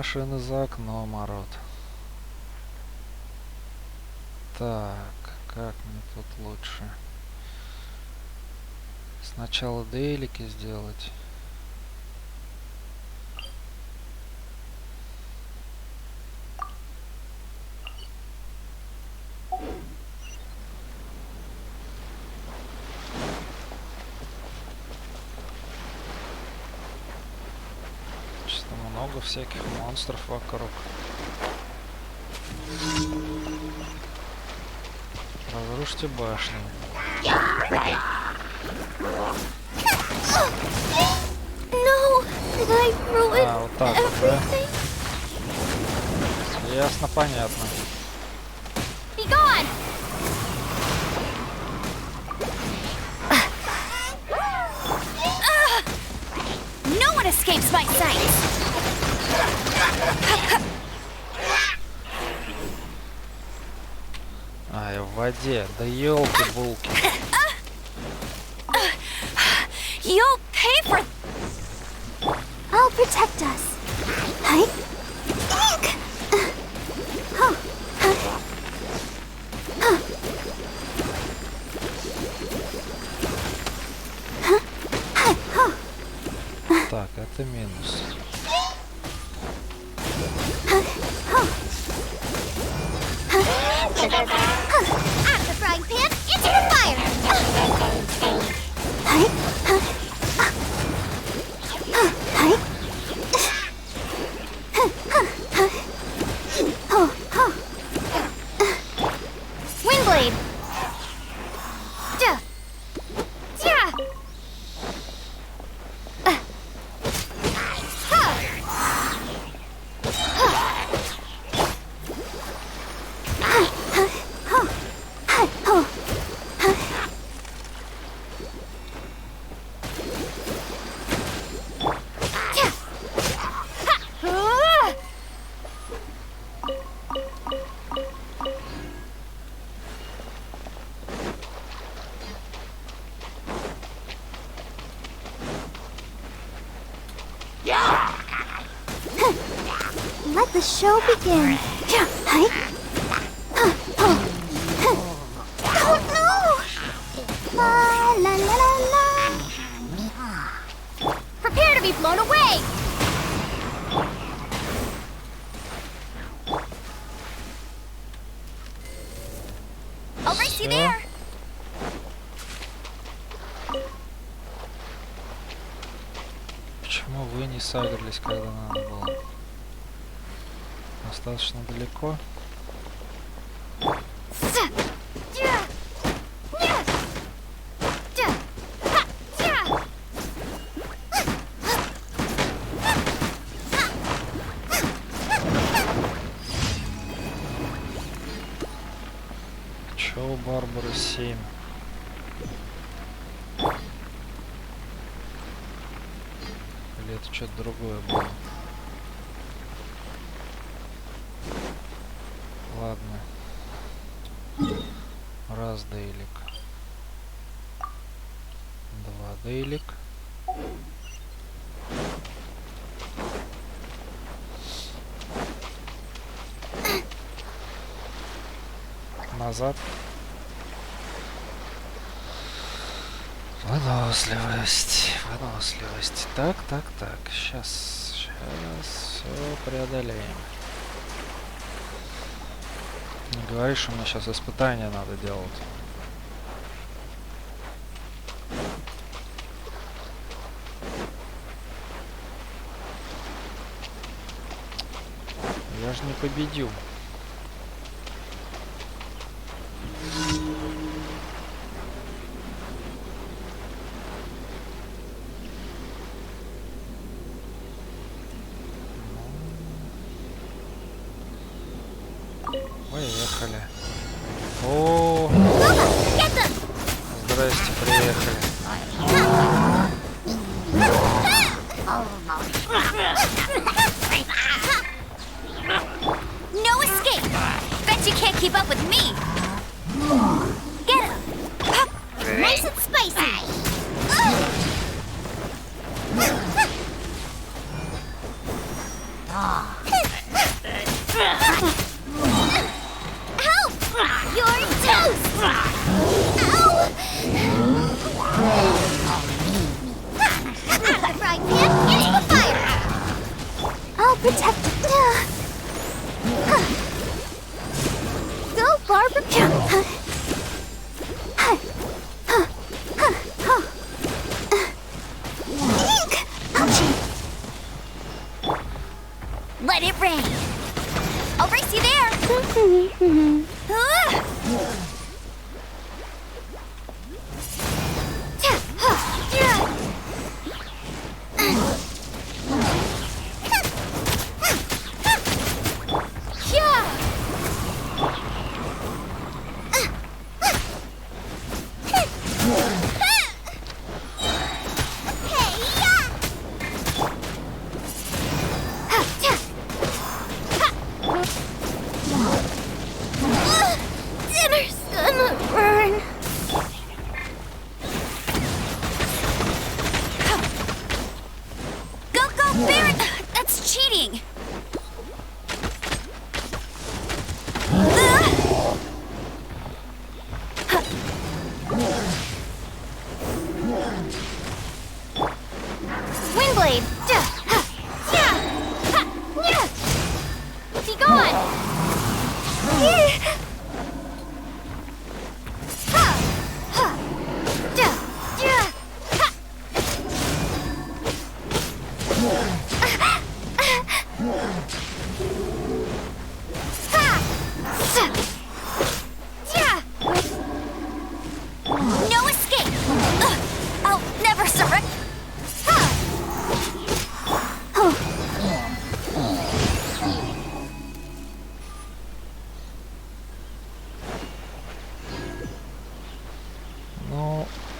машины за окном орут. Так, как мне тут лучше? Сначала дейлики сделать. Что-то много всяких монстров вокруг. Разрушьте башню. А, вот так вот, да? Ясно, понятно. Escapes my sight. А, я в воде. Да елки-булки. You'll pay for. I'll protect us. Hi. Так, это минус. Out of the frying pan into the fire. Windblade. Let the show begin. Oh no! La la la la la. Prepare to be blown away. I'll race you there. Почему вы не сагрились, когда надо было? Достаточно далеко. Чё у Барбары 7? Или это что-то другое было? Ладно. Раз дейлик. Два дейлик. Назад. Выносливость. Выносливость. Так, так, так. Сейчас все преодолеем. Не говори, что мне сейчас испытания надо делать. Я же не победил. Поехали. О, здрасте, приехали. No escape. Bet you can't keep up with me. Get him. Nice and spicy.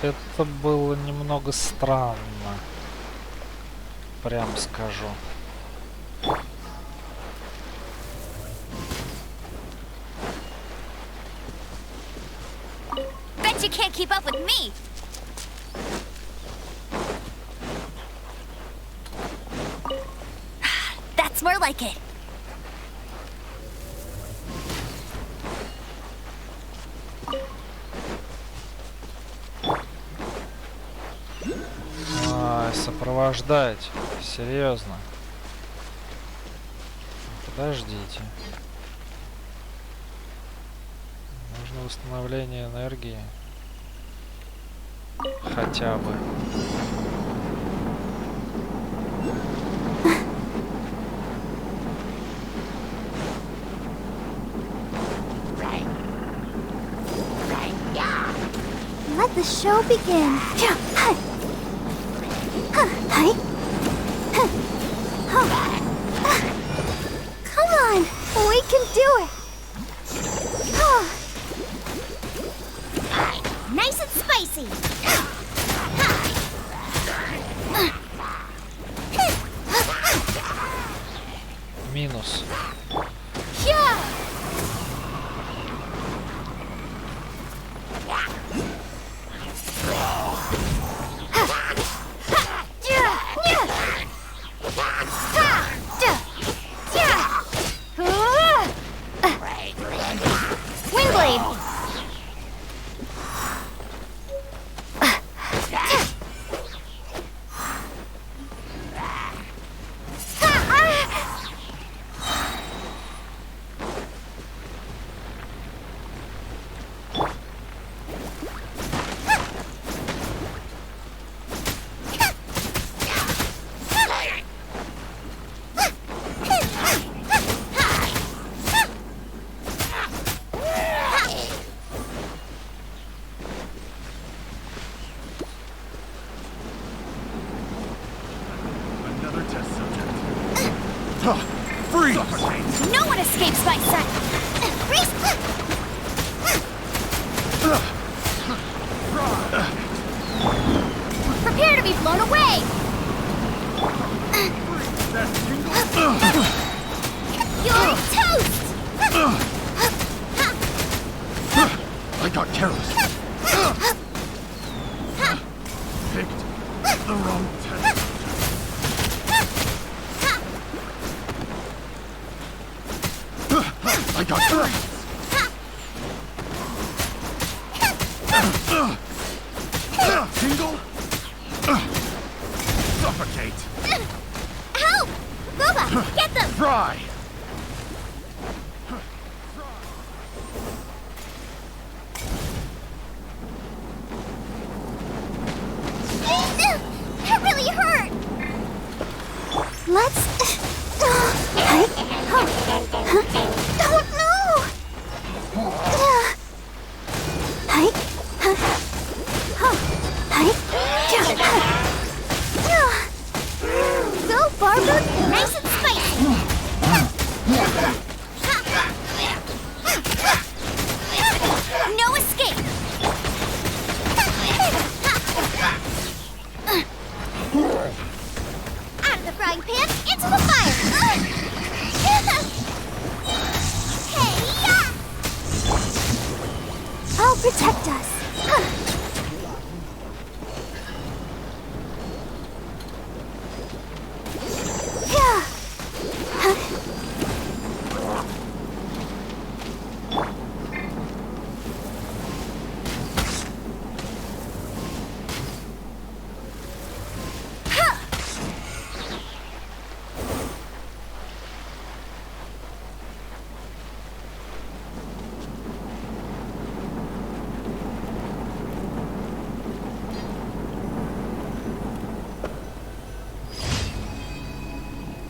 Это было немного странно, прям скажу. Bet you can't keep up with me. That's more like it. Ай, сопровождать. Серьезно. Подождите. Нужно восстановление энергии. Хотя бы. Let the show begin. Come on, we can do it. Nice and spicy. Минус. Windblade. No one escapes my sight. Prepare to be blown away. You're toast. I got careless. Picked the wrong test. I got careless. Tingle. Suffocate. Help! Booba, get them! Fry. That really hurt! Let's... Don't know! Go, Barbara! Nice and spicy! No escape! Out of the frying pan, into the fire! Hey-ya! I'll protect us.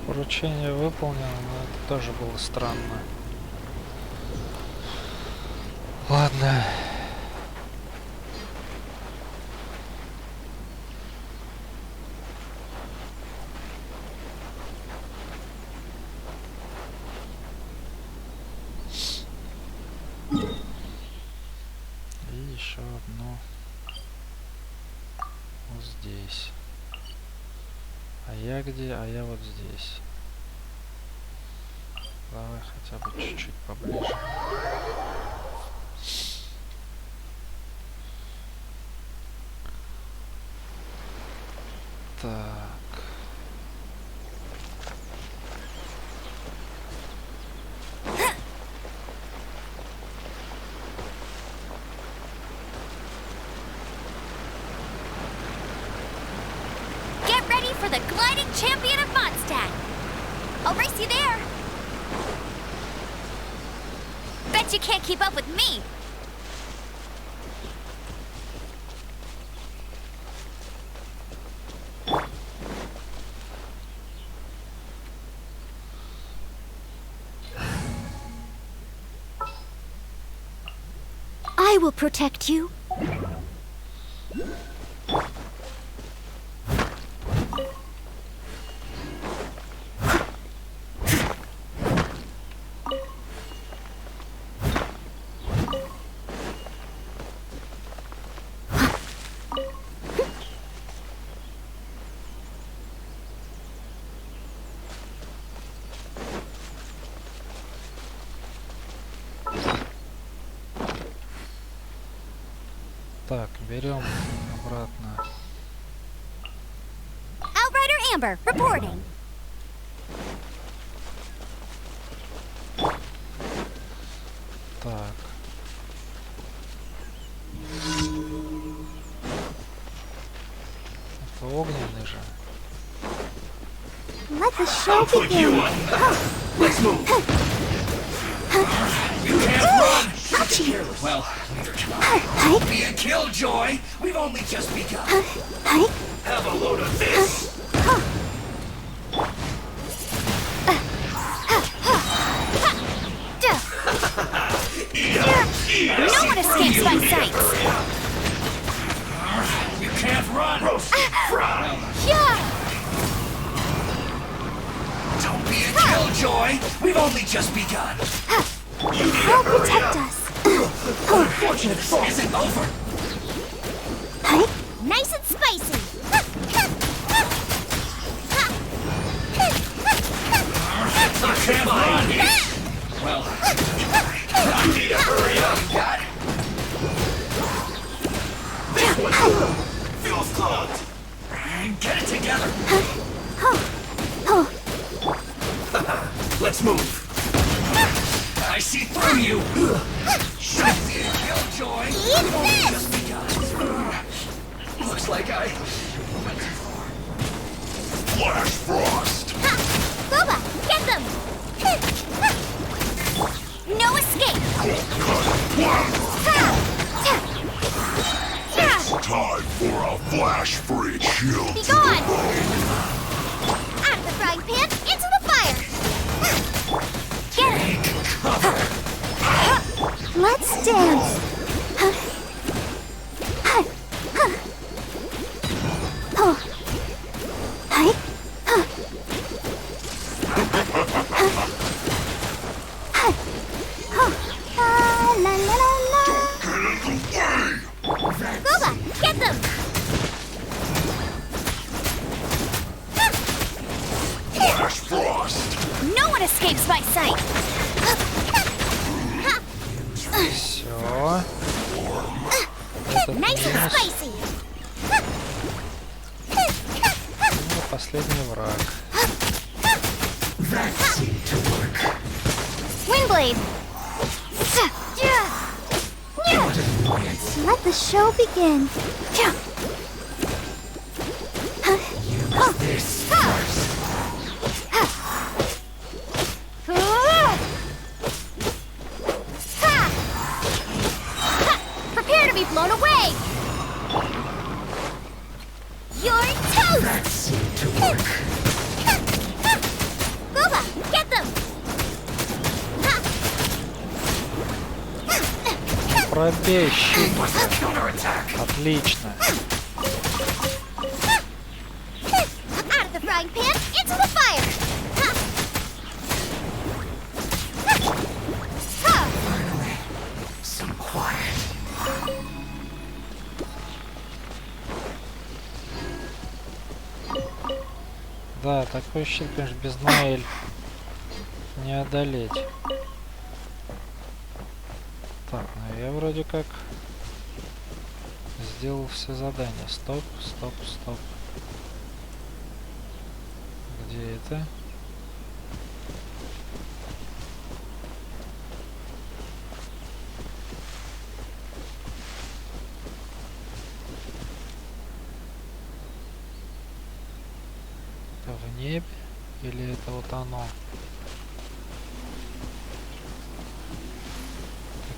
Поручение выполнено, но это тоже было странно. Ладно. И еще одно. здесь. А я где? А я вот здесь. Давай хотя бы чуть-чуть поближе. Так. Get ready for the gliding champion of Mondstadt. I'll race you there. Bet you can't keep up with me. I will protect you. Так, берем обратно. Outrider Amber, reporting. Так. Это огненный же. Let the show begin. Let's move. You can't run. Well, neither can I. Be a killjoy. We've only just begun. Have a load of this. No one escapes my sights. You can't run. Roasted fry. Yeah. Don't be a killjoy. We've only just begun. Help protect us. Unfortunate this isn't over. Nice and spicy. I can't run. Well, I need to hurry up. Got it. This one feels clogged. Get it together. Let's move. I see through you. Should be a killjoy. Eat Only this. just begun. Looks like I went too far. Flash frost. Boba, get them. No escape. Time for a flash freak shield. Be gone. Out of the frying pan, into the fire. Get it. Let's dance. La la la la. Boba, get them. Flash frost. No one escapes my sight. Все. Nice and spicy. Последний враг. That seemed to work. Windblade. What an annoyance. Let the show begin. Use this first. Prepare to be blown away. You're toast. That seemed to work. Booba, get them. Пробей щит. Was a counterattack. Отлично. Out of the frying pan, into the fire. Finally, some quiet. Да, такой щит, конечно, без Наэль не одолеть. Так, ну я вроде как сделал все задания. Стоп, стоп, стоп. Где это? Это в небе? Или это вот оно?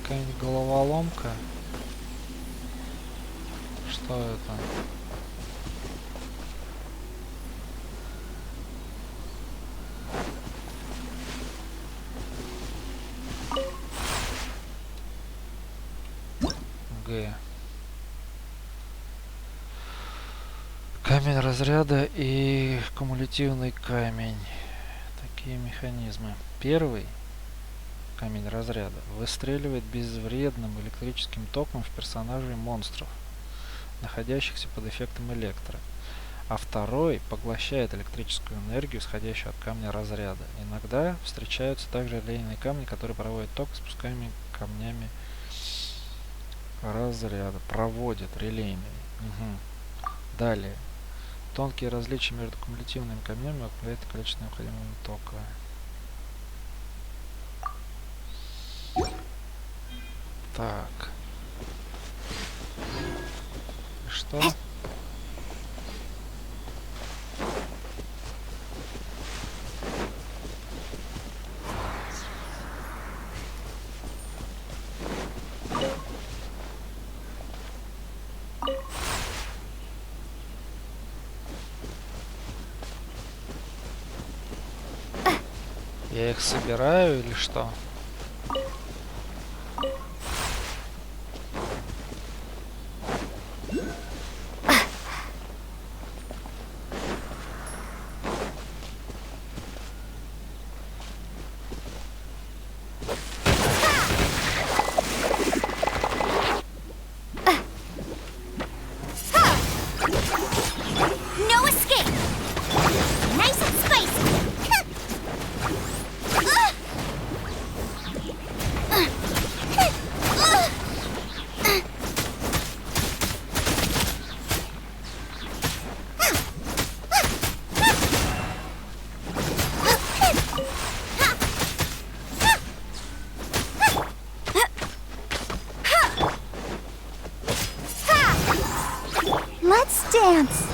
Какая-нибудь головоломка? Что это? Г. Камень разряда и кумулятивный камень. Такие механизмы. Первый камень разряда выстреливает безвредным электрическим током в персонажей монстров, находящихся под эффектом электро. А второй поглощает электрическую энергию, исходящую от камня разряда. Иногда встречаются также релейные камни, которые проводят ток спускаемыми камнями разряда. Проводят релейные. Угу. Далее. Тонкие различия между кумулятивными камнями определяют количество необходимого тока. Так. И что? Я их собираю или что? No escape! Nice and spicy! Let's dance!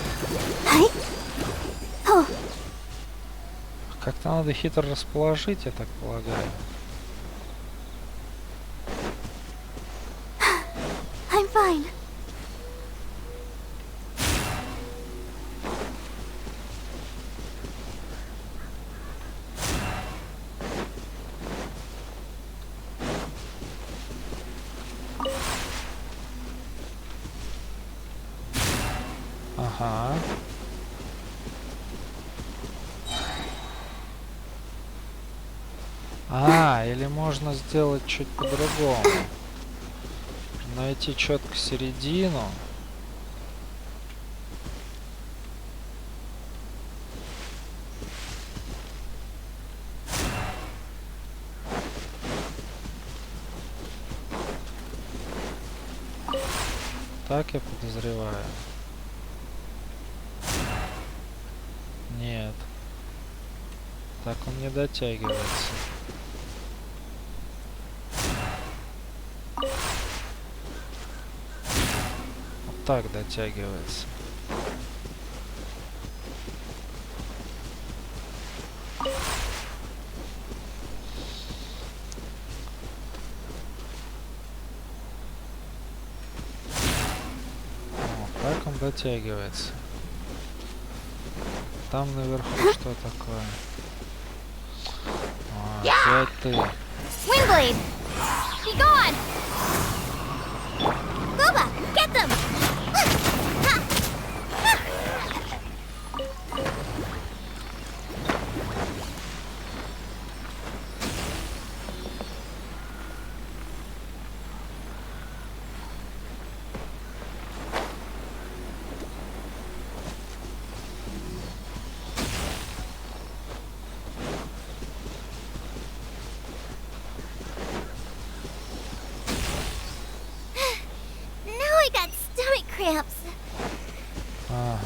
Oh. Как-то надо хитро расположить, я так полагаю. I'm fine. Ага. Или можно сделать чуть по-другому. Найти четко середину. Так я подозреваю. Нет. Так он не дотягивается. Вот так дотягивается. Так он дотягивается. Там наверху что такое? Опять ты. Windblade! Be gone! Booba, get them! Ага.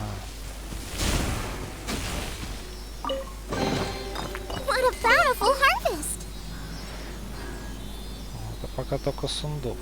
What a bountiful harvest! Это пока только сундук.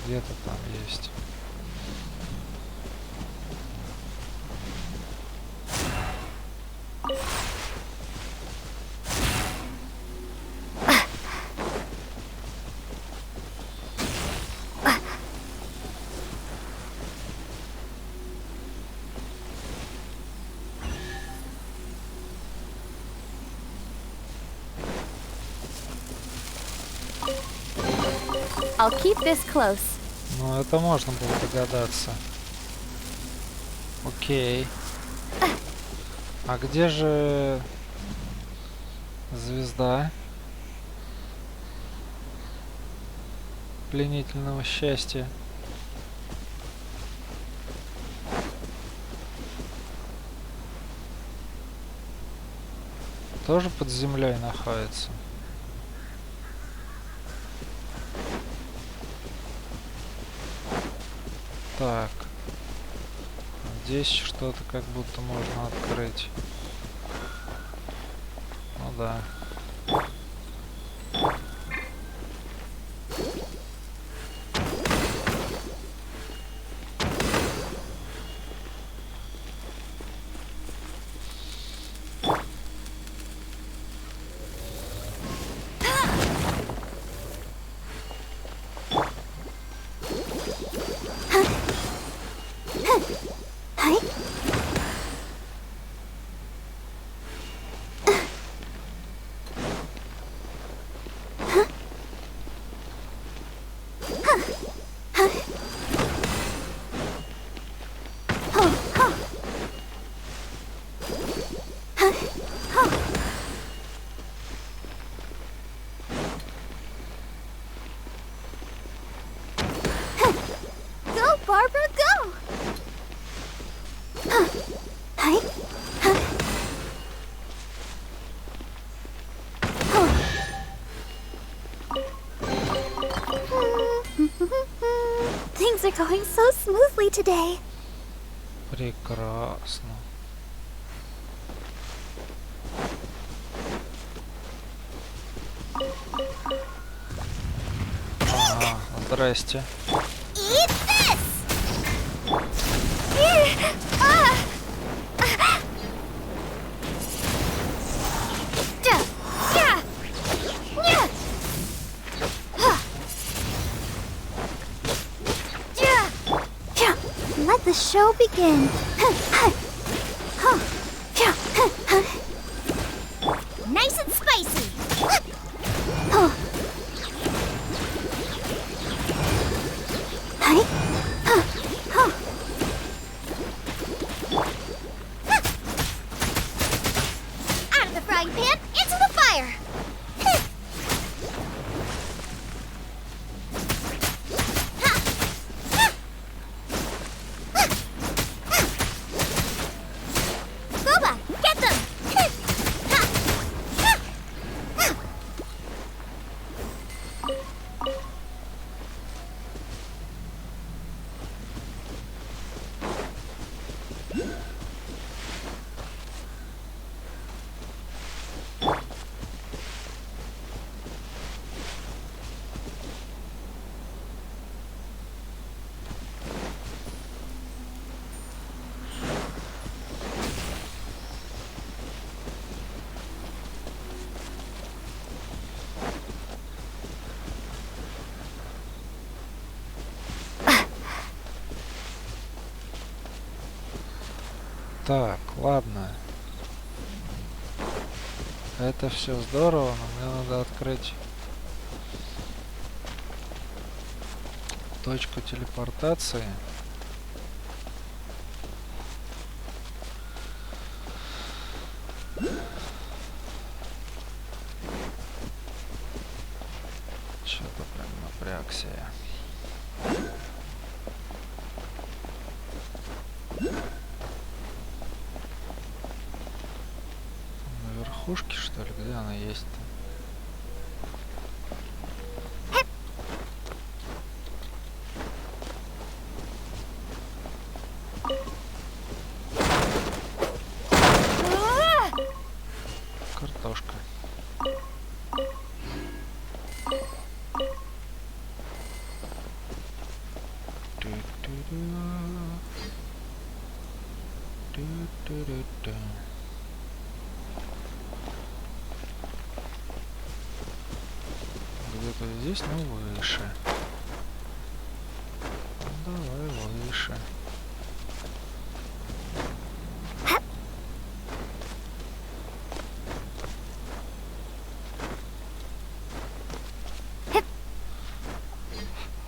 Где-то там есть. I'll keep this close. Ну, это можно было догадаться. Окей. А где же звезда пленительного счастья? Тоже под землей находится. Так. Здесь что-то как будто можно открыть. Ну да. Go, Barbara, go! Hi. Things are going so smoothly today. Прекрасно. Ага, здрасте. Eat this! Let the show begin. Nice and spicy. Out of the frying pan, into the fire. Так, ладно. Это все здорово, но мне надо открыть точку телепортации. Что-то прям напрягся я. На верхушке, что ли? Где она есть-то? Картошка. Где-то здесь, но выше. Ну, давай выше.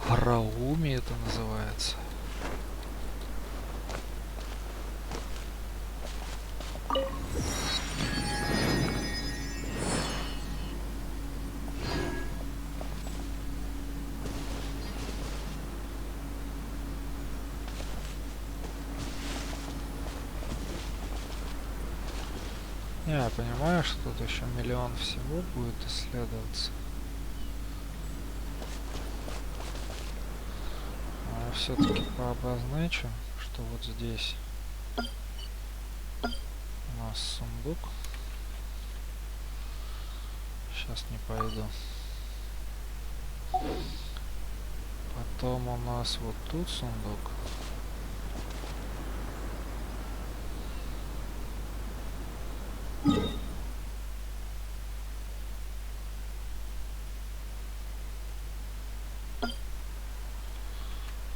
Рауми это называется. Я понимаю, что тут еще миллион всего будет исследоваться. А все-таки пообозначу, что вот здесь у нас сундук. Сейчас не пойду. Потом у нас вот тут сундук.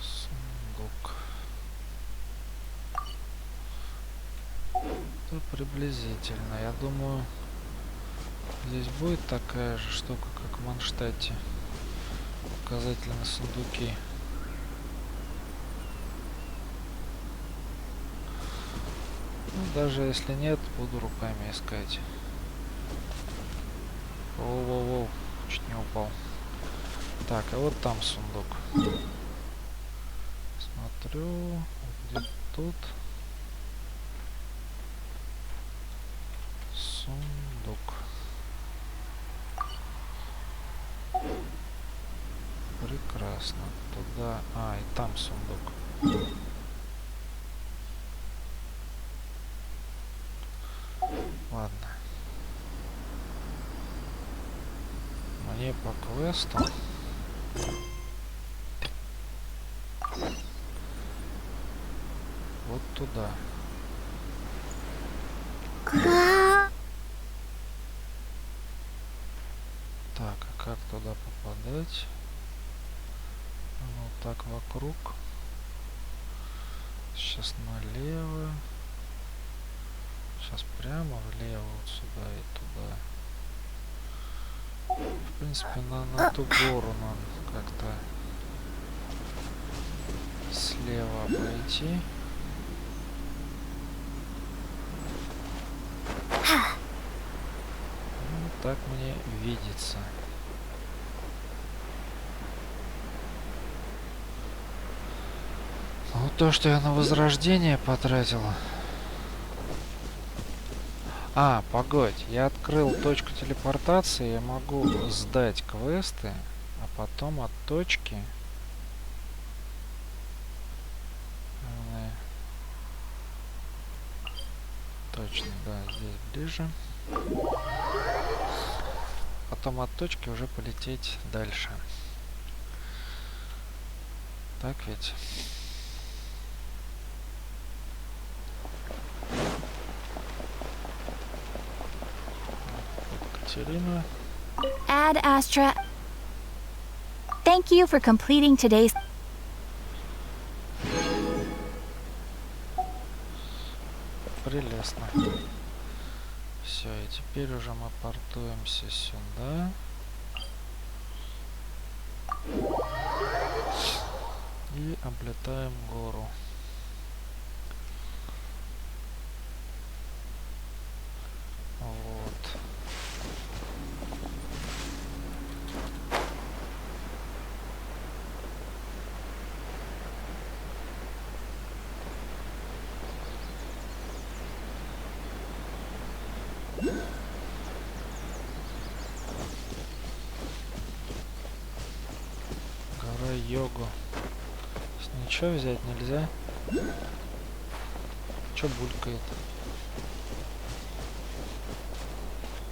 Сундук. Это приблизительно. Я думаю, здесь будет такая же штука, как в Манштадте. Указательные сундуки. Ну, даже если нет, буду руками искать. Воу-воу-воу, чуть не упал. Так, а вот там сундук. Смотрю, где тут сундук. Прекрасно. Туда. А, и там сундук. Ладно. Мне по квесту вот туда. Так, а как туда попадать? Ну, так вокруг. Сейчас налево. Сейчас прямо влево, вот сюда и туда. В принципе, на ту гору надо как-то слева обойти. Ну, так мне видится. Ну, то, что я на возрождение потратил. А, погодь, я открыл точку телепортации, я могу сдать квесты, а потом от точки... Точно, да, здесь ближе. Потом от точки уже полететь дальше. Так ведь? Катерина. Ad Astra. Thank you for completing today's. Прелестно. Все, и теперь уже мы портуемся сюда. И облетаем гору. Вот. Гора Йогу. Ничего взять нельзя. Чё булькает?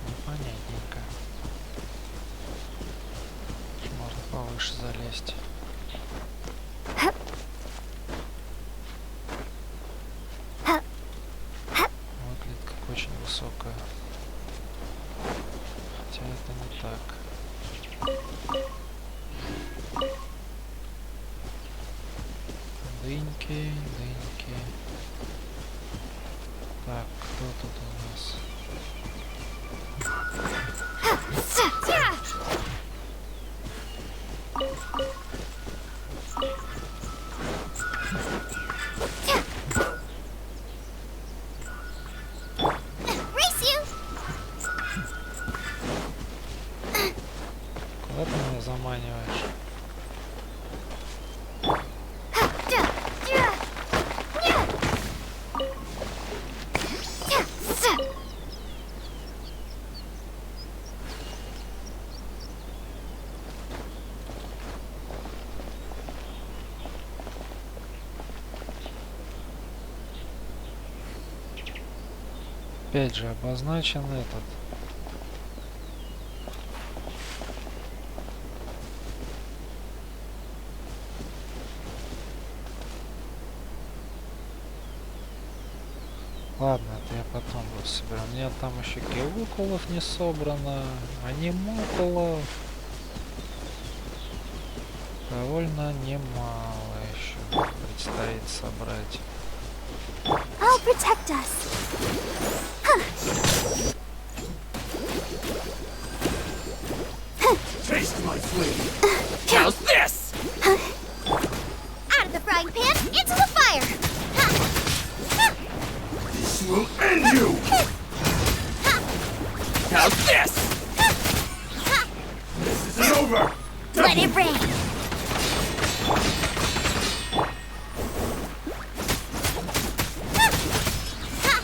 Непонятненько. Можно повыше залезть. Выглядит как очень высокая. Хотя это не так. Дыньки, дыньки. Так, кто тут у нас? Куда ты меня заманиваешь? Опять же обозначен этот. Ладно, это я потом буду собирать. У меня там еще геокулов не собрано, анимокулов довольно немало еще предстоит собрать. I'll protect us. Taste my flame. How's this? Out of the frying pan, into the fire. This will end you. How's this? This isn't over. Let it rain.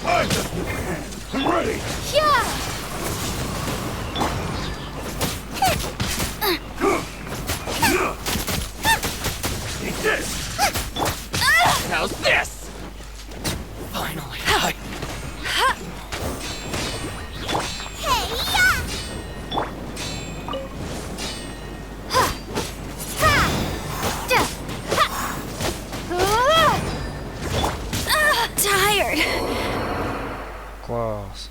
I just need a hand. I'm ready. Yeah. Take this. How's this? Finally. Hey, yeah. Tired. Класс.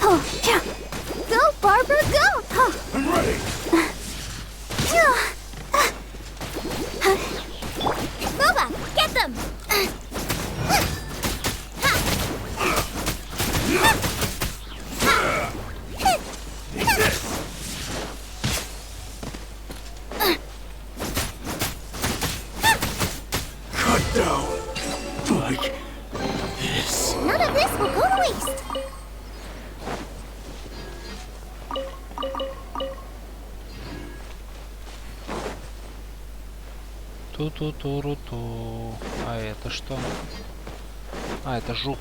Oh, yeah. Go, Barbara, go. I'm ready. Boba, get them. Take this. Cut down. Like this. None of this will go to waste. Ту-ту-ту-ру-ту. А это что? А, это жук.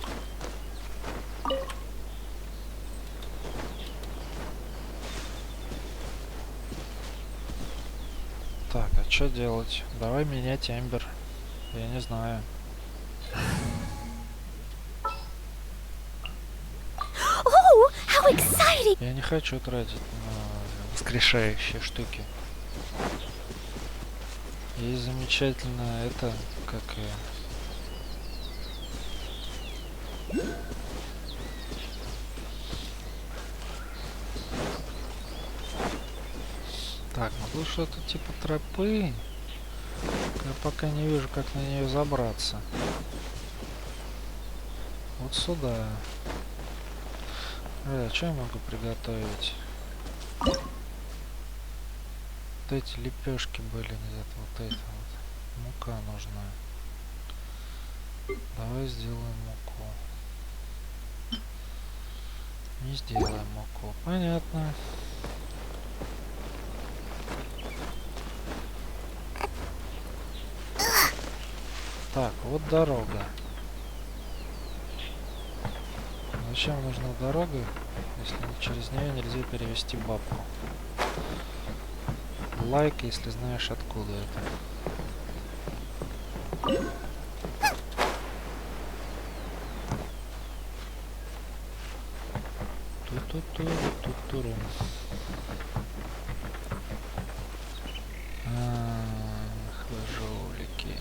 Так, а что делать? Давай менять эмбер. Я не знаю. Oh, how exciting! Я не хочу тратить на воскрешающие штуки. Есть замечательно это, как Так, ну тут что-то типа тропы. Я пока не вижу, как на нее забраться. Вот сюда. Что я могу приготовить? Вот эти лепешки были где-то. Вот это вот. Мука нужна. Давай сделаем муку. Не сделаем муку. Понятно. Так, вот дорога. Зачем нужна дорога, если через нее нельзя перевести бабку? Лайк, если знаешь, откуда это. Ту-ту-ту-ту-ту-рум. Ах, вы жулики.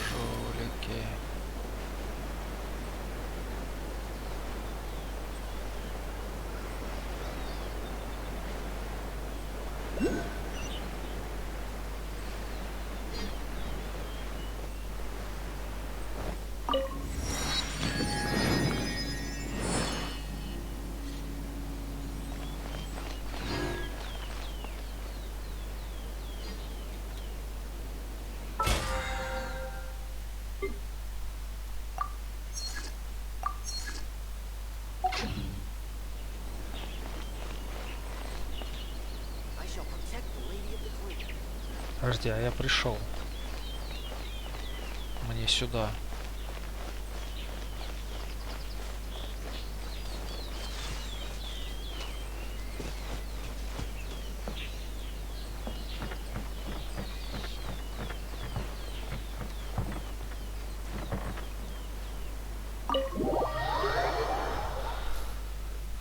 Жулики. Подожди, а я пришел. Мне сюда.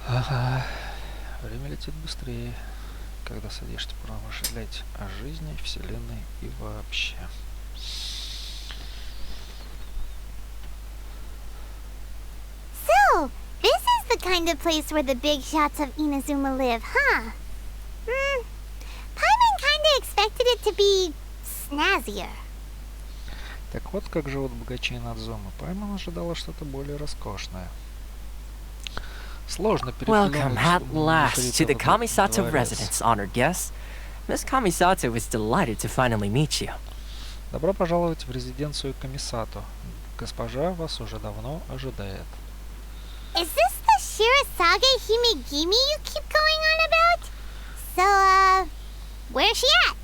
Ага. Время летит быстрее, когда садишься поразмышлять о жизни, вселенной и вообще. So, this is the kind of place where the big shots of Inazuma live, huh? Paimon kinda expected it to be snazzier. Так вот, как живут богачи Инадзумы. Паймон ожидала что-то более роскошное. Сложно Welcome at last to the Kamisato дворец. residence, honored guests. Miss Kamisato is delighted to finally meet you. Добро пожаловать в резиденцию Камисато. Госпожа вас уже давно ожидает. Is this the Shirasage Himegimi you keep going on about? So, where's she at?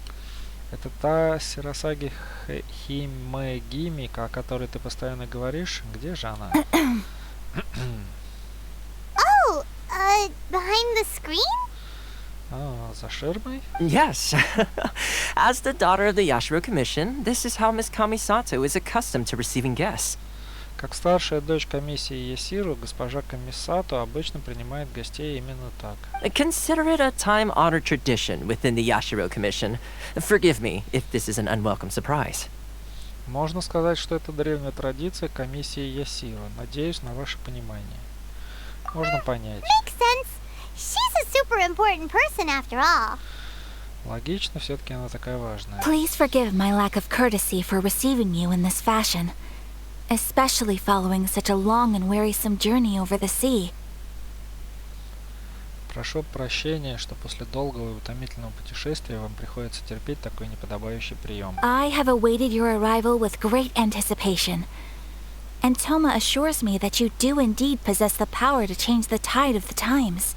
Это та Сирасаги Химегими, о которой ты постоянно говоришь. Где же она? Oh, behind the screen? А, за ширмой? Yes. As the daughter of the Yashiro Commission, this is how Miss Kamisato is accustomed to receiving guests. Как старшая дочь комиссии Ясиру, госпожа Камисато обычно принимает гостей именно так. Consider it a time-honored tradition within the Yashiro Commission. Forgive me if this is an unwelcome surprise. Можно сказать, что это древняя традиция комиссии Ясиру. Надеюсь на ваше понимание. Можно понять. Makes sense. She's a super important person after all. Логично, все-таки она такая важная. Please forgive my lack of courtesy for receiving you in this fashion, especially following such a long and wearisome journey over the sea. Прошу прощения, что после долгого и утомительного путешествия вам приходится терпеть такой неподобающий прием. I have awaited your arrival with great anticipation, and Toma assures me that you do indeed possess the power to change the tide of the times.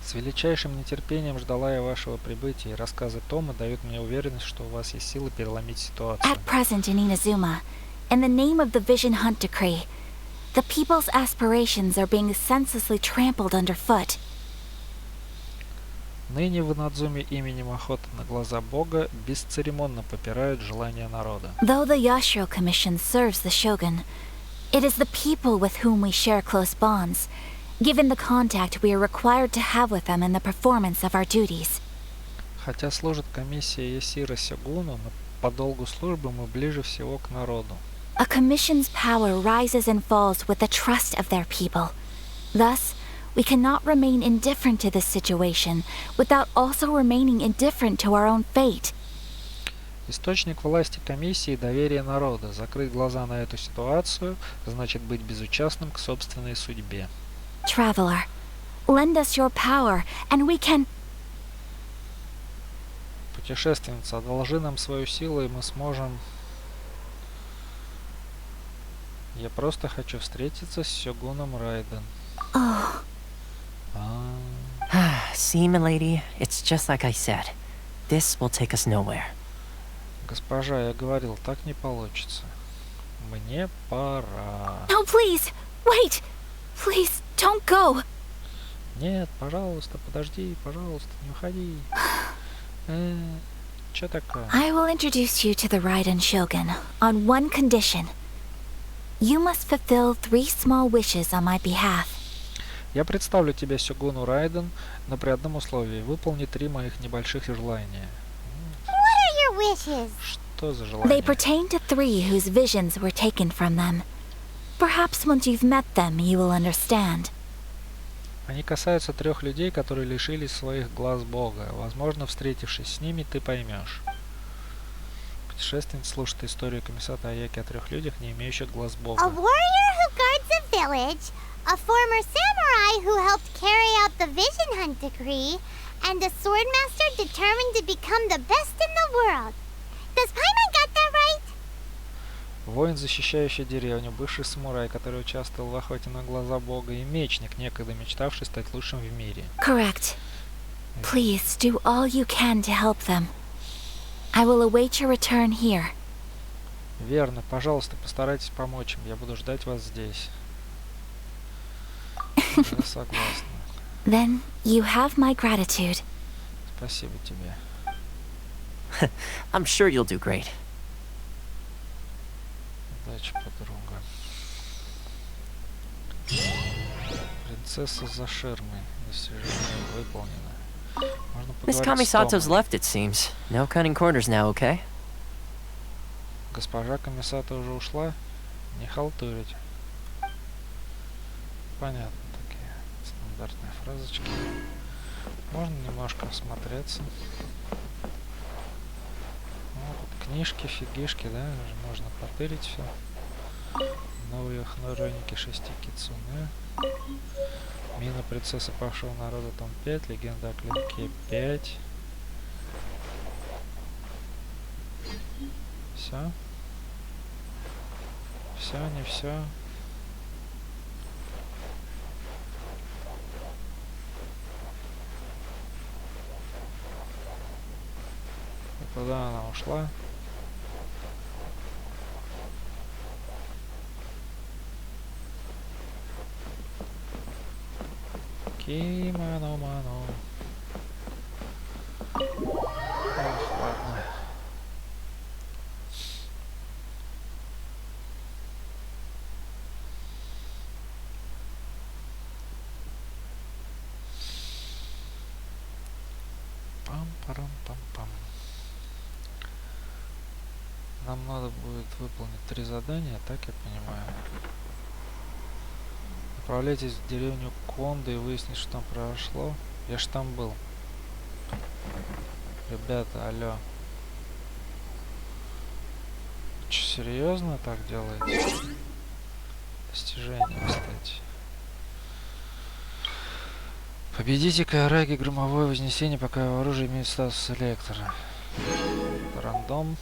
С величайшим нетерпением ждала я вашего прибытия, и рассказы Тома дают мне уверенность, что у вас есть силы переломить ситуацию. At present in Inazuma, in the name of the Vision Hunt Decree, the people's aspirations are being senselessly trampled underfoot. Ныне в Инадзуме именем охоты на глаза Бога бесцеремонно попирают желания народа. Though the Yashiro Commission serves the Shogun, it is the people with whom we share close bonds, given the contact we are required to have with them in the performance of our duties. Хотя служит комиссия Ясира Сёгуну, но по долгу службы мы ближе всего к народу. A commission's power rises and falls with the trust of their people. Thus, we cannot remain indifferent to this situation without also remaining indifferent to our own fate. Источник власти комиссии — доверие народа. Закрыть глаза на эту ситуацию значит быть безучастным к собственной судьбе. Traveler, lend us your power, and we can... Путешественница, одолжи нам свою силу, и мы сможем... Я просто хочу встретиться с Сёгуном Райден. Oh, See, milady, it's just like I said. This will take us nowhere. Госпожа, я говорил, так не получится. Мне пора. no, please! Wait! Please, don't go! Нет, пожалуйста, подожди, пожалуйста, не уходи. Чё такое? I will introduce you to the Raiden Shogun on one condition. You must fulfill 3 small wishes on my behalf. Я представлю тебя Сёгуну Райден, но при одном условии. Выполни 3 моих небольших желания. What are your wishes? Что за They желание? pertain to 3 whose visions were taken from them. Perhaps once you've met them, you will understand. Они касаются 3 людей, которые лишились своих глаз Бога. Возможно, встретившись с ними, ты поймешь. Путешественница слушает историю комиссата Аяки о 3 людях, не имеющих глаз A Бога. warrior who guards a village, a former samurai who helped carry out the vision hunt decree, and a swordmaster determined to become the best in the world. Does Paimon got that right? Воин, защищающий деревню, бывший самурай, который участвовал в охоте на глаза Бога, и мечник, некогда мечтавший стать лучшим в мире. Correct. Please do all you can to help them. I will await your return here. Верно, пожалуйста, постарайтесь помочь им. Я буду ждать вас здесь. Я согласна. Then you have my gratitude. Спасибо тебе. I'm sure you'll do great. Удачи, подруга. Принцесса за ширмой. Достижение выполнено. Можно Miss поговорить с Kamisato's Томой. left, it seems. No cutting corners now, okay? Госпожа комиссата уже ушла. Не халтурить. Понятно, такие стандартные фразочки. Можно немножко осмотреться. Ну, тут книжки, фигишки, да, можно потырить все. Новые хроники 6 кицуне. Мина принцессы павшего народа, том 5, легенда о клинке 5. Все. Все, не все. И куда она ушла? Кимоно-мано. Ах, ладно. Пам-парам-пам-пам. Нам надо будет выполнить 3 задания, так я понимаю. Отправляйтесь в деревню Кондо и выяснить, что там произошло. Я ж там был. Ребята, алло. Че, серьезно так делаете? Достижение, кстати. Победите Кайраги, громовое вознесение, пока его оружие имеет статус электора. Рандом.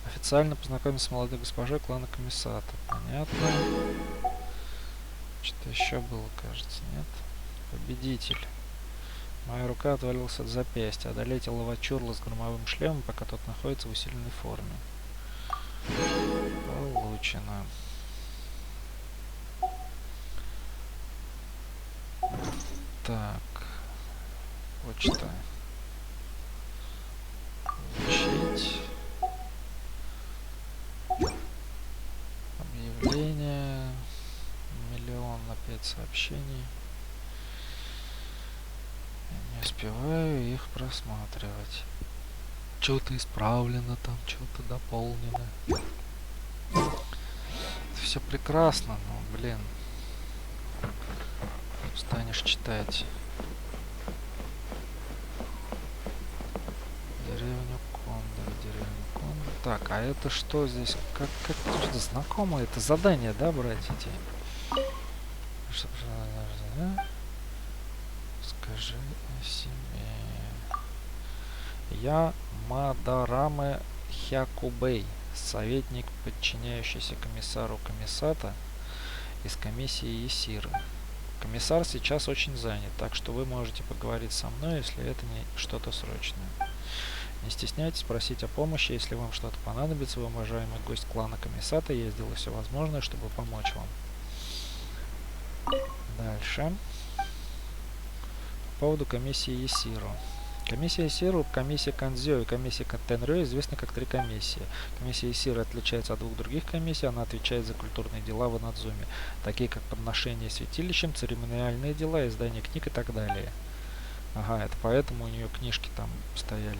Официально познакомиться с молодой госпожой клана Комиссата. Понятно. Что-то еще было, кажется, нет? Победитель. Моя рука отвалилась от запястья. Одолейте ловачурла с громовым шлемом, пока тот находится в усиленной форме. Получено. Так. Почта. Получить. Объявление. 1 000 000 на 5 сообщений. Не успеваю их просматривать. Что-то исправлено там, что-то дополнено. Все прекрасно, но, блин, станешь читать. Деревню Кондор, деревню Кондор. Так, а это что здесь? Как что-то знакомое? Это задание, да, брать эти? Скажи о себе. Я Мадараме Хякубей, советник, подчиняющийся комиссару Комиссата из комиссии Есиры. Комиссар сейчас очень занят, так что вы можете поговорить со мной, если это не что-то срочное. Не стесняйтесь просить о помощи, если вам что-то понадобится, вы, уважаемый гость клана Комиссата, я сделаю все возможное, чтобы помочь вам. Дальше. По поводу комиссии Есиру. Комиссия Есиру, комиссия Канзё и комиссия Тенрё известны как три комиссии. Комиссия Есиру отличается от двух других комиссий, она отвечает за культурные дела в Инадзуме, такие как подношение святилищем, церемониальные дела, издание книг и так далее. Ага, это поэтому у нее книжки там стояли.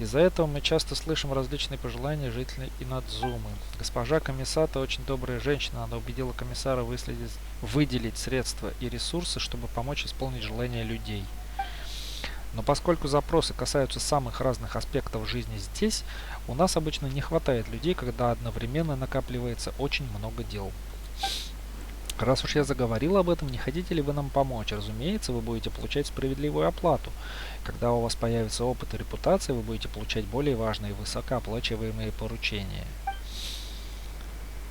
Из-за этого мы часто слышим различные пожелания жителей Инадзумы. Госпожа Комиссата очень добрая женщина, она убедила комиссара выделить средства и ресурсы, чтобы помочь исполнить желания людей. Но поскольку запросы касаются самых разных аспектов жизни здесь, у нас обычно не хватает людей, когда одновременно накапливается очень много дел. Раз уж я заговорил об этом, не хотите ли вы нам помочь? Разумеется, вы будете получать справедливую оплату. Когда у вас появится опыт и репутация, вы будете получать более важные и высокооплачиваемые поручения.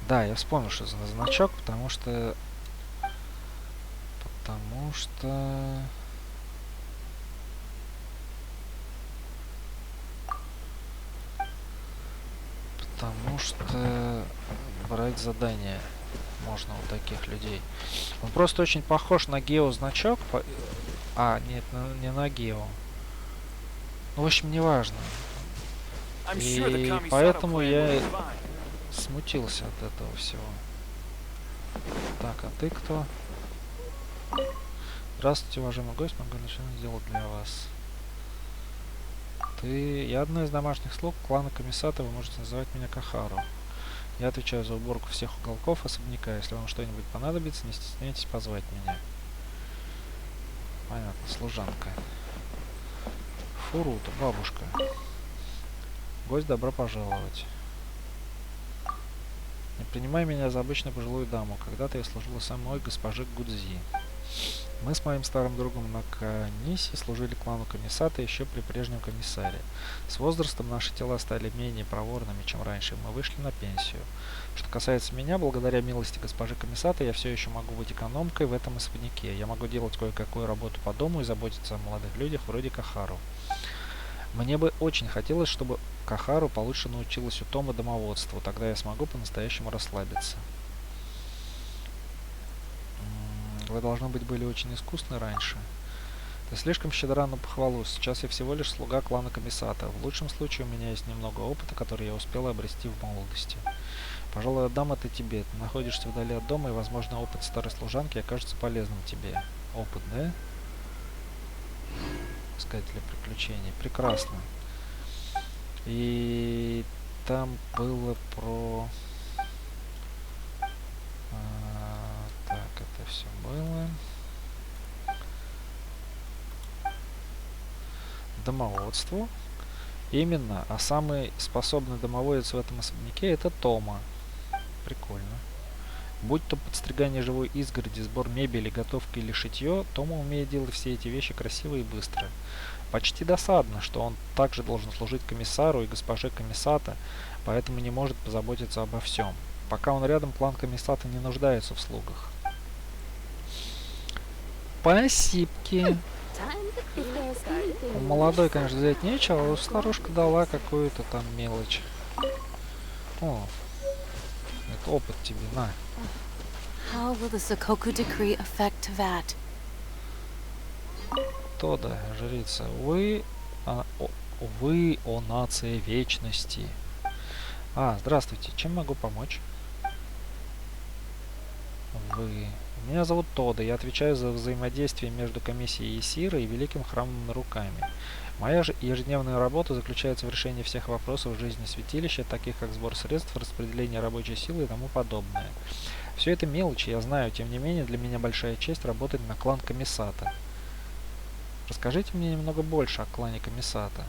Да, я вспомнил, что за значок, потому что брать задания можно у таких людей. Он просто очень похож на гео-значок. Нет, не на гео. Ну, в общем, не важно. И поэтому я смутился от этого всего. Так, а ты кто? Здравствуйте, уважаемый гость, могу начать делать для вас. Я одна из домашних слуг клана Комиссата, вы можете называть меня Кахару. Я отвечаю за уборку всех уголков особняка. Если вам что-нибудь понадобится, не стесняйтесь позвать меня. Понятно, служанка. Фурута, бабушка. Гость, добро пожаловать. Не принимай меня за обычную пожилую даму. Когда-то я служила самой госпоже Гудзи. Мы с моим старым другом Наканиси служили клану Комиссата еще при прежнем комиссаре. С возрастом наши тела стали менее проворными, чем раньше, и мы вышли на пенсию. Что касается меня, благодаря милости госпожи Комиссата, я все еще могу быть экономкой в этом особняке. Я могу делать кое-какую работу по дому и заботиться о молодых людях вроде Кахару. Мне бы очень хотелось, чтобы Кахару получше научилась у Тома домоводству, тогда я смогу по-настоящему расслабиться. Вы, должно быть, были очень искусны раньше. Ты слишком щедра на похвалу. Сейчас я всего лишь слуга клана Комиссата. В лучшем случае у меня есть немного опыта, который я успела обрести в молодости. Пожалуй, отдам это тебе. Ты находишься вдали от дома, и, возможно, опыт старой служанки окажется полезным тебе. Опыт, да? Искатели приключений. Прекрасно. И там было про... Это все было. Домоводство. Именно. А самый способный домоводец в этом особняке это Тома. Прикольно. Будь то подстригание живой изгороди, сбор мебели, готовка или шитье, Тома умеет делать все эти вещи красиво и быстро. Почти досадно, что он также должен служить комиссару и госпоже Комиссата, поэтому не может позаботиться обо всем. Пока он рядом, клан Комиссата не нуждается в слугах. Спасибки. У молодой, конечно, взять нечего, а старушка дала какую-то там мелочь. О, это опыт тебе, на. How will the Sokoku decree affect that? Тода, жрица, вы о нации вечности. Здравствуйте, чем могу помочь? Вы Меня зовут Тода, я отвечаю за взаимодействие между комиссией Есира и Великим Храмом Руками. Моя же ежедневная работа заключается в решении всех вопросов жизни святилища, таких как сбор средств, распределение рабочей силы и тому подобное. Все это мелочи, я знаю, тем не менее для меня большая честь работать на клан Комиссата. Расскажите мне немного больше о клане Комиссата.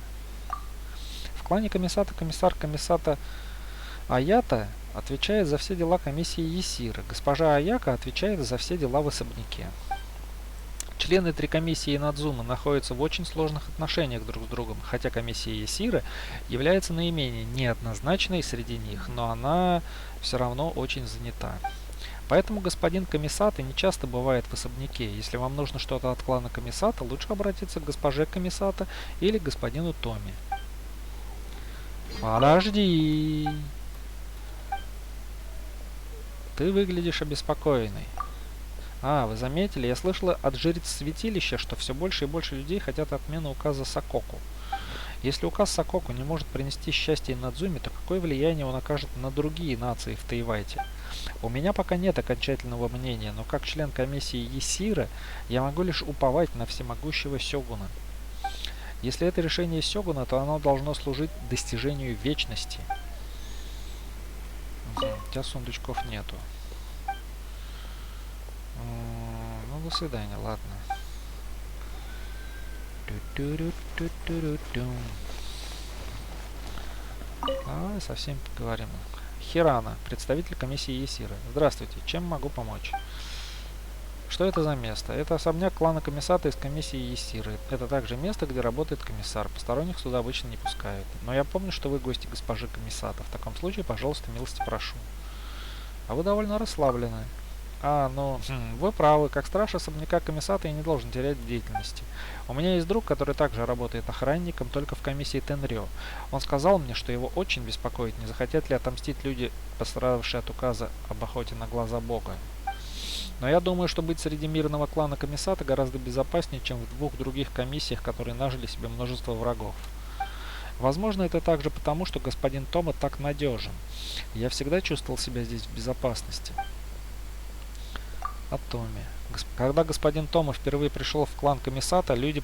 В клане Комиссата комиссар Комиссата Аята отвечает за все дела комиссии Есира. Госпожа Аяка отвечает за все дела в особняке. Члены три комиссии Инадзумы находятся в очень сложных отношениях друг с другом, хотя комиссия Есира является наименее неоднозначной среди них, но она все равно очень занята. Поэтому господин Комиссата не часто бывает в особняке. Если вам нужно что-то от клана Комиссата, лучше обратиться к госпоже Комиссата или господину Томи. Подожди. Ты выглядишь обеспокоенной. А, вы заметили, я слышала от жриц святилища, что все больше и больше людей хотят отмены указа Сококу. Если указ Сококу не может принести счастье Инадзуме, то какое влияние он окажет на другие нации в Тайвайте? У меня пока нет окончательного мнения, но как член комиссии Есира я могу лишь уповать на всемогущего Сёгуна. Если это решение Сёгуна, то оно должно служить достижению вечности. У тебя сундучков нету. Ну, до свидания, ладно. Давай со всеми поговорим. Хирана, представитель комиссии Есира. Здравствуйте, чем могу помочь? Что это за место? Это особняк клана Комиссата из комиссии Есира. Это также место, где работает комиссар. Посторонних сюда обычно не пускают. Но я помню, что вы гости госпожи Комиссата. В таком случае, пожалуйста, милости прошу. А вы довольно расслаблены. Вы правы. Как страж особняка Комиссата я не должен терять бдительности. У меня есть друг, который также работает охранником, только в комиссии Тенрё. Он сказал мне, что его очень беспокоит, не захотят ли отомстить люди, пострадавшие от указа об охоте на глаза Бога. Но я думаю, что быть среди мирного клана Комиссата гораздо безопаснее, чем в двух других комиссиях, которые нажили себе множество врагов. Возможно, это также потому, что господин Тома так надежен. Я всегда чувствовал себя здесь в безопасности. О Томе. Когда господин Тома впервые пришел в клан Комиссата, люди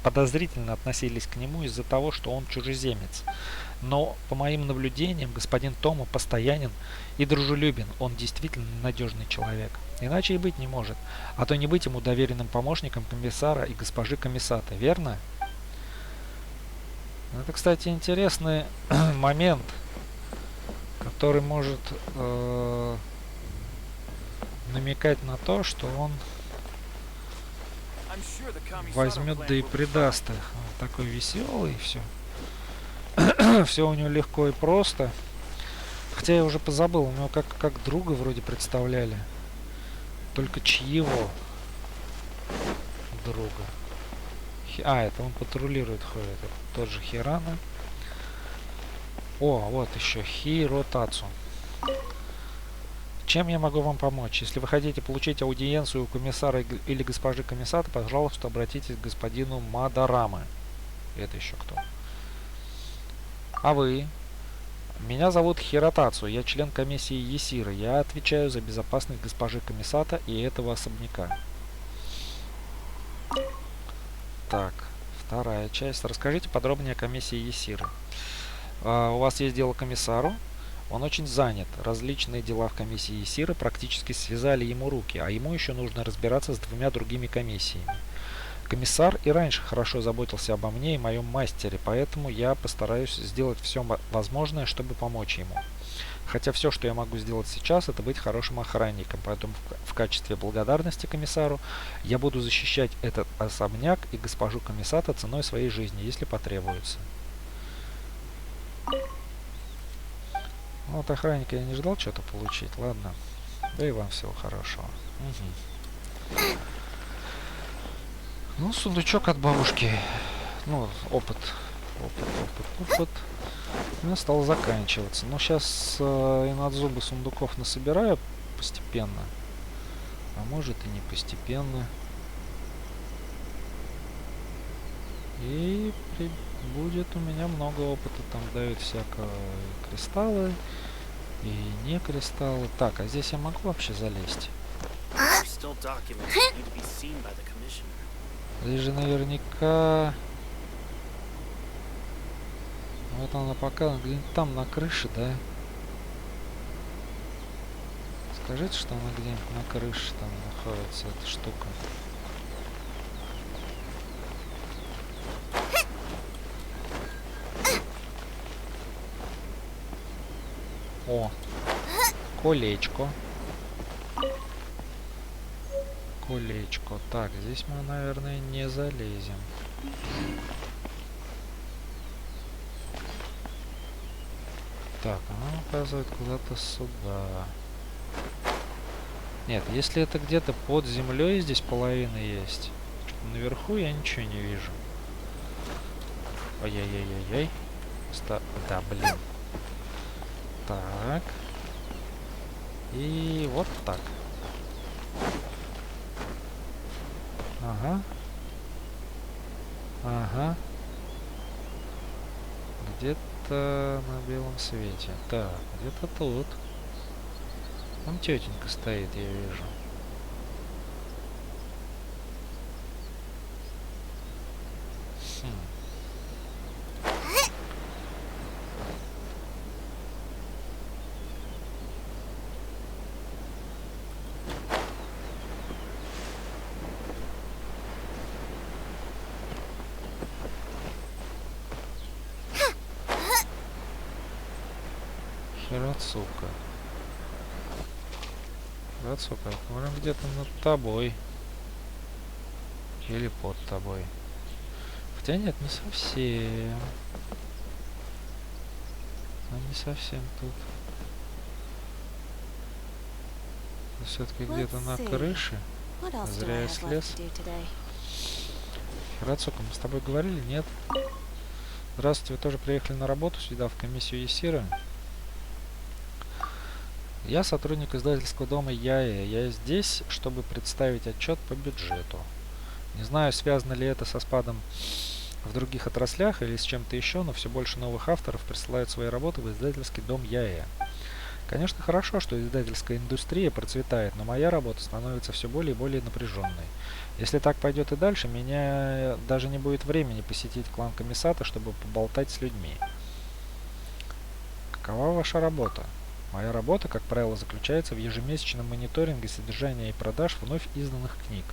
подозрительно относились к нему из-за того, что он чужеземец. Но, по моим наблюдениям, господин Тома постоянен и дружелюбен. Он действительно надежный человек. Иначе и быть не может. А то не быть ему доверенным помощником комиссара и госпожи Комиссата, верно? Это, кстати, интересный момент, который может намекать на то, что он возьмет да и предаст их. Он такой веселый, и все. Все у него легко и просто. Хотя я уже позабыл, у него как друга вроде представляли. Только чьего друга? Это он патрулирует, ходит. Это тот же Хирана. О, вот еще Хиротацу. Чем я могу вам помочь? Если вы хотите получить аудиенцию у комиссара или госпожи Комиссата, пожалуйста, обратитесь к господину Мадараме. Это еще кто? А вы? Меня зовут Хиротацу, я член комиссии Есира. Я отвечаю за безопасность госпожи Комиссата и этого особняка. Так, вторая часть. Расскажите подробнее о комиссии Есира. У вас есть дело к комиссару? Он очень занят. Различные дела в комиссии Есира практически связали ему руки, а ему еще нужно разбираться с двумя другими комиссиями. Комиссар и раньше хорошо заботился обо мне и моем мастере, поэтому я постараюсь сделать все возможное, чтобы помочь ему. Хотя все, что я могу сделать сейчас, это быть хорошим охранником, поэтому в качестве благодарности комиссару я буду защищать этот особняк и госпожу Комиссата ценой своей жизни, если потребуется. Вот охранника я не ждал что-то получить, ладно. Да и вам всего хорошего. Угу. Ну, сундучок от бабушки. Ну, опыт. У меня стал заканчиваться. Но сейчас Инадзумы сундуков насобираю постепенно. А может и не постепенно. И будет у меня много опыта. Там дают всякого кристаллы и не кристаллы. Так, а здесь я могу вообще залезть? still documents that need to be seen by the commissioner. Здесь же наверняка... Вот она показана где-нибудь там на крыше, да? Скажите, что она где-нибудь на крыше там находится, эта штука. О, колечко. Колечко. Так, здесь мы, наверное, не залезем. Так, она указывает куда-то сюда. Нет, если это где-то под землей, здесь половина есть. Наверху я ничего не вижу. Ой-ой-ой-ой-ой. Да, блин. Так. И вот так. Ага. Ага. Где-то на белом свете. Так, где-то тут. Там тетенька стоит, я вижу. Хирацука. Хирацука, смотрим где-то над тобой. Или под тобой. Хотя нет, не совсем. Она не совсем тут. Все-таки где-то на крыше. Зря я слез. Хирацука, мы с тобой говорили? Нет. Здравствуйте, вы тоже приехали на работу сюда, в комиссию Есира? Я сотрудник издательского дома Яэ. Я здесь, чтобы представить отчет по бюджету. Не знаю, связано ли это со спадом в других отраслях или с чем-то еще, но все больше новых авторов присылают свои работы в издательский дом Яэ. Конечно, хорошо, что издательская индустрия процветает, но моя работа становится все более и более напряженной. Если так пойдет и дальше, меня даже не будет времени посетить клан Комиссата, чтобы поболтать с людьми. Какова ваша работа? Моя работа, как правило, заключается в ежемесячном мониторинге содержания и продаж вновь изданных книг.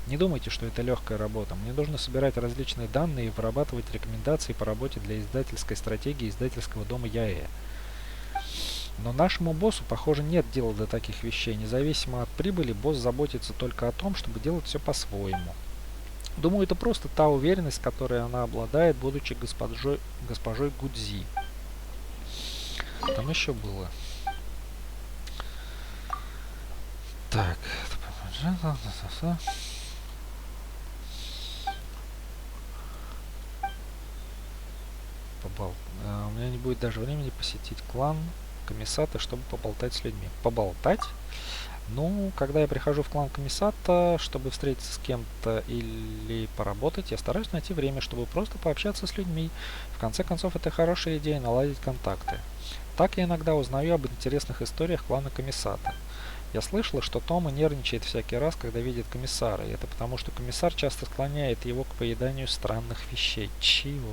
Не думайте, что это легкая работа. Мне нужно собирать различные данные и вырабатывать рекомендации по работе для издательской стратегии издательского дома Яэ. Но нашему боссу, похоже, нет дела до таких вещей. Независимо от прибыли, босс заботится только о том, чтобы делать все по-своему. Думаю, это просто та уверенность, которой она обладает, будучи госпожой Гудзи. Там еще было. Так. У меня не будет даже времени посетить клан Комиссата, чтобы поболтать с людьми. Поболтать? Ну, когда я прихожу в клан Комиссата, чтобы встретиться с кем-то или поработать, я стараюсь найти время, чтобы просто пообщаться с людьми. В конце концов, это хорошая идея наладить контакты. Так я иногда узнаю об интересных историях клана Комиссата. Я слышала, что Тома нервничает всякий раз, когда видит комиссара, и это потому, что комиссар часто склоняет его к поеданию странных вещей. Чего?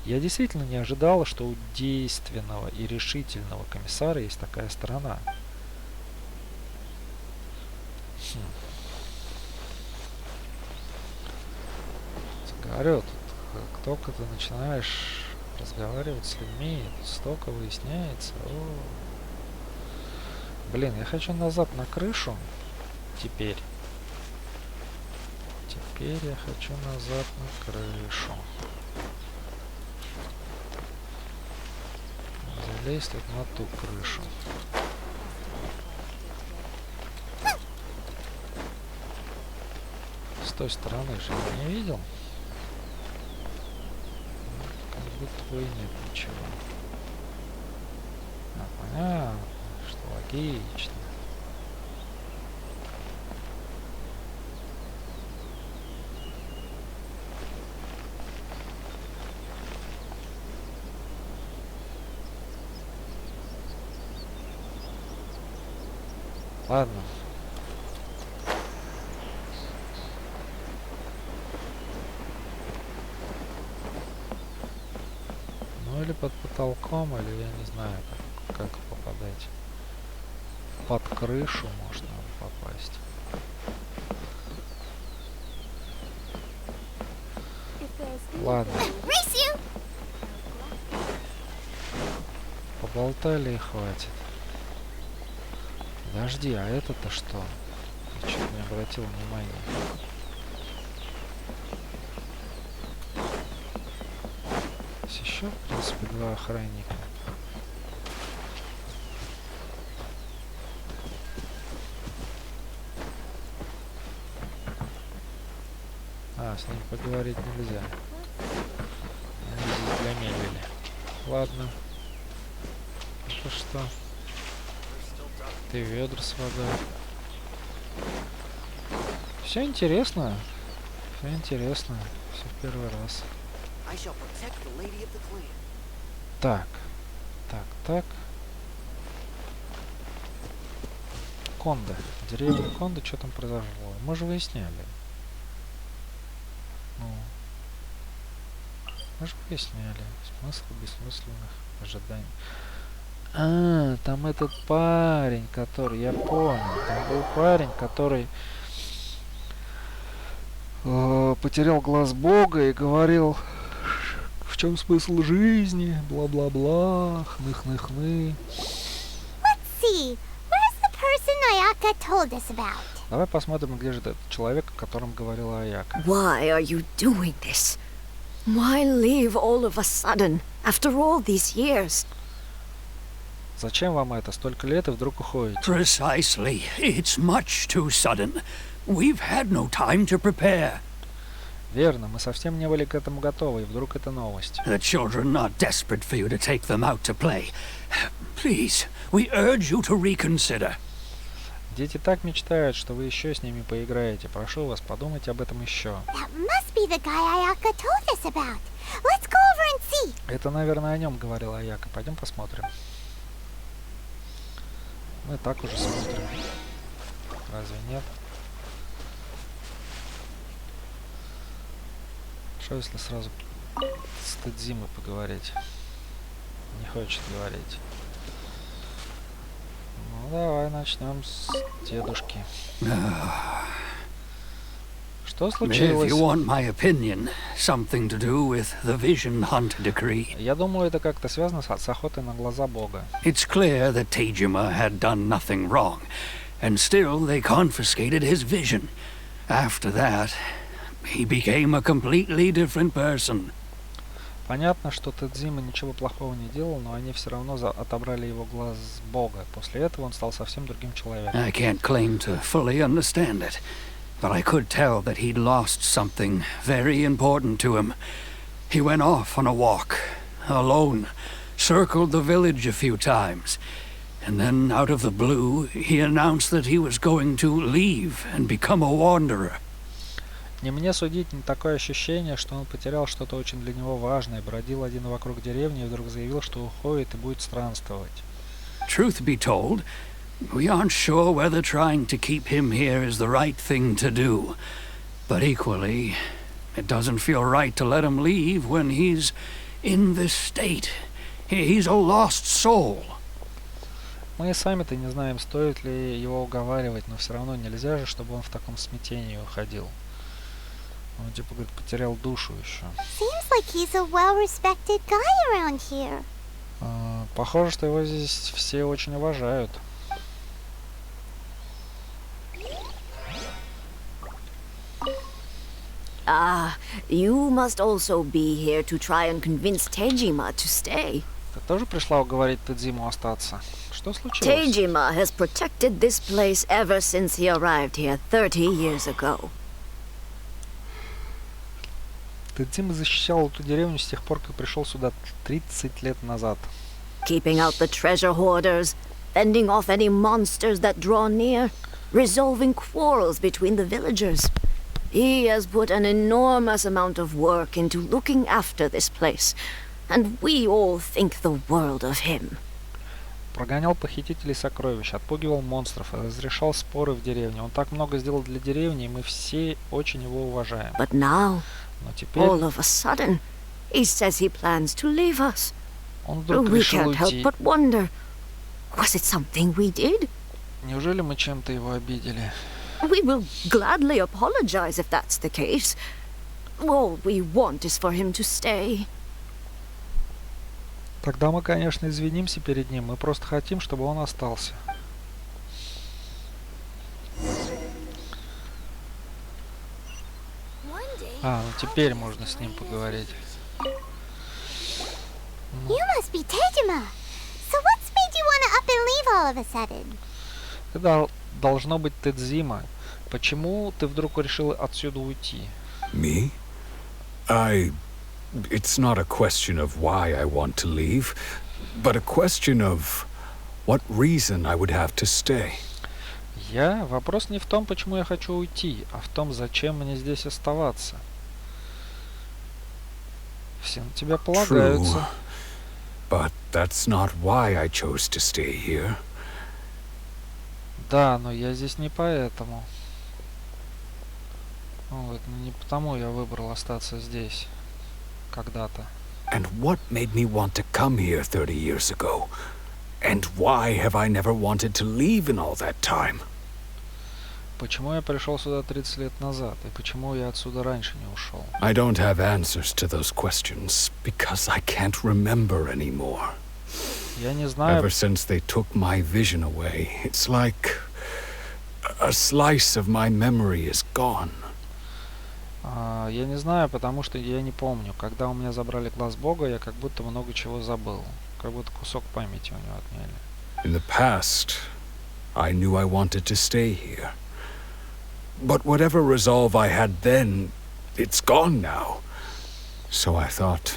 Я действительно не ожидала, что у действенного и решительного комиссара есть такая сторона. Говорю, тут как только ты начинаешь разговаривать с людьми, столько выясняется. Блин, я хочу назад на крышу. Теперь я хочу назад на крышу. Залезть вот на ту крышу. С той стороны же я не видел. Как будто бы и нет ничего. Понятно, что логично. Ладно, или под потолком, или я не знаю, как попадать. Под крышу можно попасть. Ладно. Поболтали и хватит. Подожди, а это-то что? Я что-то не обратил внимания. Есть еще, в принципе, два охранника. С ним поговорить нельзя. Они здесь для мебели. Ладно. Это что? Ты ведра с водой. Все интересно. Все интересно. Все в первый раз. Так. Так. Конда. Деревня Конда, что там произошло? Мы же выясняли. Мы же выясняли смысл бессмысленных ожиданий. Там этот парень, который... Я понял. Там был парень, который потерял глаз Бога и говорил, в чем смысл жизни, бла-бла-бла, хны-хны-хны. Let's see. Where's the person Ayaka told us about? Давай посмотрим, где же этот человек, о котором говорила Аяка. Why are you doing this? Why leave all of a sudden, after all these years? Зачем вам это? Столько лет и вдруг уходите. Precisely. It's much too sudden. We've had no time to prepare. Верно, мы совсем не были к этому готовы, и вдруг это новость. The children are desperate for you to take them out to play. Please, we urge you to reconsider. Дети так мечтают, что вы еще с ними поиграете. Прошу вас, подумайте об этом еще. Это, наверное, о нем говорила Аяка. Пойдем посмотрим. Мы так уже смотрим. Разве нет? Что если сразу с Тедзимой поговорить? Не хочет говорить. Ну давай начнем с дедушки. Что случилось? Я думаю, это как-то связано с охотой на глаза Бога. It's clear that Tejima had done nothing wrong, and still they confiscated his vision. After that, he became a completely different person. Понятно, что Тедзима ничего плохого не делал, но они все равно отобрали его глаз Бога. После этого он стал совсем другим человеком. I can't claim to fully understand it, but I could tell that he'd lost something very important to him. He went off on a walk, alone, circled the village a few times, and then out of the blue, he announced that he was going to leave and become a wanderer. Не мне судить, не такое ощущение, что он потерял что-то очень для него важное, бродил один вокруг деревни и вдруг заявил, что уходит и будет странствовать. Truth be told, we aren't sure whether trying to keep him here is the right thing to do. But equally, it doesn't feel right to let him leave when he's in this state. He's a lost soul. Мы и сами-то не знаем, стоит ли его уговаривать, но все равно нельзя же, чтобы он в таком смятении уходил. Он типа, говорит, потерял душу еще. Похоже, что его здесь все очень уважают. You must also be here to try and convince Tejima to stay. Ты тоже пришла уговорить Тедзиму остаться? Что случилось? Tejima has protected this place ever since he arrived here 30 years ago. Тедзима защищал эту деревню с тех пор, как пришел сюда 30 лет назад. Keeping out the treasure hoarders, fending off any monsters that draw near, resolving quarrels between the villagers. He has put an enormous amount of work into looking after this place, and we all think the world of him. Прогонял похитителей сокровищ, отпугивал монстров, разрешал споры в деревне. Он так много сделал для деревни, и мы все очень его уважаем. But now, Но теперь... all of a sudden, he says he plans to leave us. Он вдруг We решил can't help уйти. but wonder. Was it something we did? Неужели мы чем-то его обидели? We will gladly apologize if that's the case. All we want is for him to stay. Тогда мы, конечно, извинимся перед ним. Мы просто хотим, чтобы он остался. А, ну теперь можно с ним поговорить. You must be Tejima. So what's made you want to up and leave all of a sudden? Это должно быть Тедзима. Почему ты вдруг решил отсюда уйти? Me? It's not a question of why I want to leave, but a question of what reason I would have to stay. Вопрос не в том, почему я хочу уйти, а в том, зачем мне здесь оставаться. Все на тебя полагаются. But that's not why I chose to stay here. Да, но я здесь не поэтому. Вот, не потому я выбрал остаться здесь. Когда-то. And what made me want to come here 30 years ago? And why have I never wanted to leave in all that time? Почему я пришел сюда 30 лет назад? И почему я отсюда раньше не ушел? I don't have answers to those questions because I can't remember anymore. Я не знаю. Ever since they took my vision away, it's like a slice of my memory is gone. Я не знаю, потому что я не помню. Когда у меня забрали глаз Бога, я как будто много чего забыл. Как будто кусок памяти у него отняли. In the past, I knew I wanted to stay here. But whatever resolve I had then, it's gone now. So I thought,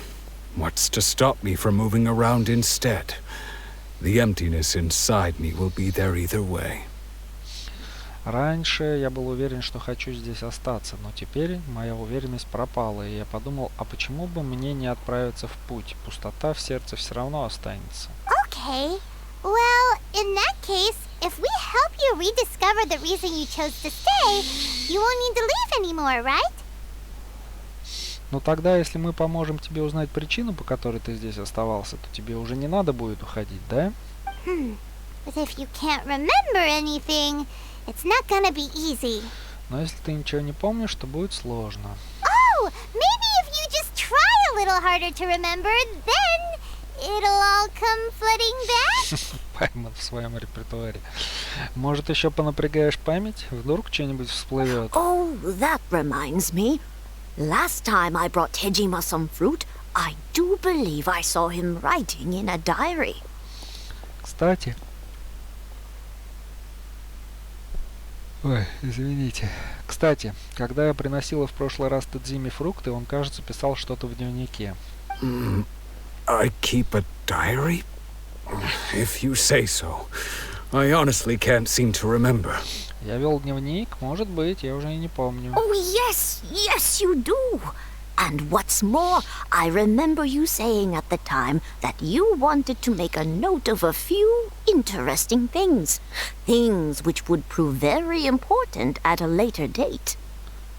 what's to stop me from moving around instead? The emptiness inside me will be there either way. Раньше я был уверен, что хочу здесь остаться, но теперь моя уверенность пропала, и я подумал, а почему бы мне не отправиться в путь? Пустота в сердце все равно останется. Okay. Well, in that case, if we help you rediscover the reason you chose to stay, you won't need to leave anymore, right? Но тогда, если мы поможем тебе узнать причину, по которой ты здесь оставался, то тебе уже не надо будет уходить, да? But if you can't remember anything, it's not gonna be easy. Но если ты ничего не помнишь, то будет сложно. Oh, maybe if you just try a little harder to remember, then it'll all come flooding back. Пайман в своем репертуаре. Может, еще понапрягаешь память? Вдруг что-нибудь всплывет? Oh, that reminds me. Last time I brought Tejima some fruit, I do believe I saw him writing in a diary. Кстати... Ой, извините. Кстати, когда я приносила в прошлый раз Тедзиме фрукты, он, кажется, писал что-то в дневнике. I keep a diary? If you say so. I honestly can't seem to remember. Я вел дневник, может быть, я уже и не помню. Oh, yes, yes, you do. And what's more, I remember you saying at the time that you wanted to make a note of a few interesting things. Things which would prove very important at a later date.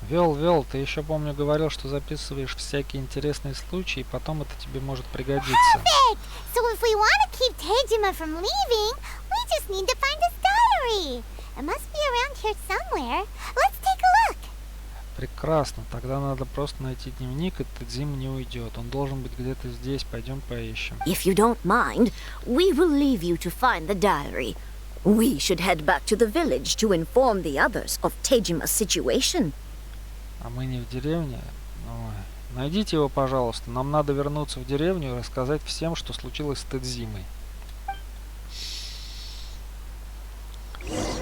Вел, ты еще, помню, говорил, что записываешь всякие интересные случаи, и потом это тебе может пригодиться. Perfect! So if we want to keep Tejima from leaving, we just need to find his diary. It must be around here somewhere. Let's take a look. Прекрасно, тогда надо просто найти дневник, и Тедзима не уйдет. Он должен быть где-то здесь, пойдем поищем. If you don't mind, we will leave you to find the diary. We should head back to the village to inform the others of Tejima's situation. А мы не в деревне? Ой. Найдите его, пожалуйста. Нам надо вернуться в деревню и рассказать всем, что случилось с Тедзимой.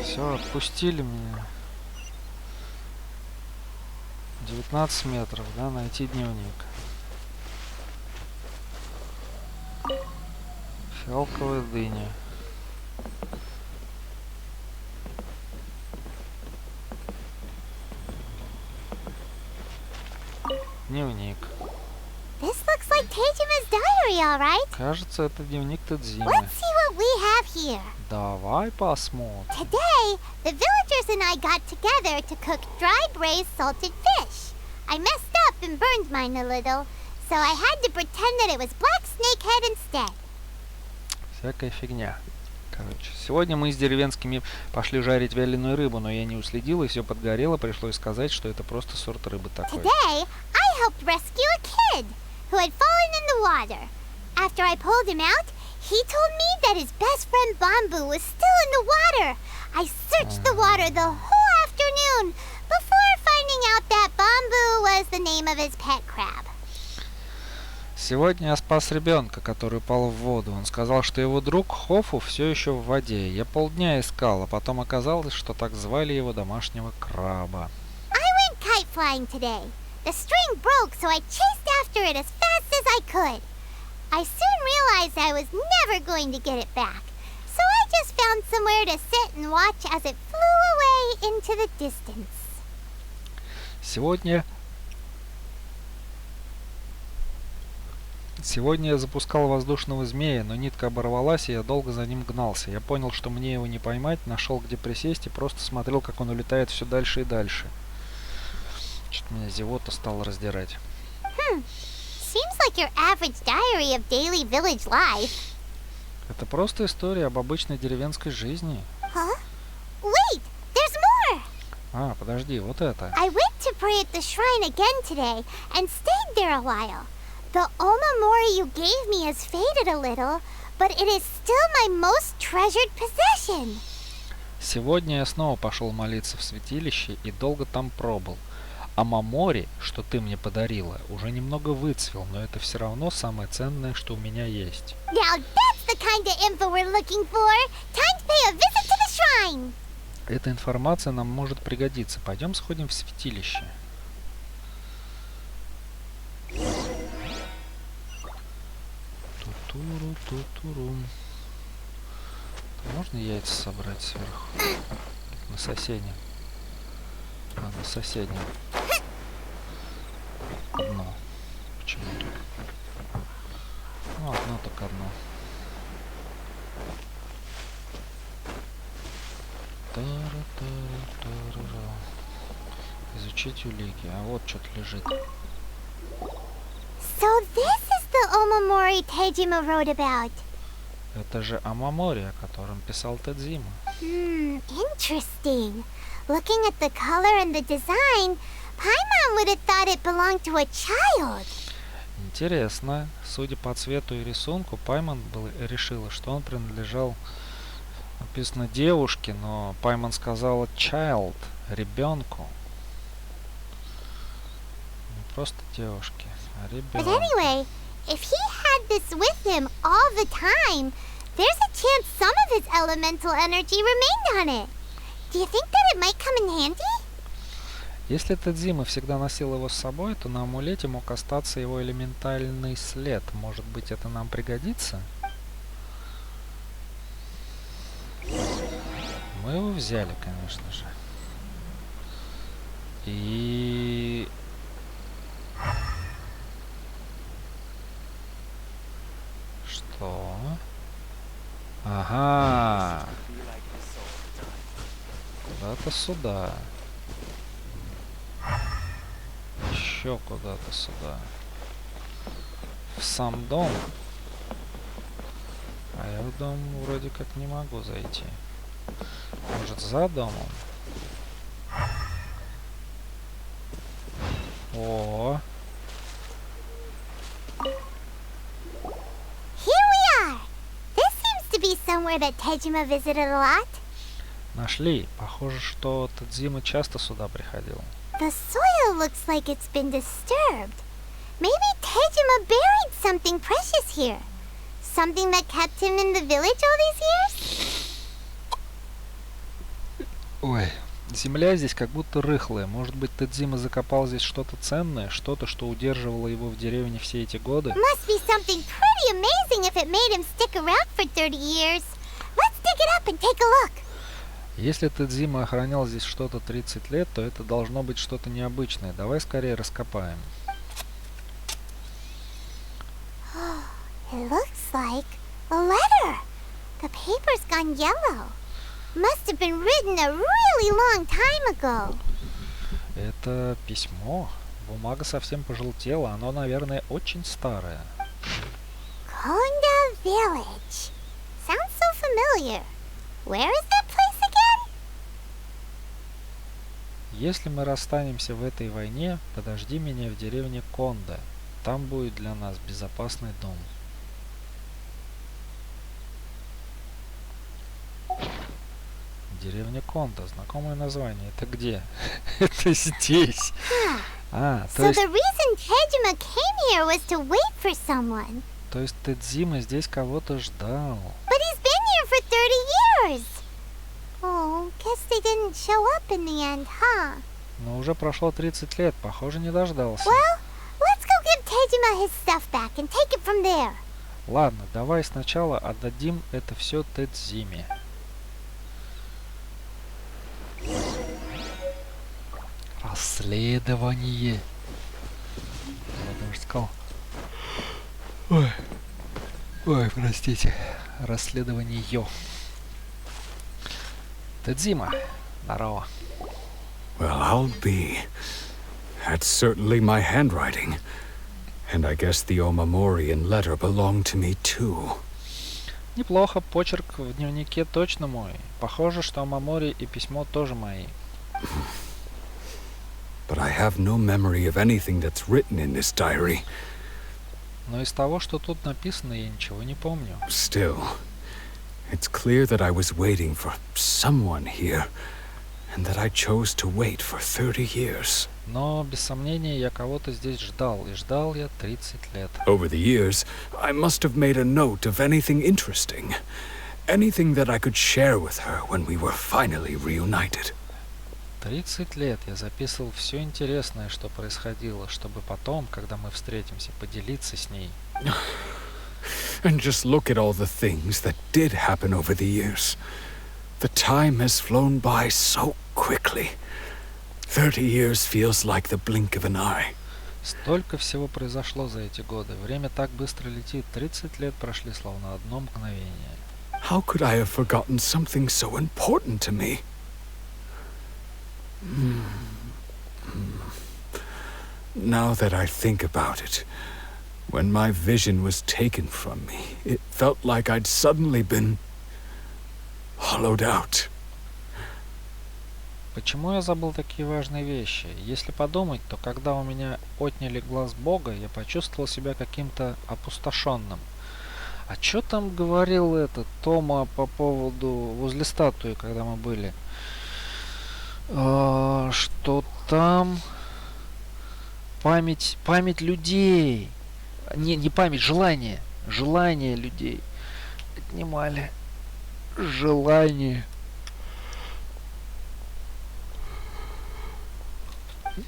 Все, отпустили меня. 19 метров, да, найти дневник. Фиалковая дыня. Дневник. This looks like Tejima's diary, all right? Кажется, это дневник Тедзимы. Let's see what we have here. Давай посмотрим. Today, the villagers and I got together to cook dry braised salted fish. I messed up and burned mine a little, so I had to pretend that it was black snakehead instead. Всякая фигня. Короче, сегодня мы с деревенскими пошли жарить вяленую рыбу, но я не уследил, и все подгорело. Пришлось сказать, что это просто сорт рыбы такой. Today, I helped rescue a kid who had fallen in the water. After I pulled him out, he told me that his best friend Bamboo was still in the water. I searched the water the whole afternoon before finding out that Bamboo was the name of his pet crab. Сегодня я спас ребенка, который упал в воду. Он сказал, что его друг Хофу все еще в воде. Я полдня искал, а потом оказалось, что так звали его домашнего краба. I went kite flying today. The string broke, so I chased after it as fast as I could. I soon realized I was never going to get it back, so I just found somewhere to sit and watch as it flew away into the distance. Сегодня я запускал воздушного змея, но нитка оборвалась, и я долго за ним гнался. Я понял, что мне его не поймать, нашел где присесть и просто смотрел, как он улетает все дальше и дальше. Что-то меня зевота стало раздирать. Seems like your average diary of daily village life. Это просто история об обычной деревенской жизни. Huh? Wait, there's more! Подожди, вот это. I went to pray at the shrine again today and stayed there a while. The omamori you gave me has faded a little, but it is still my most treasured possession. Сегодня я снова пошел молиться в святилище и долго там пробыл. А мамори, что ты мне подарила, уже немного выцвел, но это все равно самое ценное, что у меня есть. Now that's the kind of info we're looking for. Time to pay a visit to the shrine. Эта информация нам может пригодиться. Пойдем сходим в святилище. Тутуру. Можно яйца собрать сверху? На соседнем. На соседнем. Одно. Почему-то. Ну, одно так одно. Тара-тара-тара-ра. Изучить улики. А вот что-то лежит. So this is the omamori Tejima wrote about. Это же Амамори, о котором писал Тедзима. Interesting. Looking at the color and the design, Paimon would have thought it belonged to a child. Интересно. Судя по цвету и рисунку, Пайман решила, что он принадлежал, написано, девушке, но Пайман сказала child, ребенку. Не просто девушке, а But ребенку. anyway, if he had this with him all the time, there's a chance some of his elemental energy remained on it. Do you think that it might come in handy? Если Тедзима всегда носил его с собой, то на амулете мог остаться его элементальный след. Может быть, это нам пригодится? Мы его взяли, конечно же. И... Что? Ага. Куда-то сюда. Еще куда-то сюда. В сам дом. А я в дом вроде как не могу зайти. Может, за домом? О! Here we are. This seems to be somewhere that Tejima visited a lot. Нашли. Похоже, что Тедзима часто сюда приходил. The soil looks like it's been disturbed. Maybe Tejima buried something precious here. Something that kept him in the village all these years? Ой, земля здесь как будто рыхлая. Может быть, Тедзима закопал здесь что-то ценное, что-то, что удерживало его в деревне все эти годы? Must be something pretty amazing if it made him stick around for 30 years. Let's dig it up and take a look. Если Тедзима охранял здесь что-то 30 лет, то это должно быть что-то необычное. Давай скорее раскопаем. It looks like a letter. The paper's gone yellow. Must have been written a really long time ago. Это письмо. Бумага совсем пожелтела. Оно, наверное, очень старое. Konda Village. familiar. Where is that place again? Если мы расстанемся в этой войне, подожди меня в деревне Конда. Там будет для нас безопасный дом. Деревня Конда. Знакомое название. Это где? Это здесь. То So есть... the reason Tejima came here was to wait for someone. То есть Тедзима здесь кого-то ждал. But he's been here for 30 years. Oh, guess they didn't show up in the end, huh? Но уже прошло 30 лет. Похоже, не дождался. Well, let's go give Tejima his stuff back and take it from there. Ладно, давай сначала отдадим это все Тедзиме. Расследование. Я даже сказал. Ой, простите. Расследование. Тедзима, здорово. Well, I'll be. That's certainly my handwriting. And I guess the Omamorian letter belonged to me too. Неплохо, почерк в дневнике точно мой. Похоже, что Мамори и письмо тоже мои. But I have no memory of anything that's written in this diary. Но из того, что тут написано, я ничего не помню. Still, it's clear that I was waiting for someone here, and that I chose to wait for 30 years. Но, без сомнения, я кого-то здесь ждал, и ждал я 30 лет. Over the years, I must have made a note of anything interesting. Anything that I could share with her when we were finally reunited. 30 лет я записывал все интересное, что происходило, чтобы потом, когда мы встретимся, поделиться с ней. And just look at all the things that did happen over the years. The time has flown by so quickly. 30 years feels like the blink of an eye. Столько всего произошло за эти годы. Время так быстро летит. 30 лет прошли словно одно мгновение. How could I have forgotten something so important to me? Now that I think about it, when my vision was taken from me, it felt like I'd suddenly been hollowed out. Почему я забыл такие важные вещи? Если подумать, то когда у меня отняли глаз Бога, я почувствовал себя каким-то опустошенным. А что там говорил этот Тома по поводу возле статуи, когда мы были? Что там память людей. Не память, желание. Желание людей. Отнимали. Желание.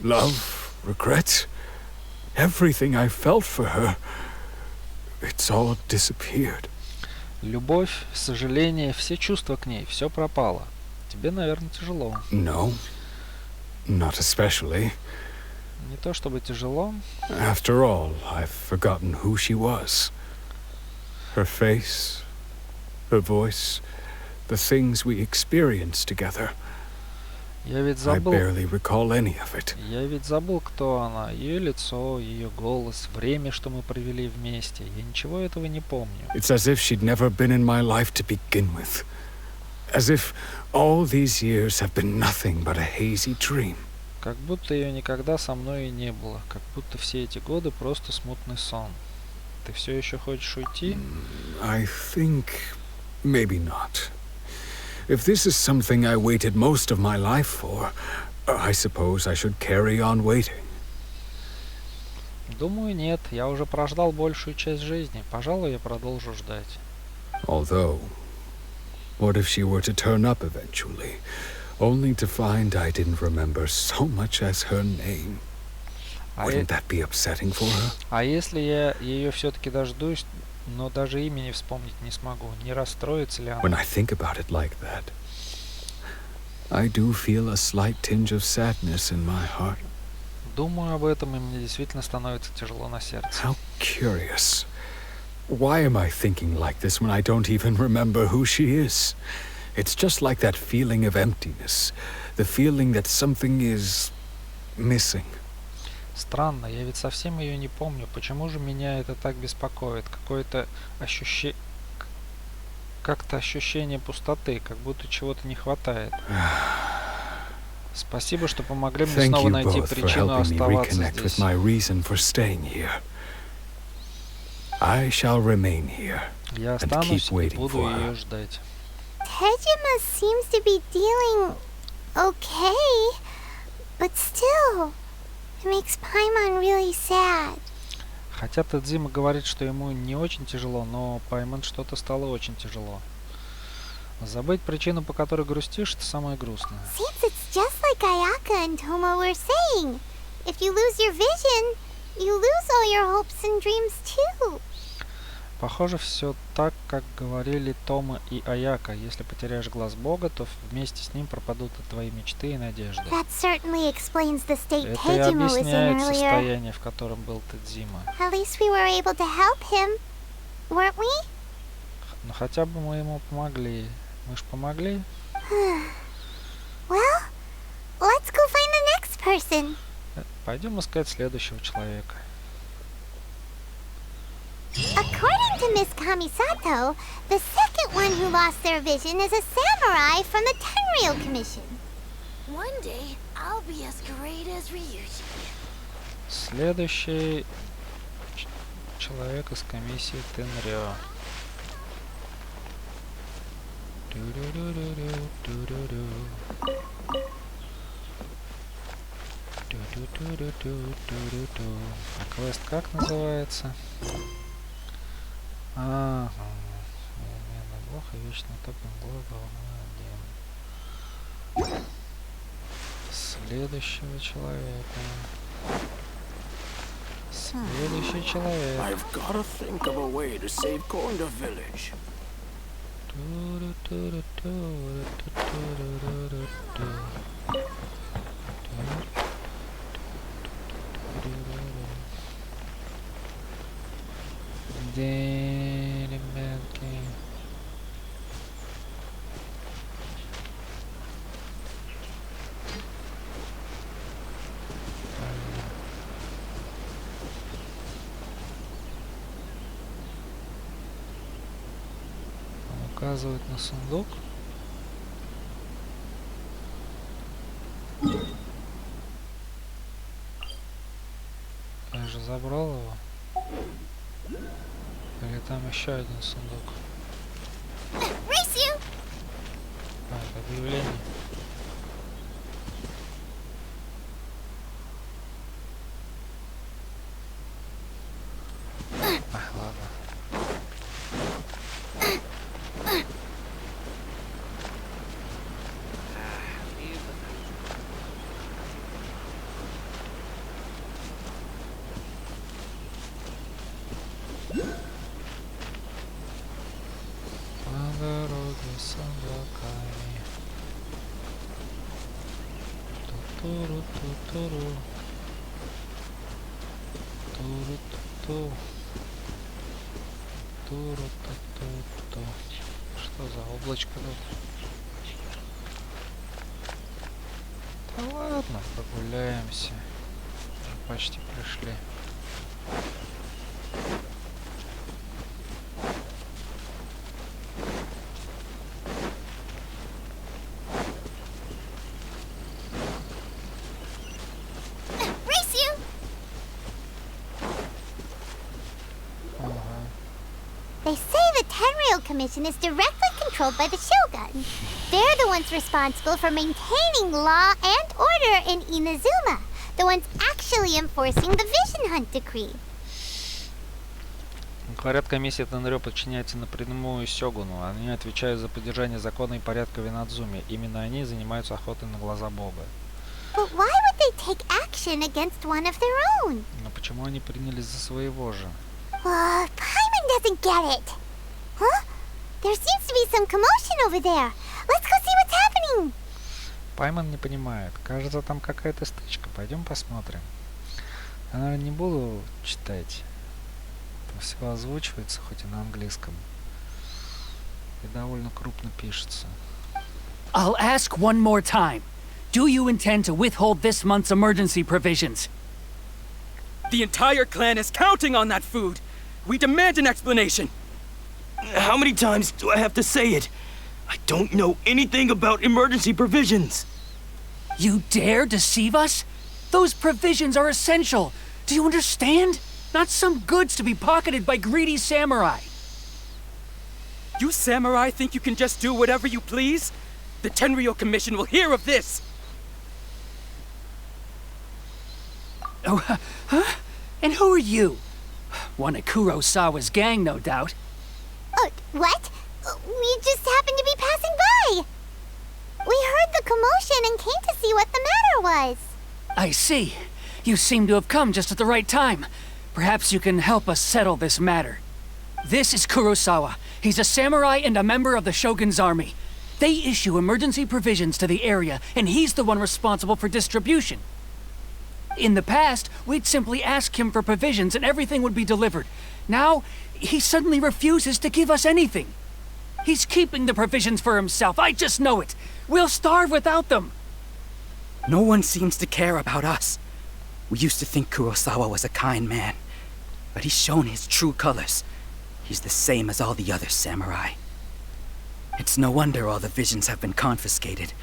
Love, regret, everything I felt for her, it's all disappeared. Любовь, сожаление, все чувства к ней, все пропало. Тебе, наверное, тяжело. No, not especially. Не то чтобы тяжело. After all, I've forgotten who she was. Her face, her voice, the things we experienced together. Я ведь I забыл. barely recall any of it. Я ведь забыл, кто она. Ее лицо, ее голос, время, что мы провели вместе. Я ничего этого не помню. It's as if she'd never been in my life to begin with. As if all these years have been nothing but a hazy dream. Как будто ее никогда со мной и не было. Как будто все эти годы просто смутный сон. Ты все еще хочешь уйти? I think maybe not. If this is something I waited most of my life for, I suppose I should carry on waiting. Думаю, нет. Я уже прождал большую часть жизни. Пожалуй, я продолжу ждать. Although, what if she were to turn up eventually, only to find I didn't remember so much as her name? Wouldn't that be upsetting for her? А если я ее все-таки дождусь, но даже имени вспомнить не смогу, не расстроится ли она? When I think about it like that, I do feel a slight tinge of sadness in my heart. Думаю об этом, и мне действительно становится тяжело на сердце. How curious. Why am I thinking like this when I don't even remember who she is? It's just like that feeling of emptiness, the feeling that something is missing. Странно, я ведь совсем ее не помню. Почему же меня это так беспокоит? Какое-то как-то ощущение пустоты, как будто чего-то не хватает. Спасибо, что помогли мне Thank снова you найти both for причину helping me оставаться reconnect with здесь. my reason for staying here. I shall remain here Я and останусь keep и waiting буду for ее her. ждать. Tejima seems to be dealing okay, but still, it makes Paimon really sad. Хотя Тедзима говорит, что ему не очень тяжело, но Паймон что-то стало очень тяжело. Забыть причину, по которой грустишь, это самое грустное. Seems it's just like Ayaka and Toma were saying. If you lose your vision, you lose all your hopes and dreams too. Похоже, все так, как говорили Тома и Аяка. Если потеряешь глаз Бога, то вместе с ним пропадут и твои мечты и надежды. That certainly explains the state Это и Tejima was in объясняет earlier. состояние, в котором был Тедзима. At least we were able to help him, weren't we? Но хотя бы мы ему помогли. Мы ж помогли. Well, let's go find the next person. Пойдем искать следующего человека. According to Miss Kamisato, the second one who lost their vision is a samurai from the Tenryou Commission. One day, I'll be as great as Ryuji. Следующий человек из комиссии Тенрё. А квест как называется? Ага. Современный бог и вечный токен глобал 1. Следующего человека. Следующий человек. I've gotta think of a way to save Konda Village. Где, ребятки? Он указывает на сундук. Я же забрал его. Или там еще один сундук? Race you! А, это объявление. Ах, ладно. На дороге с облаками. Ту-туру-ту-туру. Туру-ту-ту. Туру-ту-ту-ту. Что за облачко тут? Да ладно, прогуляемся. Уже почти пришли. Race you! Ага. They say the Tenryou Commission is directly controlled by the Shogun. They're the ones responsible for maintaining law and order in Inazuma. The ones actually enforcing the Vision Hunt Decree. Говорят, комиссия Тенрё подчиняется напрямую Сёгуну. Они отвечают за поддержание закона и порядка в Инадзуме. Именно они занимаются охотой на глаза Бога. But why would they take action against one of their own? Но почему они принялись за своего же? Paimon doesn't get it. Huh? There seems to be some commotion over there. Let's go see what's happening. Пайман не понимает. Кажется, там какая-то стычка. Пойдем посмотрим. Я, наверное, не буду читать. Там все озвучивается, хоть и на английском. И довольно крупно пишется. I'll ask one more time. Do you intend to withhold this month's emergency provisions? The entire clan is counting on that food. We demand an explanation. How many times do I have to say it? I don't know anything about emergency provisions. You dare deceive us? Those provisions are essential. Do you understand? Not some goods to be pocketed by greedy samurai. You samurai think you can just do whatever you please? The Tenryou Commission will hear of this! Oh, huh? And who are you? One of Kurosawa's gang, no doubt. What? We just happened to be passing by. We heard the commotion and came to see what the matter was. I see. You seem to have come just at the right time. Perhaps you can help us settle this matter. This is Kurosawa. He's a samurai and a member of the Shogun's army. They issue emergency provisions to the area, and he's the one responsible for distribution. In the past, we'd simply ask him for provisions and everything would be delivered. Now, he suddenly refuses to give us anything. He's keeping the provisions for himself, I just know it. We'll starve without them. No one seems to care about us. We used to think Kurosawa was a kind man, but he's shown his true colors. He's the same as all the other samurai. It's no wonder all the visions have been confiscated.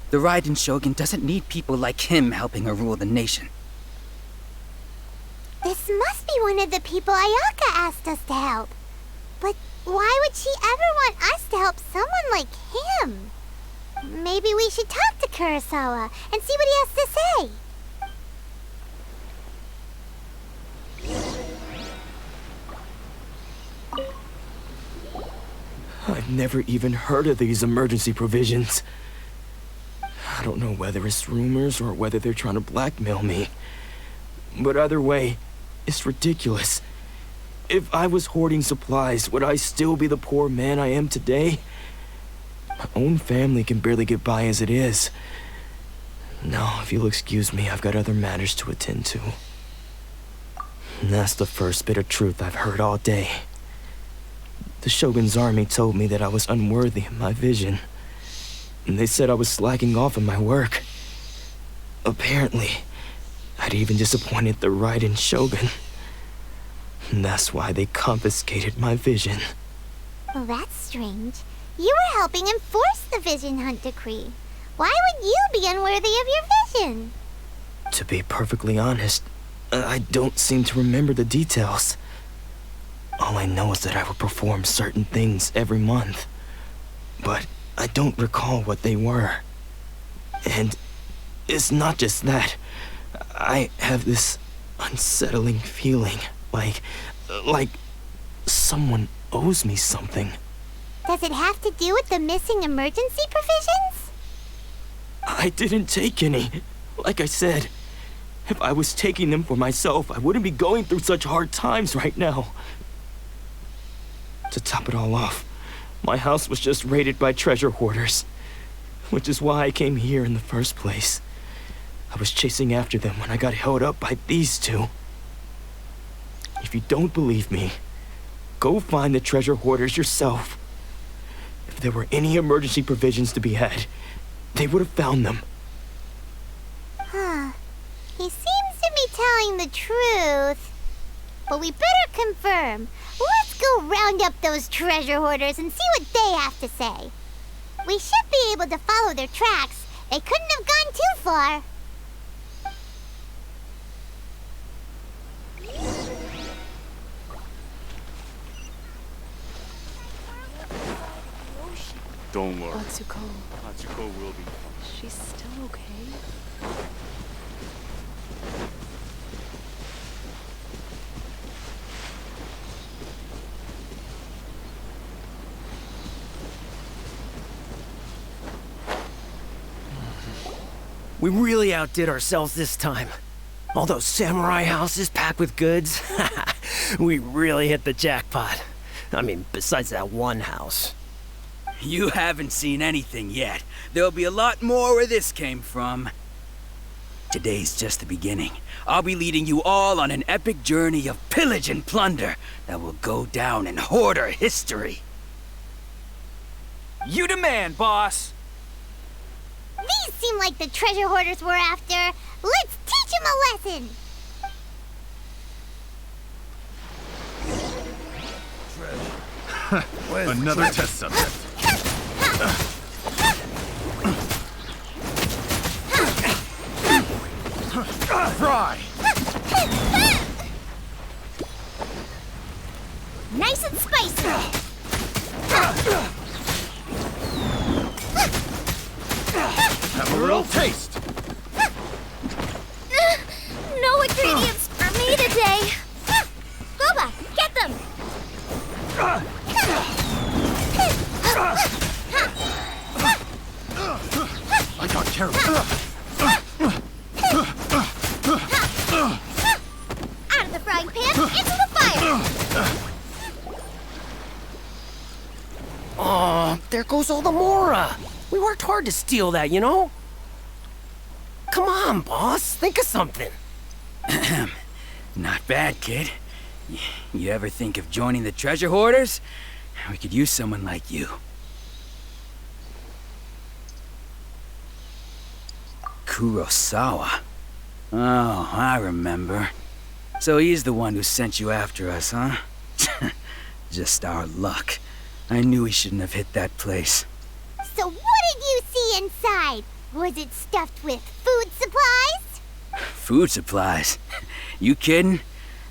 The Raiden Shogun doesn't need people like him helping her rule the nation. This must be one of the people Ayaka asked us to help. But why would she ever want us to help someone like him? Maybe we should talk to Kurosawa and see what he has to say. I've never even heard of these emergency provisions. I don't know whether it's rumors or whether they're trying to blackmail me. But either way, it's ridiculous. If I was hoarding supplies, would I still be the poor man I am today? My own family can barely get by as it is. Now, if you'll excuse me, I've got other matters to attend to. And that's the first bit of truth I've heard all day. The Shogun's army told me that I was unworthy of my vision. And they said I was slacking off in my work. Apparently, I'd even disappointed the Raiden Shogun. And that's why they confiscated my vision. Well, that's strange. You were helping enforce the Vision Hunt Decree. Why would you be unworthy of your vision? To be perfectly honest, I don't seem to remember the details. All I know is that I would perform certain things every month. But I don't recall what they were. And it's not just that. I have this unsettling feeling, like someone owes me something. Does it have to do with the missing emergency provisions? I didn't take any. Like I said, if I was taking them for myself, I wouldn't be going through such hard times right now. To top it all off, my house was just raided by treasure hoarders, which is why I came here in the first place. I was chasing after them when I got held up by these two. If you don't believe me, go find the treasure hoarders yourself. If there were any emergency provisions to be had, they would have found them. Huh. He seems to be telling the truth. But we better confirm. Let's go round up those treasure hoarders and see what they have to say. We should be able to follow their tracks. They couldn't have gone too far. Don't worry. Atsuko. Atsuko will be. She's still okay? We really outdid ourselves this time. All those samurai houses packed with goods. We really hit the jackpot. I mean, besides that one house. You haven't seen anything yet. There'll be a lot more where this came from. Today's just the beginning. I'll be leading you all on an epic journey of pillage and plunder that will go down in hoarder history. You demand, boss! These seem like the treasure hoarders we're after. Let's teach them a lesson! Another test subject. Fry! Nice and spicy. Have a little taste. No ingredients for me today. Boba, get them. I got careful. Out of the frying pan, into the fire. Oh, there goes all the Mora. We worked hard to steal that, you know? Come on, boss. Think of something. Not bad, kid. You ever think of joining the treasure hoarders? We could use someone like you. Kurosawa. Oh, I remember. So he's the one who sent you after us, huh? Just our luck. I knew he shouldn't have hit that place. So what did you see inside? Was it stuffed with food supplies? Food supplies? You kidding?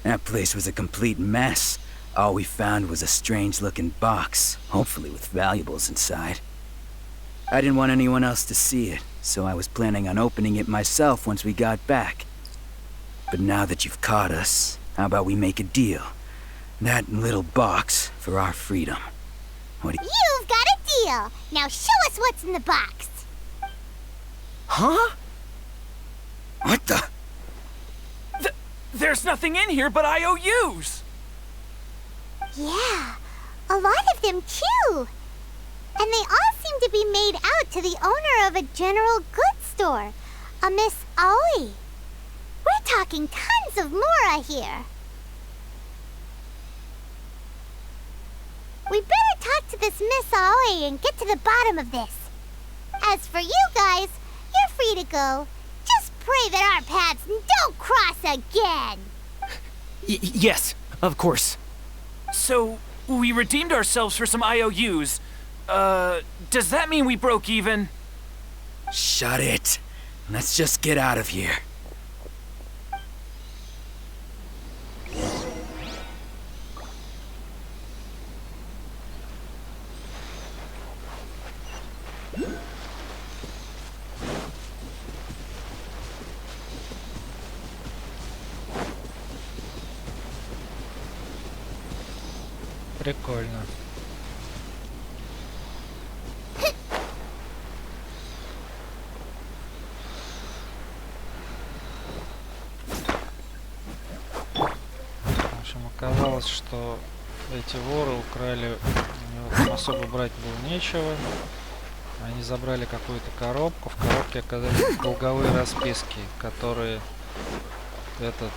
That place was a complete mess. All we found was a strange-looking box, hopefully with valuables inside. I didn't want anyone else to see it, so I was planning on opening it myself once we got back. But now that you've caught us, how about we make a deal? That little box for our freedom. What do you... You've got a deal. Now show us what's in the box. Huh? What the... There's nothing in here but IOUs! Yeah, a lot of them too. And they all seem to be made out to the owner of a general goods store, a Miss Aoi. We're talking tons of Mora here. We better talk to this Miss Aoi and get to the bottom of this. As for you guys, you're free to go. Just pray that our paths don't cross again. Yes, of course. So, we redeemed ourselves for some IOUs. Does that mean we broke even? Shut it. Let's just get out of here. Прикольно. В общем, оказалось, что эти воры украли, у него там особо брать было нечего. Они забрали какую-то коробку, в коробке оказались долговые расписки, которые этот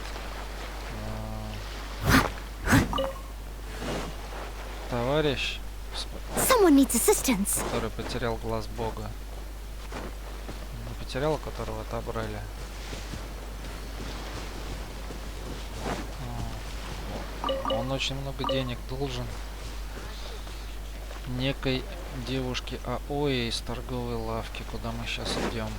товарищ, Someone needs assistance. который потерял глаз Бога. Не потерял, а которого отобрали. Он очень много денег должен некой девушке Аои из торговой лавки, куда мы сейчас идем.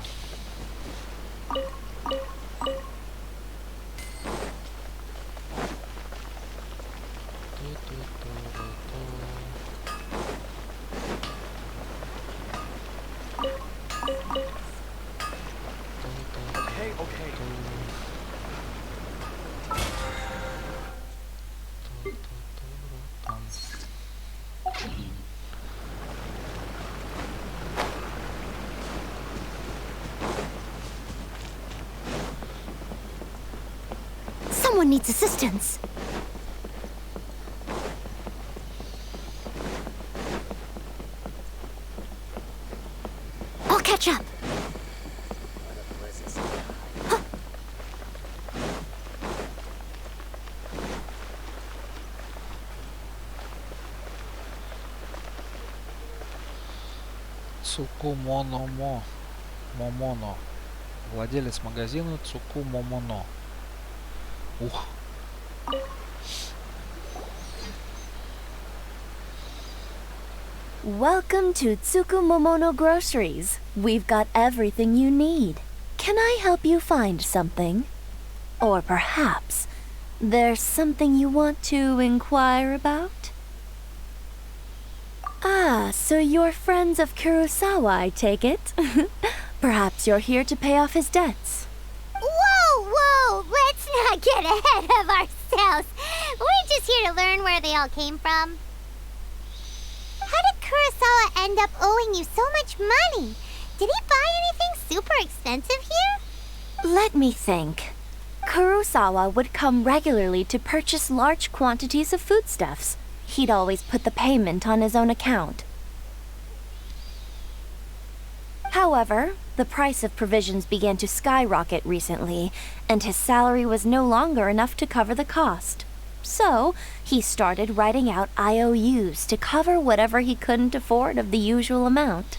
Someone needs assistance. I'll catch up. Цукумономо Момоно. Владелец магазина Цукумомоно. Ух. Welcome to Tsukumomono Groceries. We've got everything you need. Can I help you find something? Or perhaps there's something you want to inquire about? Ah, so you're friends of Kurosawa, I take it? Perhaps you're here to pay off his debts. Whoa, whoa! Let's not get ahead of ourselves. We're just here to learn where they all came from. How did Kurosawa end up owing you so much money? Did he buy anything super expensive here? Let me think. Kurosawa would come regularly to purchase large quantities of foodstuffs. He'd always put the payment on his own account. However, the price of provisions began to skyrocket recently, and his salary was no longer enough to cover the cost. So, he started writing out IOUs to cover whatever he couldn't afford of the usual amount.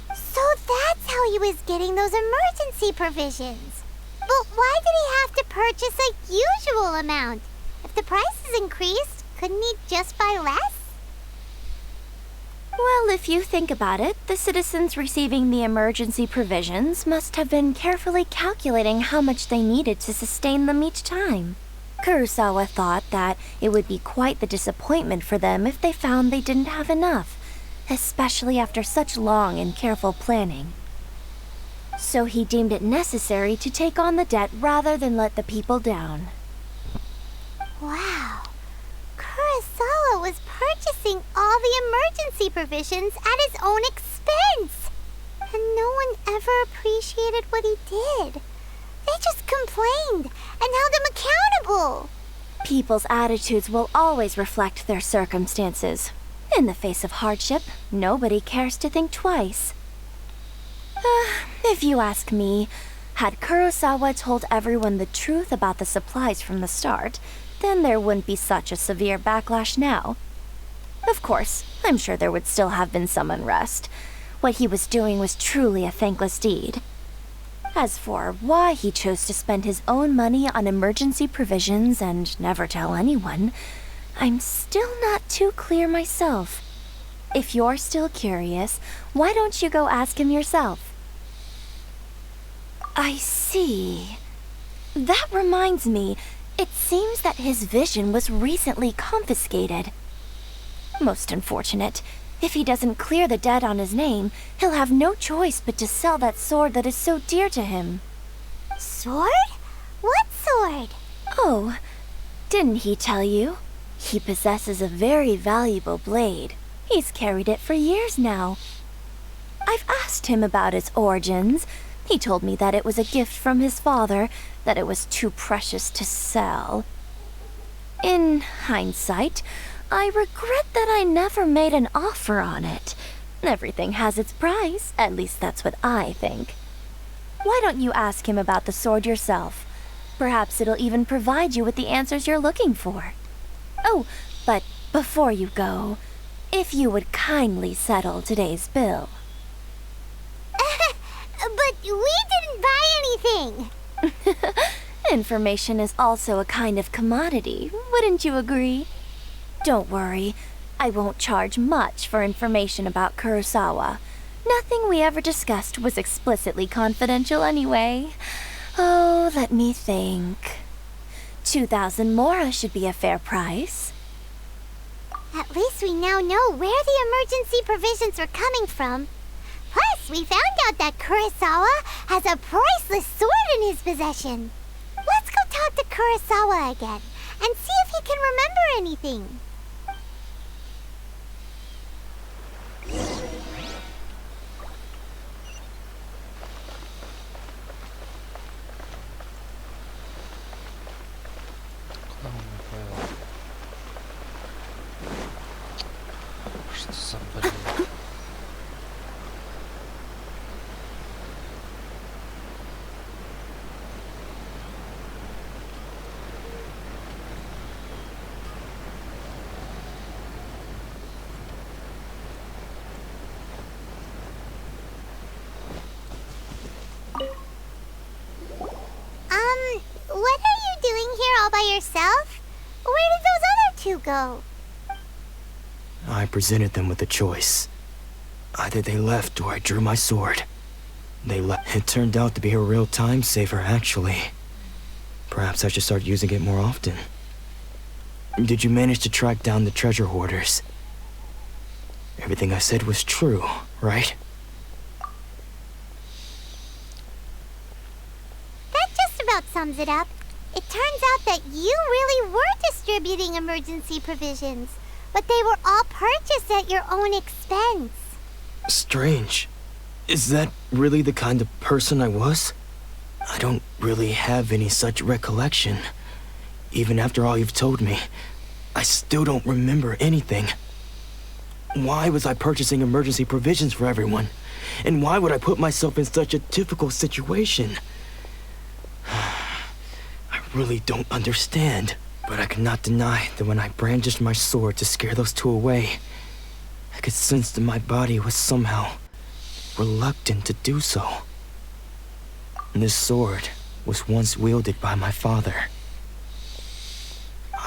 So that's how he was getting those emergency provisions. But why did he have to purchase a usual amount? If the prices increased, couldn't he just buy less? Well, if you think about it, the citizens receiving the emergency provisions must have been carefully calculating how much they needed to sustain them each time. Kurosawa thought that it would be quite the disappointment for them if they found they didn't have enough, especially after such long and careful planning. So he deemed it necessary to take on the debt rather than let the people down. Wow. Kurosawa was purchasing all the emergency provisions at his own expense. And no one ever appreciated what he did. They just complained and held him accountable. People's attitudes will always reflect their circumstances. In the face of hardship, nobody cares to think twice. If you ask me, had Kurosawa told everyone the truth about the supplies from the start, then there wouldn't be such a severe backlash now. Of course, I'm sure there would still have been some unrest. What he was doing was truly a thankless deed. As for why he chose to spend his own money on emergency provisions and never tell anyone, I'm still not too clear myself. If you're still curious, why don't you go ask him yourself? I see. That reminds me, it seems that his vision was recently confiscated. Most unfortunate. If he doesn't clear the debt on his name, he'll have no choice but to sell that sword that is so dear to him. Sword? What sword? Oh, didn't he tell you? He possesses a very valuable blade. He's carried it for years now. I've asked him about its origins. He told me that it was a gift from his father, that it was too precious to sell. In hindsight, I regret that I never made an offer on it. Everything has its price, at least that's what I think. Why don't you ask him about the sword yourself? Perhaps it'll even provide you with the answers you're looking for. Oh, but before you go, if you would kindly settle today's bill. But we didn't buy anything. Information is also a kind of commodity, wouldn't you agree? Don't worry, I won't charge much for information about Kurosawa. Nothing we ever discussed was explicitly confidential anyway. Oh, let me think. 2,000 mora should be a fair price. At least we now know where the emergency provisions were coming from. Plus, we found out that Kurosawa has a priceless sword in his possession. Let's go talk to Kurosawa again and see if he can remember anything. Что за бред? What are you doing here all by yourself? Where did those other two go? I presented them with a choice. Either they left or I drew my sword. They left. It turned out to be a real time saver, actually. Perhaps I should start using it more often. Did you manage to track down the treasure hoarders? Everything I said was true, right? That just about sums it up. It turns out that you really were distributing emergency provisions, but they were all purchased at your own expense. Strange. Is that really the kind of person I was? I don't really have any such recollection. Even after all you've told me, I still don't remember anything. Why was I purchasing emergency provisions for everyone? And why would I put myself in such a difficult situation? I really don't understand. But I cannot deny that when I brandished my sword to scare those two away, I could sense that my body was somehow reluctant to do so. This sword was once wielded by my father.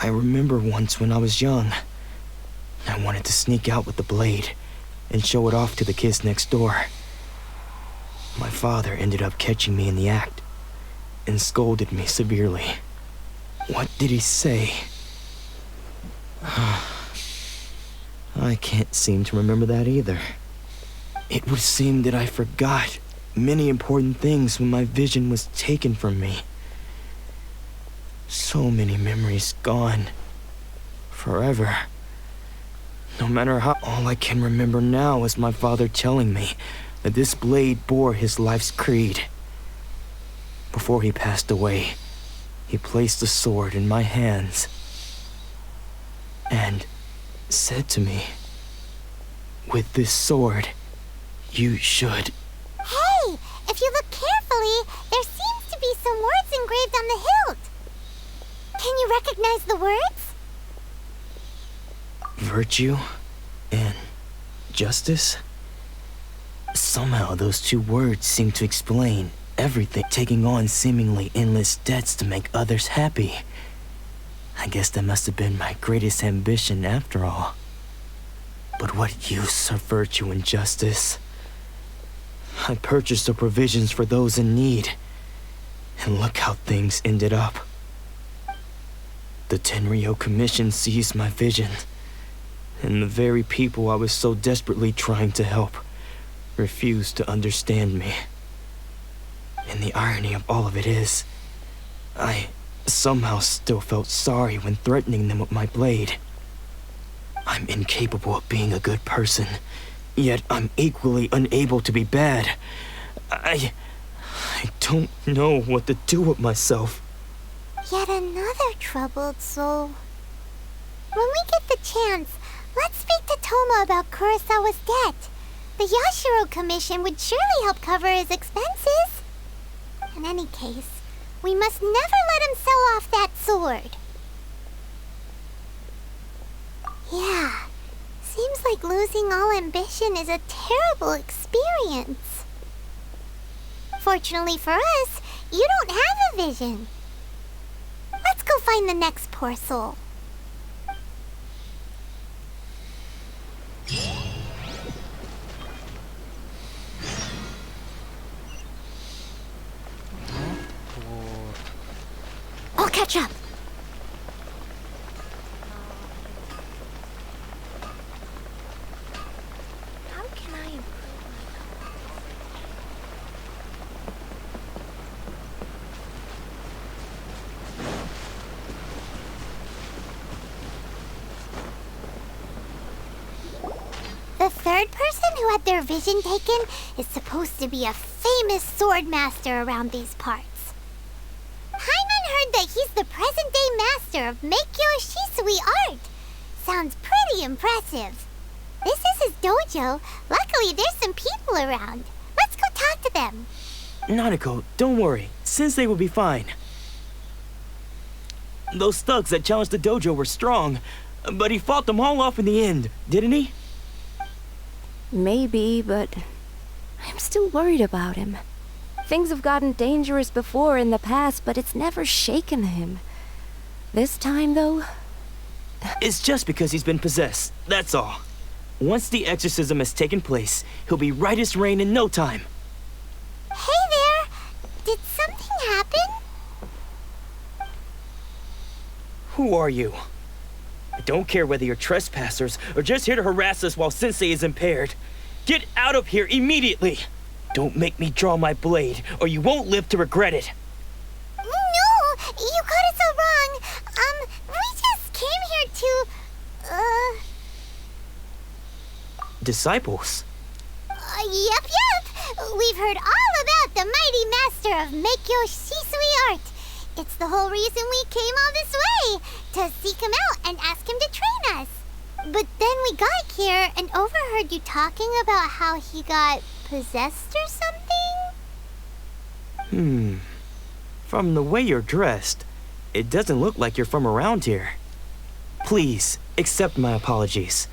I remember once when I was young, I wanted to sneak out with the blade and show it off to the kids next door. My father ended up catching me in the act and scolded me severely. What did he say? I can't seem to remember that either. It would seem that I forgot many important things when my vision was taken from me. So many memories gone. Forever. No matter how, all I can remember now is my father telling me that this blade bore his life's creed. Before he passed away, he placed the sword in my hands and said to me, "With this sword, you should..." Hey, if you look carefully, there seems to be some words engraved on the hilt. Can you recognize the words? Virtue and justice? Somehow those two words seem to explain everything. Taking on seemingly endless debts to make others happy. I guess that must have been my greatest ambition after all. But what use are virtue and justice? I purchased the provisions for those in need, and look how things ended up. The Tenryo Commission seized my vision, and the very people I was so desperately trying to help refused to understand me. And the irony of all of it is, I somehow still felt sorry when threatening them with my blade. I'm incapable of being a good person, yet I'm equally unable to be bad. I don't know what to do with myself. Yet another troubled soul. When we get the chance, let's speak to Toma about Kurosawa's debt. The Yashiro Commission would surely help cover his expenses. In any case, we must never let him sell off that sword. Yeah, seems like losing all ambition is a terrible experience. Fortunately for us, you don't have a vision. Let's go find the next poor soul. I'll catch up. How can I improve The third person who had their vision taken is supposed to be a famous sword master around these parts. Paimon heard that he's the present-day master of Meikyo Shisui art. Sounds pretty impressive. This is his dojo. Luckily, there's some people around. Let's go talk to them. Nanako, don't worry. Sensei will be fine. Those thugs that challenged the dojo were strong, but he fought them all off in the end, didn't he? Maybe, but I'm still worried about him. Things have gotten dangerous before in the past, but it's never shaken him. This time, though... It's just because he's been possessed, that's all. Once the exorcism has taken place, he'll be right as rain in no time. Hey there! Did something happen? Who are you? I don't care whether you're trespassers or just here to harass us while Sensei is impaired. Get out of here immediately! Don't make me draw my blade, or you won't live to regret it. No! You got it so wrong! We just came here to... Disciples? Yep. We've heard all about the mighty master of Meikyo Shisui art. It's the whole reason we came all this way, to seek him out and ask him to train us. But then we got here and overheard you talking about how he got possessed or something? From the way you're dressed, it doesn't look like you're from around here. Please, accept my apologies.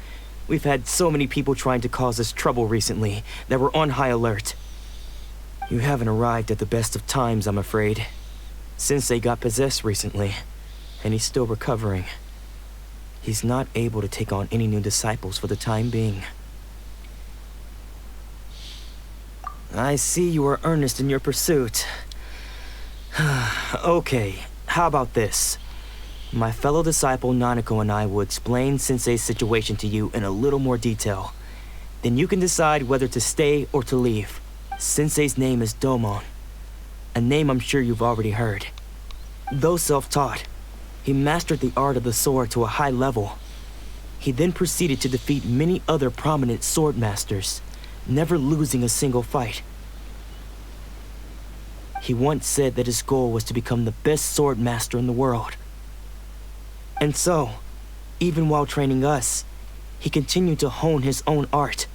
We've had so many people trying to cause us trouble recently that we're on high alert. You haven't arrived at the best of times, I'm afraid. Sensei got possessed recently, and he's still recovering. He's not able to take on any new disciples for the time being. I see you are earnest in your pursuit. Okay, how about this? My fellow disciple Nanako and I will explain Sensei's situation to you in a little more detail. Then you can decide whether to stay or to leave. Sensei's name is Domon, a name I'm sure you've already heard. Though self-taught, he mastered the art of the sword to a high level. He then proceeded to defeat many other prominent sword masters, never losing a single fight. He once said that his goal was to become the best sword master in the world. And so, even while training us, he continued to hone his own art.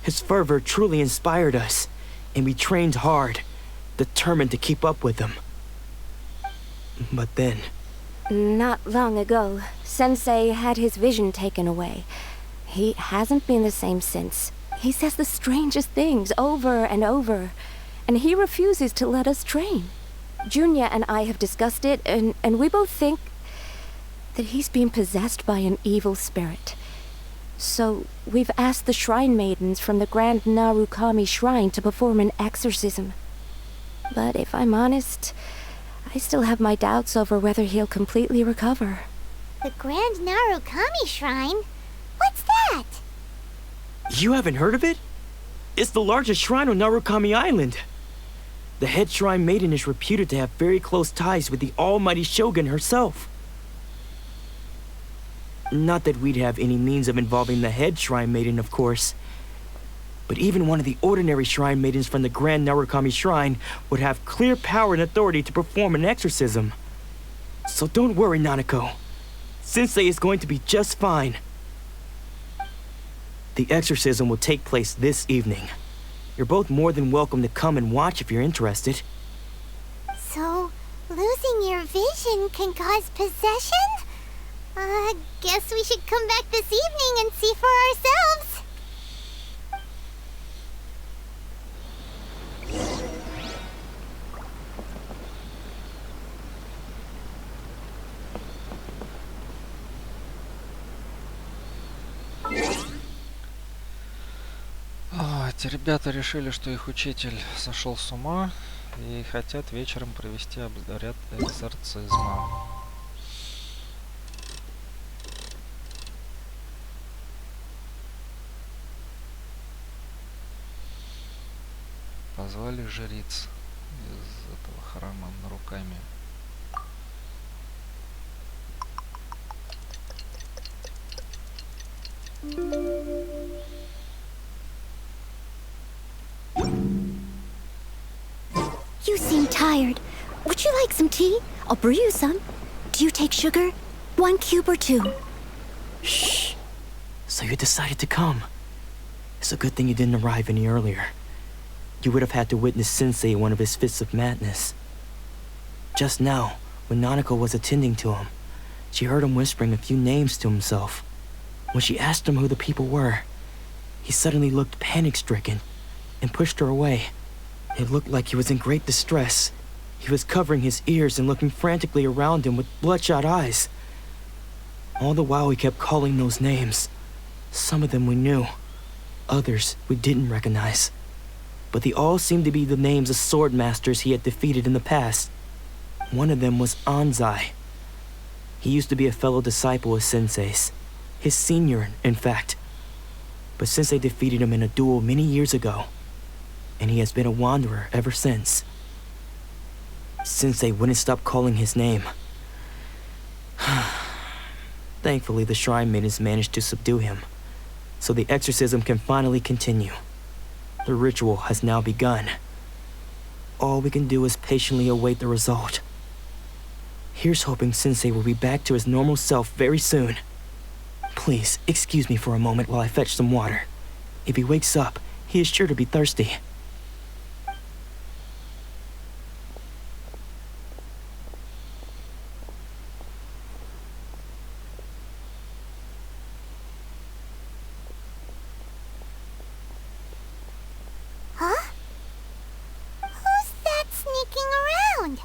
His fervor truly inspired us, and we trained hard, determined to keep up with him. But then... Not long ago, Sensei had his vision taken away. He hasn't been the same since. He says the strangest things over and over, and he refuses to let us train. Junya and I have discussed it, and we both think that he's being possessed by an evil spirit. So we've asked the shrine maidens from the Grand Narukami Shrine to perform an exorcism. But if I'm honest, I still have my doubts over whether he'll completely recover. The Grand Narukami Shrine? What's that? You haven't heard of it? It's the largest shrine on Narukami Island. The head shrine maiden is reputed to have very close ties with the almighty Shogun herself. Not that we'd have any means of involving the head shrine maiden, of course. But even one of the ordinary shrine maidens from the Grand Narukami Shrine would have clear power and authority to perform an exorcism. So don't worry, Nanako. Sensei is going to be just fine. The exorcism will take place this evening. You're both more than welcome to come and watch if you're interested. So, losing your vision can cause possession? Guess we should come back this evening and see for ourselves. Эти ребята решили, что их учитель сошел с ума и хотят вечером провести обряд экзорцизма. Позвали жриц из этого храма руками. You seem tired. Would you like some tea? I'll brew you some. Do you take sugar? 1 cube or 2? Shh. So you decided to come. It's a good thing you didn't arrive any earlier. You would have had to witness Sensei one of his fits of madness. Just now, when Nanako was attending to him, she heard him whispering a few names to himself. When she asked him who the people were, he suddenly looked panic-stricken and pushed her away. It looked like he was in great distress. He was covering his ears and looking frantically around him with bloodshot eyes. All the while he kept calling those names. Some of them we knew. Others we didn't recognize. But they all seemed to be the names of sword masters he had defeated in the past. One of them was Anzai. He used to be a fellow disciple of Sensei's. His senior, in fact. But Sensei defeated him in a duel many years ago. And he has been a wanderer ever since. Sensei wouldn't stop calling his name. Thankfully, the Shrine Maidens managed to subdue him, so the exorcism can finally continue. The ritual has now begun. All we can do is patiently await the result. Here's hoping Sensei will be back to his normal self very soon. Please, excuse me for a moment while I fetch some water. If he wakes up, he is sure to be thirsty. Huh? Who's that sneaking around?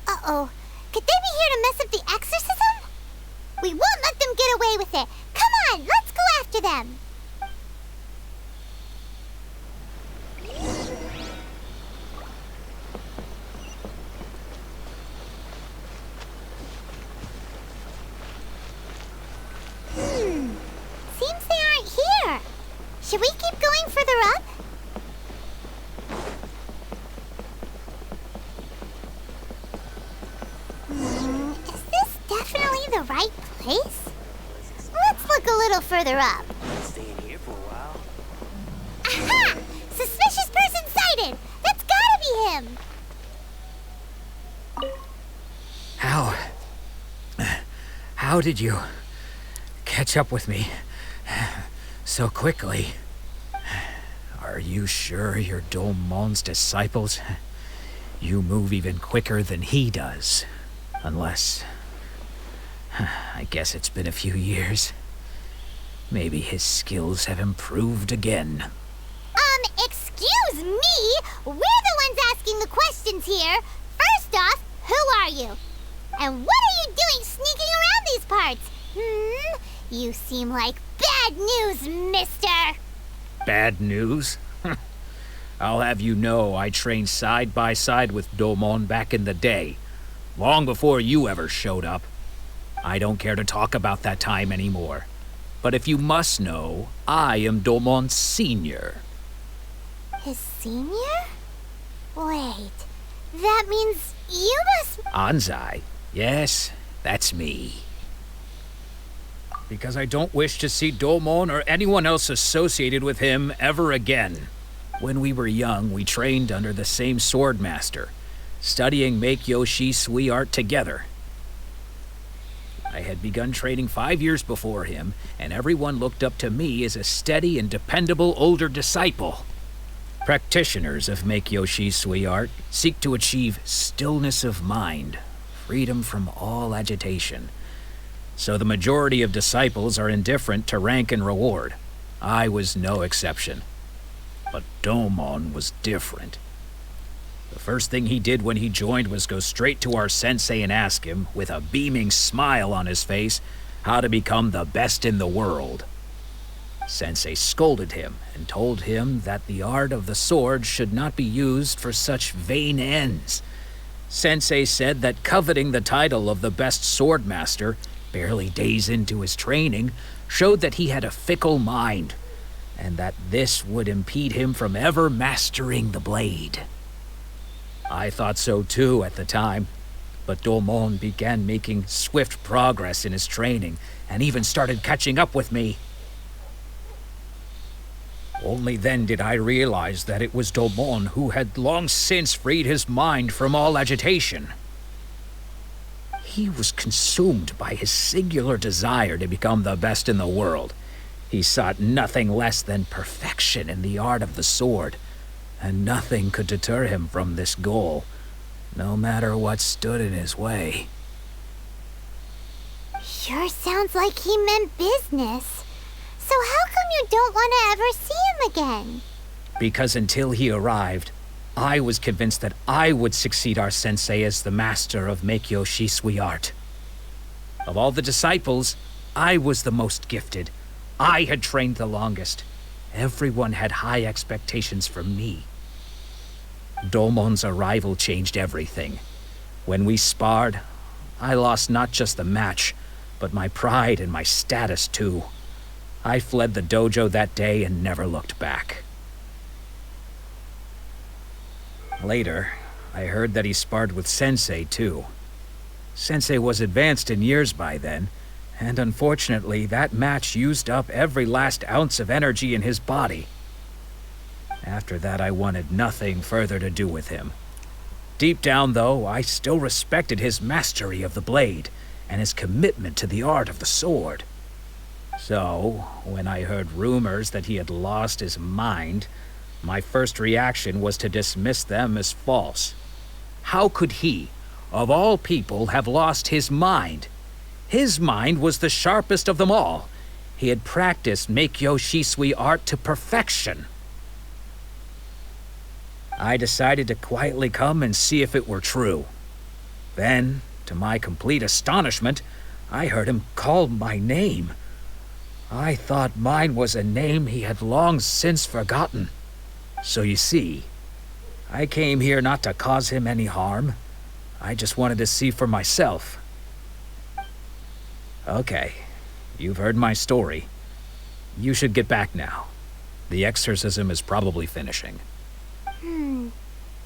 Uh-oh. Could they be here to mess up the exorcism? We won't let them get away with it. Come on, let's go after them. Seems they aren't here. Should we keep going further up? Is this definitely the right place? Let's look a little further up. Staying here for a while. Aha! Suspicious person sighted! That's gotta be him! How did you catch up with me so quickly? Are you sure you're Domon's disciples? You move even quicker than he does. Unless... I guess it's been a few years. Maybe his skills have improved again. Excuse me? We're the ones asking the questions here. First off, who are you? And what are you doing sneaking around these parts? You seem like bad news, mister. Bad news? I'll have you know I trained side by side with Domon back in the day, long before you ever showed up. I don't care to talk about that time anymore. But if you must know, I am Domon's senior. His senior? Wait, that means you must... Anzai? Yes, that's me. Because I don't wish to see Domon or anyone else associated with him ever again. When we were young, we trained under the same sword master, studying Make-Yoshi Sui art together. I had begun training 5 years before him, and everyone looked up to me as a steady and dependable older disciple. Practitioners of Make-Yoshi Sui art seek to achieve stillness of mind, freedom from all agitation. So the majority of disciples are indifferent to rank and reward. I was no exception. But Domon was different. The first thing he did when he joined was go straight to our sensei and ask him, with a beaming smile on his face, how to become the best in the world. Sensei scolded him and told him that the art of the sword should not be used for such vain ends. Sensei said that coveting the title of the best sword master, barely days into his training, showed that he had a fickle mind, and that this would impede him from ever mastering the blade. I thought so too at the time, but Domon began making swift progress in his training and even started catching up with me. Only then did I realize that it was Domon who had long since freed his mind from all agitation. He was consumed by his singular desire to become the best in the world. He sought nothing less than perfection in the art of the sword, and nothing could deter him from this goal, no matter what stood in his way. Sure sounds like he meant business. So how come you don't want to ever see him again? Because until he arrived, I was convinced that I would succeed our sensei as the master of Make-Yoshi Sui art. Of all the disciples, I was the most gifted, I had trained the longest. Everyone had high expectations from me. Domon's arrival changed everything. When we sparred, I lost not just the match, but my pride and my status too. I fled the dojo that day and never looked back. Later, I heard that he sparred with Sensei too. Sensei was advanced in years by then, and unfortunately that match used up every last ounce of energy in his body. After that, I wanted nothing further to do with him. Deep down, though, I still respected his mastery of the blade and his commitment to the art of the sword. So, when I heard rumors that he had lost his mind, my first reaction was to dismiss them as false. How could he, of all people, have lost his mind? His mind was the sharpest of them all. He had practiced Meikyo Shisui art to perfection. I decided to quietly come and see if it were true. Then, to my complete astonishment, I heard him call my name. I thought mine was a name he had long since forgotten. So you see, I came here not to cause him any harm. I just wanted to see for myself. Okay, you've heard my story. You should get back now. The exorcism is probably finishing.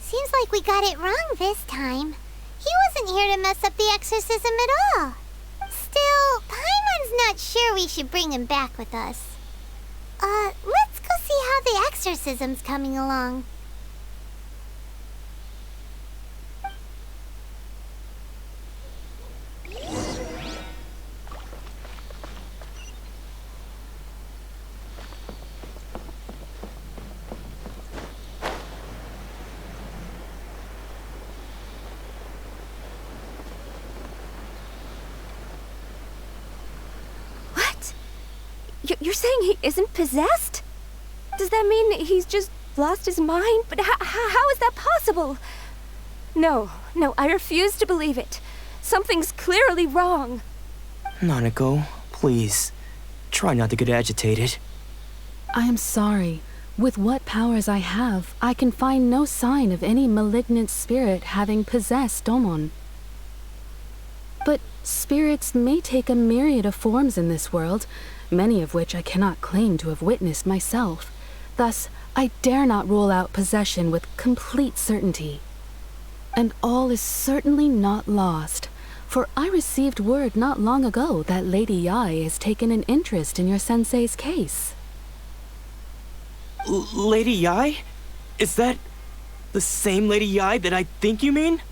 Seems like we got it wrong this time. He wasn't here to mess up the exorcism at all. Still, Paimon's not sure we should bring him back with us. Let's go see how the exorcism's coming along. You're saying he isn't possessed? Does that mean he's just lost his mind? But how is that possible? No, I refuse to believe it. Something's clearly wrong. Nanako, please, try not to get agitated. I am sorry. With what powers I have, I can find no sign of any malignant spirit having possessed Domon. But spirits may take a myriad of forms in this world, many of which I cannot claim to have witnessed myself. Thus, I dare not rule out possession with complete certainty. And all is certainly not lost, for I received word not long ago that Lady Yae has taken an interest in your sensei's case. Lady Yae? Is that the same Lady Yae that I think you mean?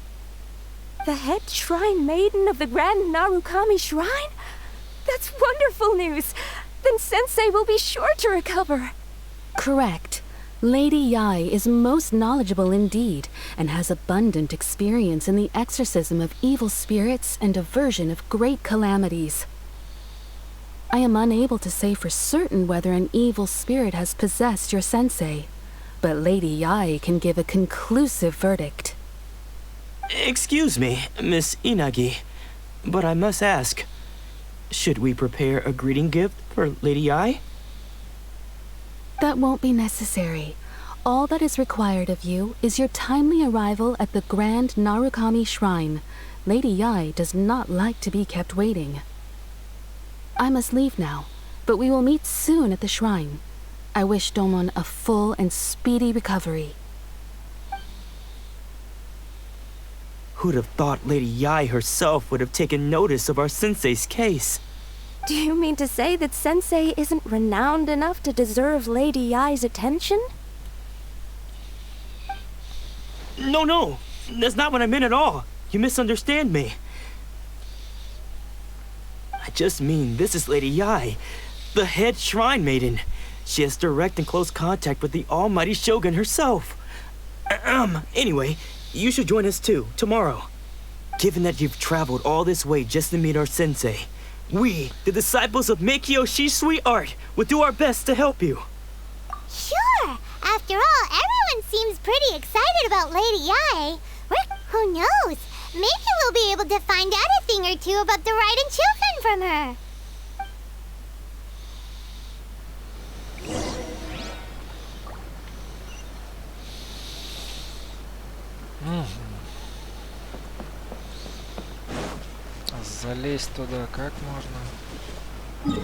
The head shrine maiden of the Grand Narukami Shrine? That's wonderful news! Then Sensei will be sure to recover. Correct. Lady Yae is most knowledgeable indeed, and has abundant experience in the exorcism of evil spirits and aversion of great calamities. I am unable to say for certain whether an evil spirit has possessed your sensei, but Lady Yae can give a conclusive verdict. Excuse me, Miss Inagi, but I must ask, should we prepare a greeting gift for Lady Yae? That won't be necessary. All that is required of you is your timely arrival at the Grand Narukami Shrine. Lady Yae does not like to be kept waiting. I must leave now, but we will meet soon at the shrine. I wish Domon a full and speedy recovery. Who'd have thought Lady Yae herself would have taken notice of our sensei's case? Do you mean to say that Sensei isn't renowned enough to deserve Lady Yae's attention? No, that's not what I meant at all. You misunderstand me. I just mean this is Lady Yae, the head shrine maiden. She has direct and close contact with the almighty Shogun herself. Anyway, you should join us too, tomorrow. Given that you've traveled all this way just to meet our sensei, we, the disciples of Meikyo Shisui art, will do our best to help you. Sure! After all, everyone seems pretty excited about Lady Yae. Who knows? Maybe we'll be able to find out a thing or two about the Raiden children from her. залезть туда как можно?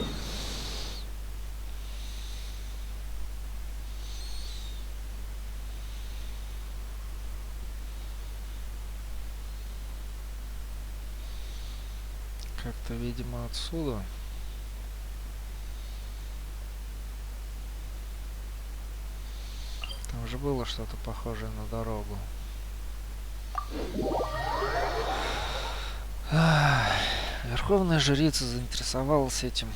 Как-то, видимо, отсюда. Там же было что-то похожее на дорогу. Верховная жрица заинтересовалась этим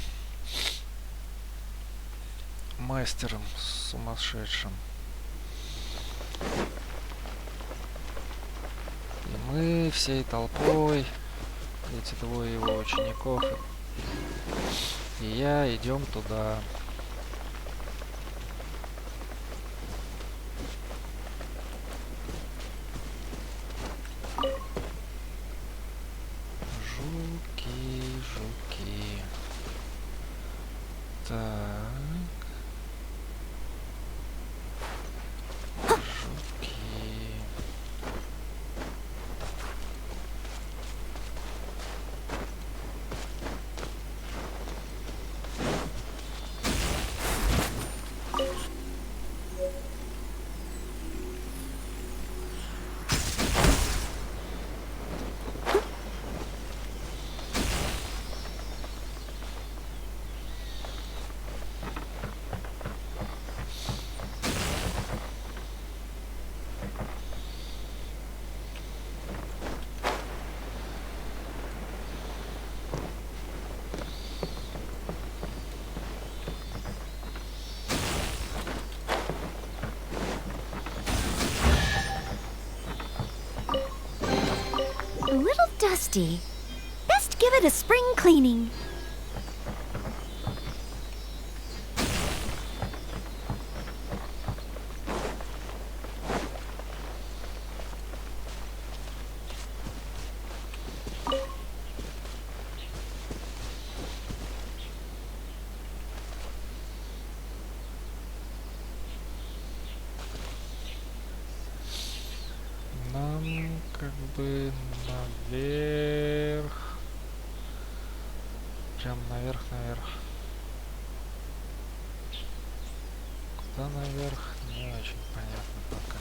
мастером сумасшедшим. И мы всей толпой, эти двое его учеников и я идем туда. Жуки. Так. Жуки. A little dusty. Best give it a spring cleaning. Нам как бы наверх. Прям наверх. Куда наверх? Не очень понятно пока.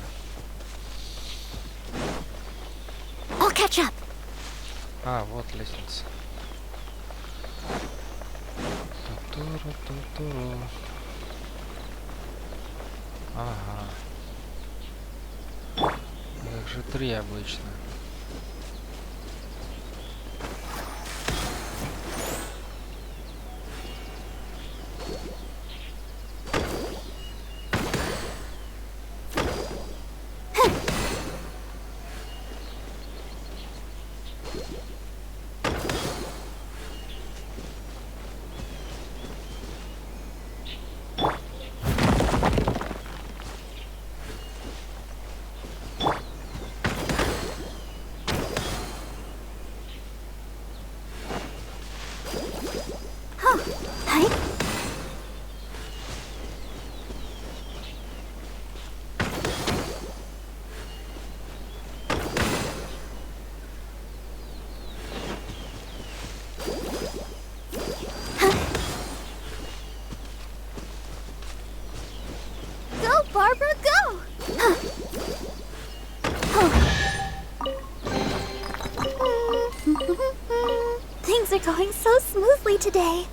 I'll catch up. А, вот лестница. Ту-туру-ту-туру. Ага. Их же 3 обычно. Go, Barbara, go! Things are going so smoothly today.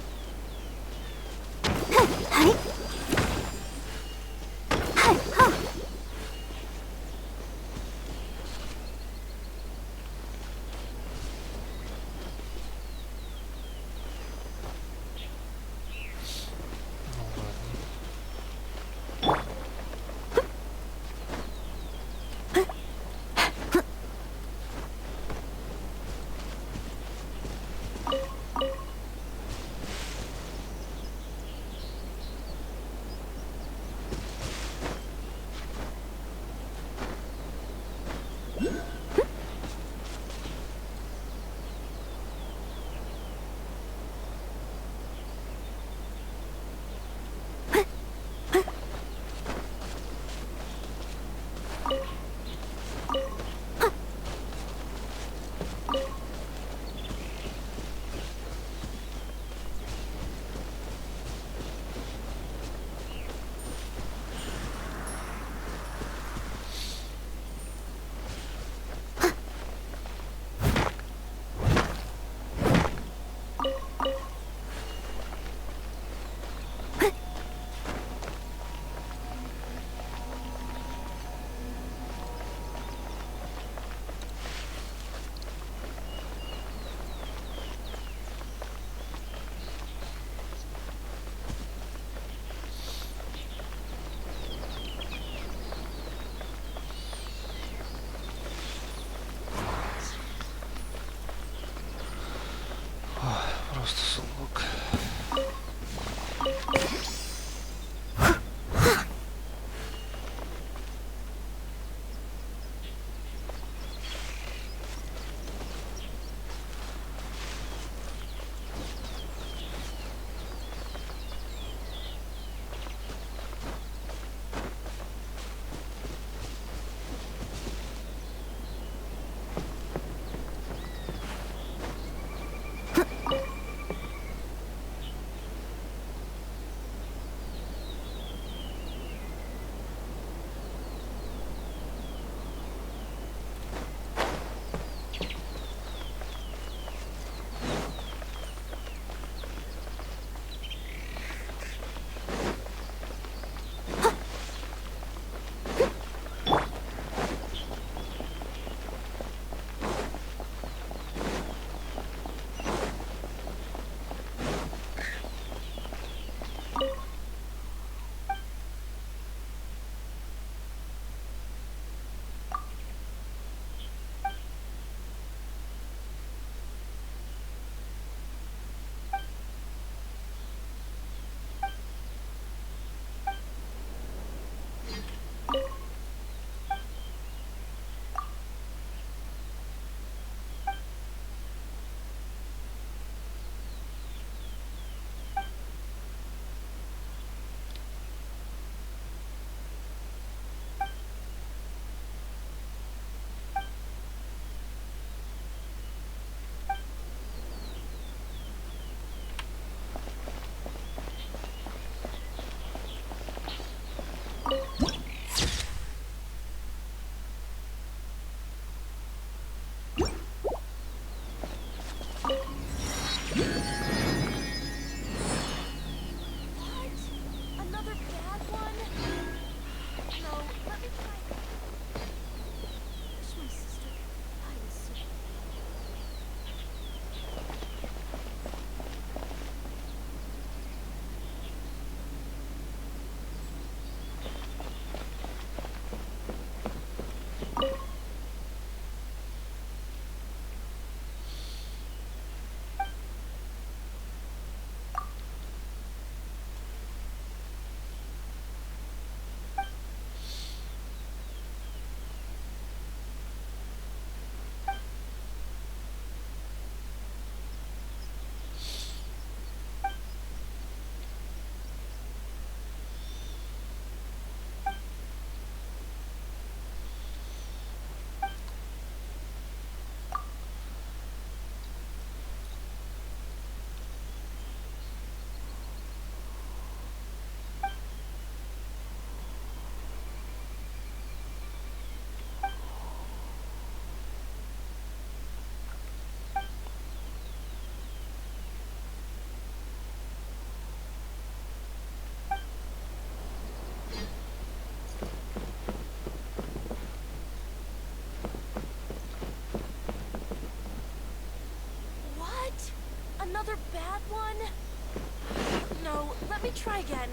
Let me try again.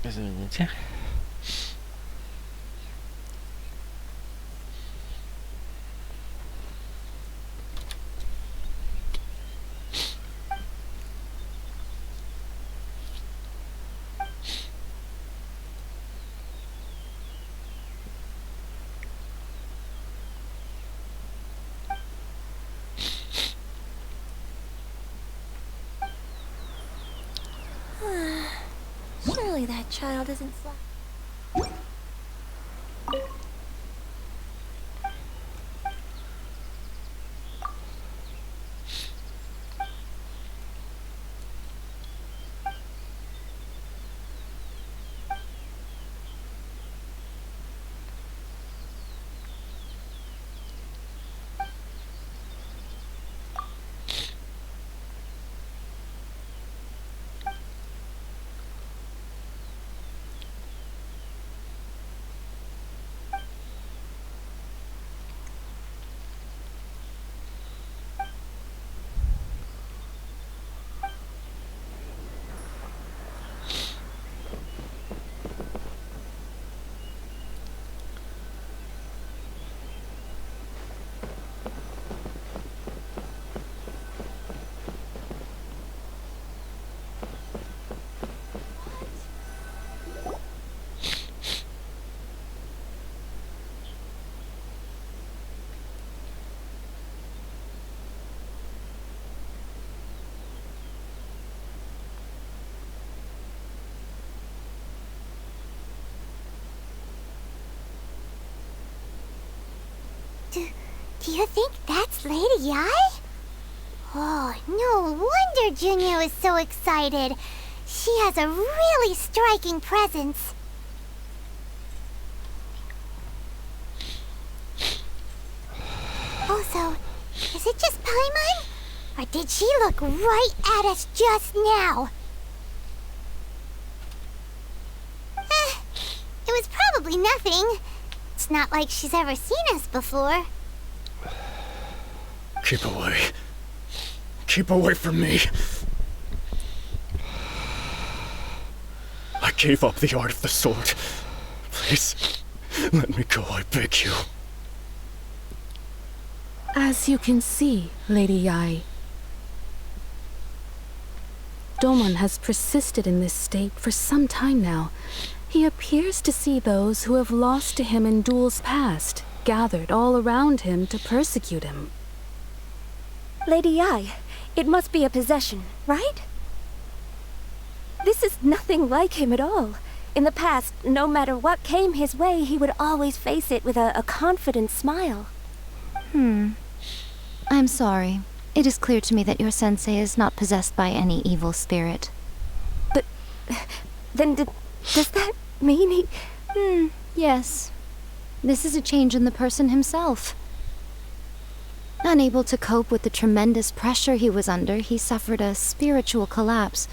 Извините. Surely that child isn't fly. Do you think that's Lady Yai? Oh, no wonder Junior was so excited. She has a really striking presence. Also, is it just Paimon? Or did she look right at us just now? It was probably nothing. It's not like she's ever seen us before. Keep away. Keep away from me. I gave up the art of the sword. Please, let me go, I beg you. As you can see, Lady Yai, Domon has persisted in this state for some time now. He appears to see those who have lost to him in duels past, gathered all around him to persecute him. Lady Yai, it must be a possession, right? This is nothing like him at all. In the past, no matter what came his way, he would always face it with a confident smile. I'm sorry. It is clear to me that your sensei is not possessed by any evil spirit. But then does that mean he... Yes. This is a change in the person himself. Unable to cope with the tremendous pressure he was under, he suffered a spiritual collapse.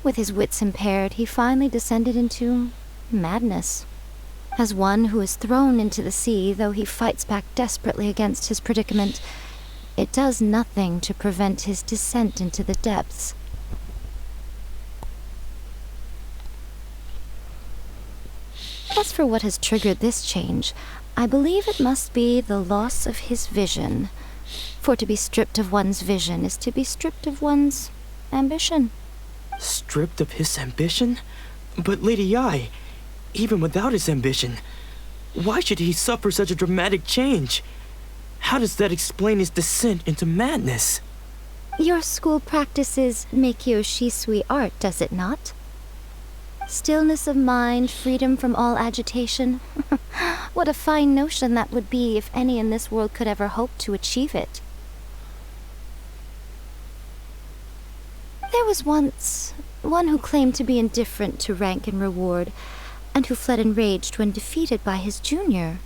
With his wits impaired, he finally descended into madness. As one who is thrown into the sea, though he fights back desperately against his predicament, it does nothing to prevent his descent into the depths. As for what has triggered this change, I believe it must be the loss of his vision. For to be stripped of one's vision is to be stripped of one's ambition. Stripped of his ambition? But Lady Yai, even without his ambition, why should he suffer such a dramatic change? How does that explain his descent into madness? Your school practices Meikyo Shisui art, does it not? Stillness of mind, freedom from all agitation. What a fine notion that would be if any in this world could ever hope to achieve it. There was once one who claimed to be indifferent to rank and reward, and who fled enraged when defeated by his junior.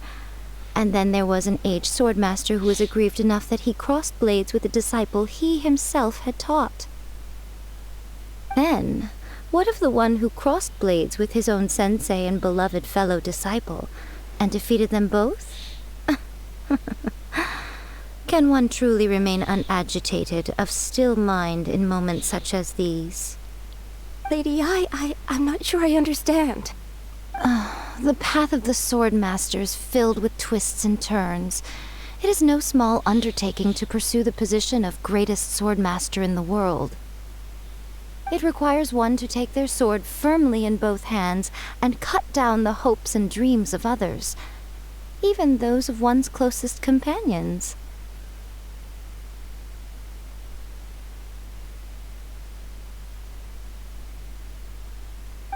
And then there was an aged swordmaster who was aggrieved enough that he crossed blades with a disciple he himself had taught. Then, what of the one who crossed blades with his own sensei and beloved fellow disciple, and defeated them both? Can one truly remain unagitated, of still mind in moments such as these? Lady, I'm not sure I understand. The path of the Swordmaster is filled with twists and turns. It is no small undertaking to pursue the position of greatest Swordmaster in the world. It requires one to take their sword firmly in both hands and cut down the hopes and dreams of others, even those of one's closest companions.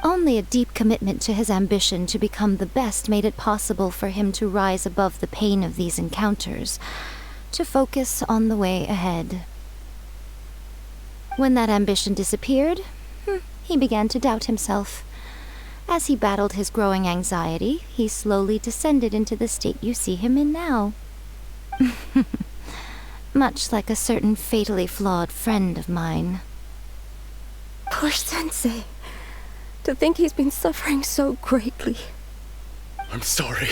Only a deep commitment to his ambition to become the best made it possible for him to rise above the pain of these encounters, to focus on the way ahead. When that ambition disappeared, he began to doubt himself. As he battled his growing anxiety, he slowly descended into the state you see him in now. Much like a certain fatally flawed friend of mine. Poor Sensei. To think he's been suffering so greatly. I'm sorry.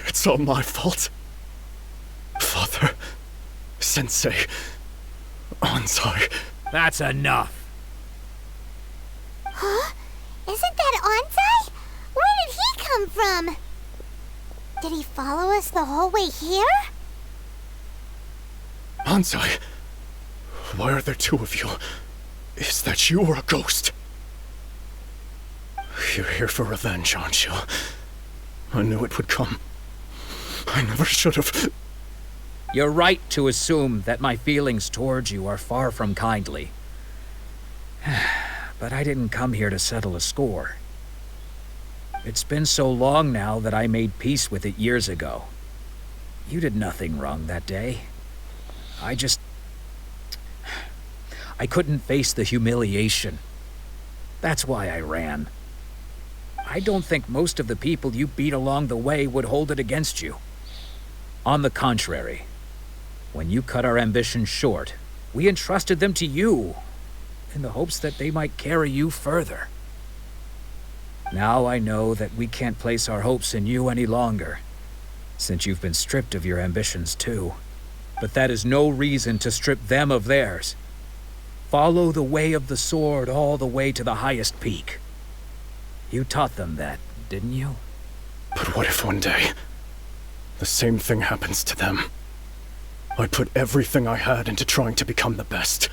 It's all my fault. Father, Sensei, Ansai. That's enough. Huh? Isn't that Ansai? Where did he come from? Did he follow us the whole way here? Ansai, why are there two of you? Is that you or a ghost? You're here for revenge, aren't you? I knew it would come. I never should have. You're right to assume that my feelings towards you are far from kindly. But I didn't come here to settle a score. It's been so long now that I made peace with it years ago. You did nothing wrong that day. I couldn't face the humiliation. That's why I ran. I don't think most of the people you beat along the way would hold it against you. On the contrary, when you cut our ambitions short, we entrusted them to you, in the hopes that they might carry you further. Now I know that we can't place our hopes in you any longer, since you've been stripped of your ambitions too. But that is no reason to strip them of theirs. Follow the way of the sword all the way to the highest peak. You taught them that, didn't you? But what if one day, the same thing happens to them? I put everything I had into trying to become the best.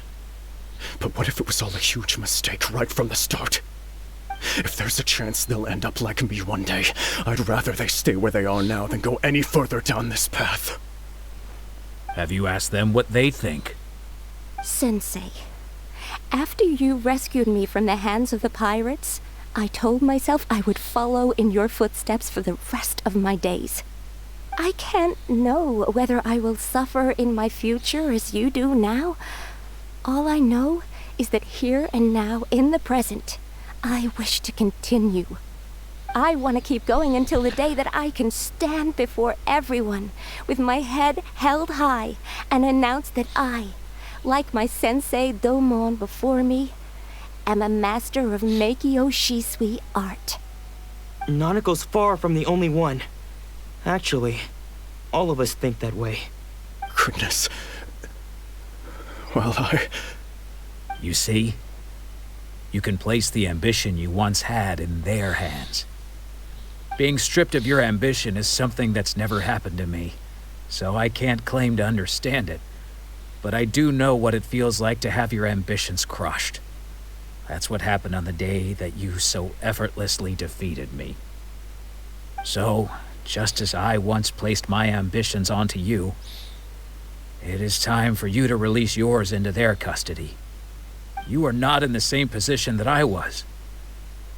But what if it was all a huge mistake right from the start? If there's a chance they'll end up like me one day, I'd rather they stay where they are now than go any further down this path. Have you asked them what they think? Sensei, after you rescued me from the hands of the pirates, I told myself I would follow in your footsteps for the rest of my days. I can't know whether I will suffer in my future as you do now. All I know is that here and now, in the present, I wish to continue. I want to keep going until the day that I can stand before everyone with my head held high and announce that I, like my sensei Domon before me, am a master of Meikyo Shisui art. Nanako's far from the only one. Actually, all of us think that way. Goodness. Well, You see? You can place the ambition you once had in their hands. Being stripped of your ambition is something that's never happened to me, so I can't claim to understand it. But I do know what it feels like to have your ambitions crushed. That's what happened on the day that you so effortlessly defeated me. So, just as I once placed my ambitions onto you, It is time for you to release yours into their custody. You are not in the same position that I was.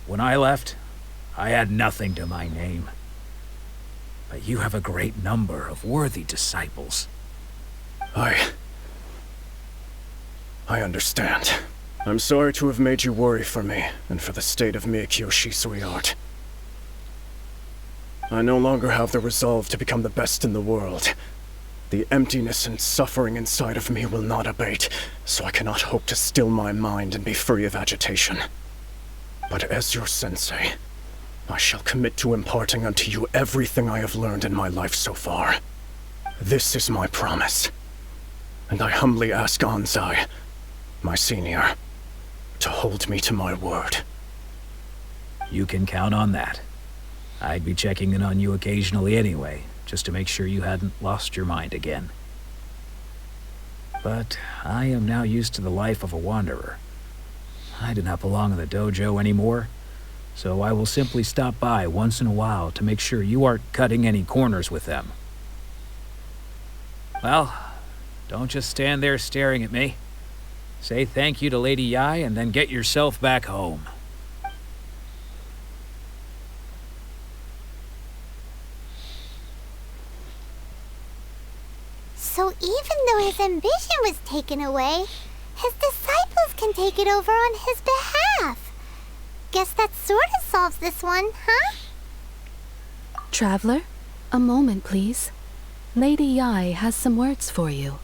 When I left, I had nothing to my name. But you have a great number of worthy disciples. I understand. I'm sorry to have made you worry for me, and for the state of Miyakiyoshi, sweetheart. I no longer have the resolve to become the best in the world. The emptiness and suffering inside of me will not abate, so I cannot hope to still my mind and be free of agitation. But as your sensei, I shall commit to imparting unto you everything I have learned in my life so far. This is my promise. And I humbly ask Anzai, my senior, to hold me to my word. You can count on that. I'd be checking in on you occasionally anyway, just to make sure you hadn't lost your mind again. But I am now used to the life of a wanderer. I do not belong in the dojo anymore, so I will simply stop by once in a while to make sure you aren't cutting any corners with them. Well, don't just stand there staring at me. Say thank you to Lady Yai and then get yourself back home. So even though his ambition was taken away, his disciples can take it over on his behalf. Guess that sort of solves this one, huh? Traveler, a moment, please. Lady Yai has some words for you.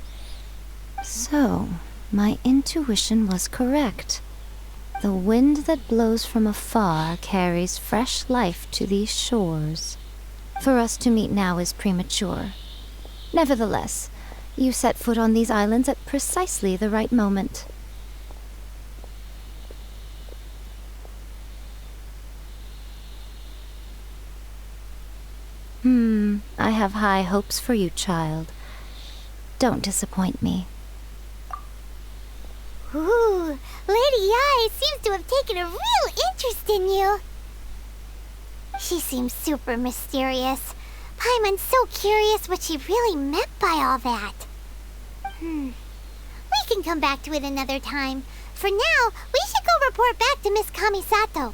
So, my intuition was correct. The wind that blows from afar carries fresh life to these shores. For us to meet now is premature. Nevertheless, you set foot on these islands at precisely the right moment. I have high hopes for you, child. Don't disappoint me. Ooh, Lady Yai seems to have taken a real interest in you. She seems super mysterious. Paimon's so curious what she really meant by all that. We can come back to it another time. For now, we should go report back to Miss Kamisato.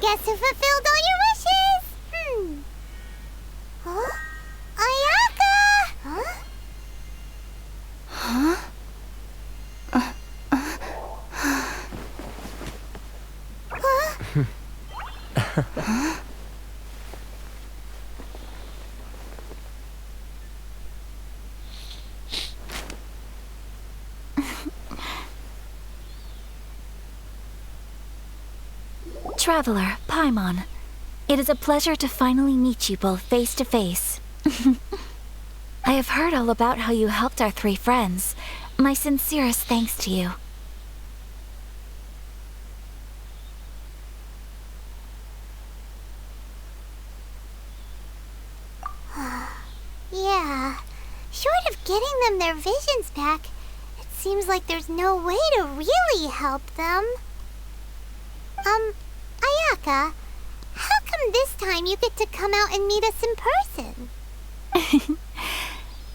Guess who fulfilled all your wishes? Huh? Ayaka! Huh? Traveler, Paimon, it is a pleasure to finally meet you both face to face. I have heard all about how you helped our three friends. My sincerest thanks to you. Yeah, short of getting them their visions back, it seems like there's no way to really help them. Ayaka, Ayaka. How come this time you get to come out and meet us in person?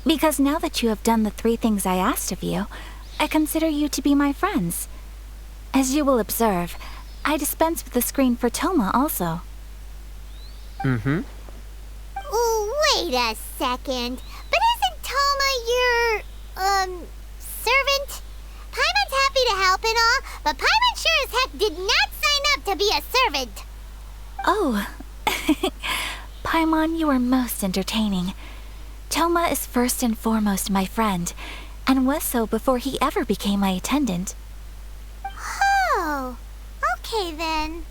Because now that you have done the 3 things I asked of you, I consider you to be my friends. As you will observe, I dispense with the screen for Toma also. Mm-hmm. Wait a second. But isn't Toma your, servant? Paimon's happy to help and all, but Paimon sure as heck did not sign up to be a servant. Oh. Paimon, you are most entertaining. Toma is first and foremost my friend, and was so before he ever became my attendant. Oh, okay then.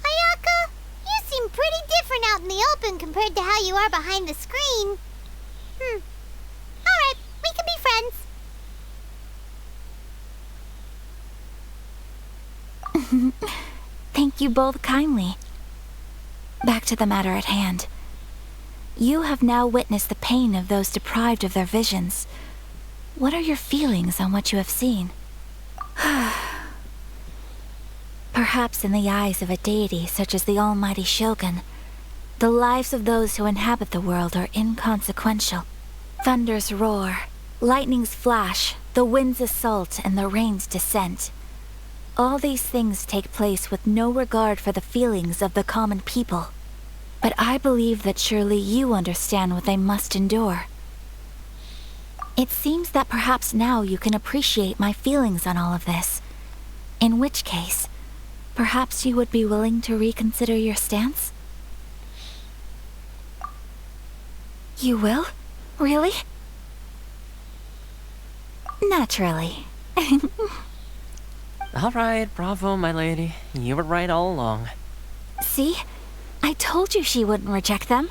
Ayaka, you seem pretty different out in the open compared to how you are behind the screen. Alright, we can be friends. Thank you both kindly. Back to the matter at hand. You have now witnessed the pain of those deprived of their visions. What are your feelings on what you have seen? Perhaps in the eyes of a deity such as the almighty Shogun, the lives of those who inhabit the world are inconsequential. Thunders roar, lightnings flash, the winds assault, and the rains descent. All these things take place with no regard for the feelings of the common people. But I believe that surely you understand what they must endure. It seems that perhaps now you can appreciate my feelings on all of this. In which case, perhaps you would be willing to reconsider your stance? You will? Really? Naturally. All right, bravo, my lady. You were right all along. See? I told you she wouldn't reject them.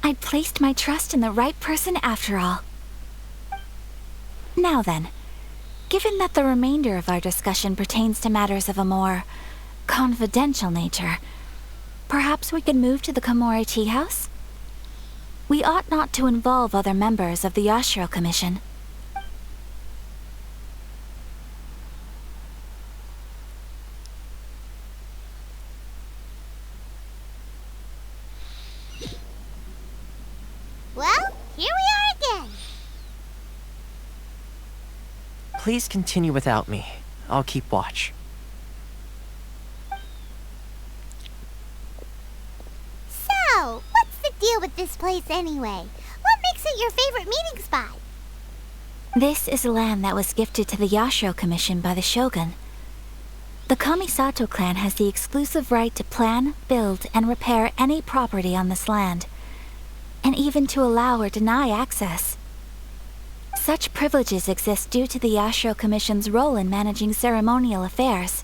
I'd placed my trust in the right person after all. Now then, given that the remainder of our discussion pertains to matters of a more confidential nature, perhaps we could move to the Komori Tea House? We ought not to involve other members of the Yashiro Commission. Well, here we are again. Please continue without me. I'll keep watch. So, what's the deal with this place anyway? What makes it your favorite meeting spot? This is land that was gifted to the Yashiro Commission by the Shogun. The Kamisato clan has the exclusive right to plan, build, and repair any property on this land, and even to allow or deny access. Such privileges exist due to the Yashiro Commission's role in managing ceremonial affairs.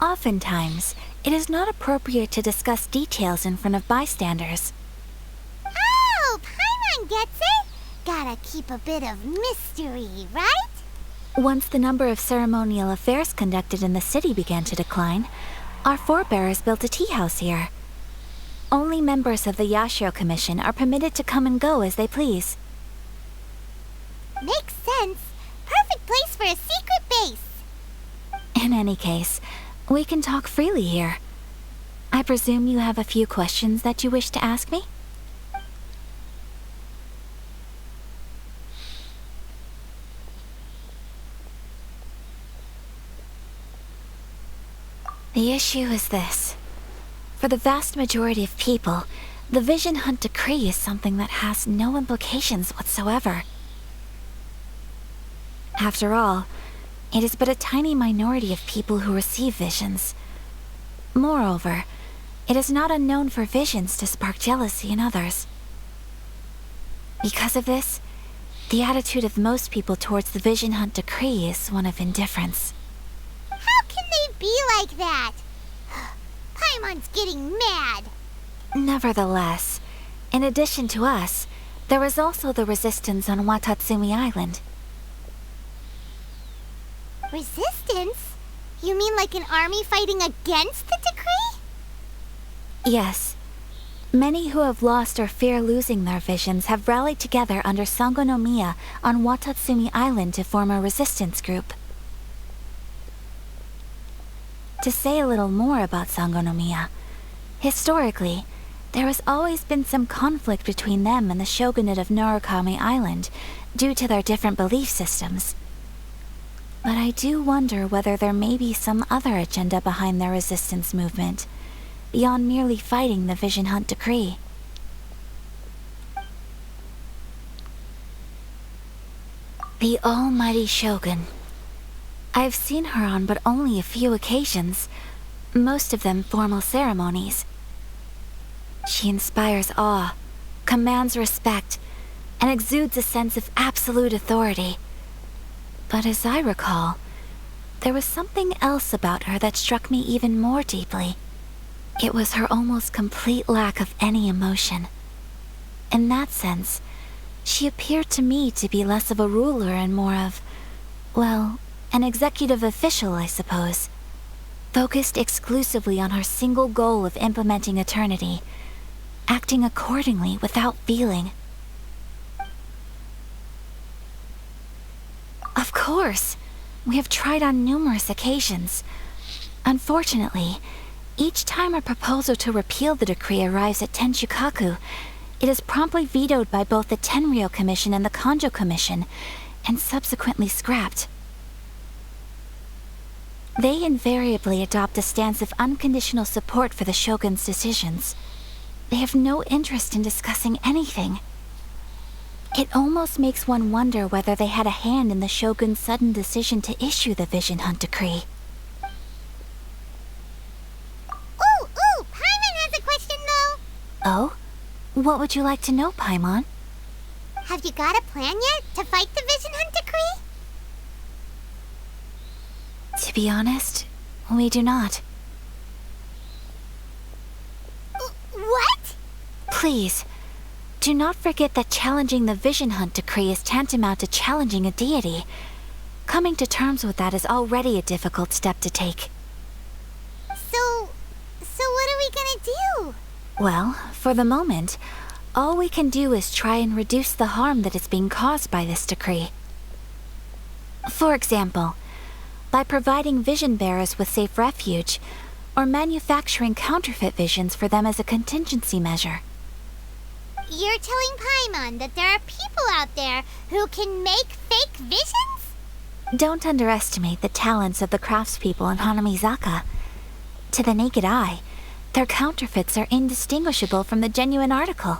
Oftentimes, it is not appropriate to discuss details in front of bystanders. Oh, Paimon gets it! Gotta keep a bit of mystery, right? Once the number of ceremonial affairs conducted in the city began to decline, our forebears built a tea house here. Only members of the Yashiro Commission are permitted to come and go as they please. Makes sense. Perfect place for a secret base. In any case, we can talk freely here. I presume you have a few questions that you wish to ask me? The issue is this. For the vast majority of people, the Vision Hunt Decree is something that has no implications whatsoever. After all, it is but a tiny minority of people who receive visions. Moreover, it is not unknown for visions to spark jealousy in others. Because of this, the attitude of most people towards the Vision Hunt Decree is one of indifference. How can they be like that? Paimon's getting mad. Nevertheless, in addition to us, there is also the resistance on Watatsumi Island. Resistance? You mean like an army fighting against the decree? Yes. Many who have lost or fear losing their visions have rallied together under Sango no Miya on Watatsumi Island to form a resistance group. To say a little more about Sangonomiya, historically, there has always been some conflict between them and the shogunate of Narukami Island due to their different belief systems. But I do wonder whether there may be some other agenda behind their resistance movement, beyond merely fighting the Vision Hunt decree. The almighty Shogun. I've seen her on but only a few occasions, most of them formal ceremonies. She inspires awe, commands respect, and exudes a sense of absolute authority. But as I recall, there was something else about her that struck me even more deeply. It was her almost complete lack of any emotion. In that sense, she appeared to me to be less of a ruler and more of, well, an executive official, I suppose. Focused exclusively on her single goal of implementing eternity, acting accordingly without feeling. Of course, we have tried on numerous occasions. Unfortunately, each time a proposal to repeal the decree arrives at Tenshukaku, it is promptly vetoed by both the Tenryou Commission and the Kanjo Commission, and subsequently scrapped. They invariably adopt a stance of unconditional support for the Shogun's decisions. They have no interest in discussing anything. It almost makes one wonder whether they had a hand in the Shogun's sudden decision to issue the Vision Hunt decree. Ooh, Paimon has a question though. Oh? What would you like to know, Paimon? Have you got a plan yet to fight the Vision Hunt decree? To be honest, we do not. What? Please, do not forget that challenging the Vision Hunt decree is tantamount to challenging a deity. Coming to terms with that is already a difficult step to take. So what are we gonna do? Well, for the moment, all we can do is try and reduce the harm that is being caused by this decree. For example, by providing vision bearers with safe refuge, or manufacturing counterfeit visions for them as a contingency measure. You're telling Paimon that there are people out there who can make fake visions? Don't underestimate the talents of the craftspeople in Hanamizaka. To the naked eye, their counterfeits are indistinguishable from the genuine article.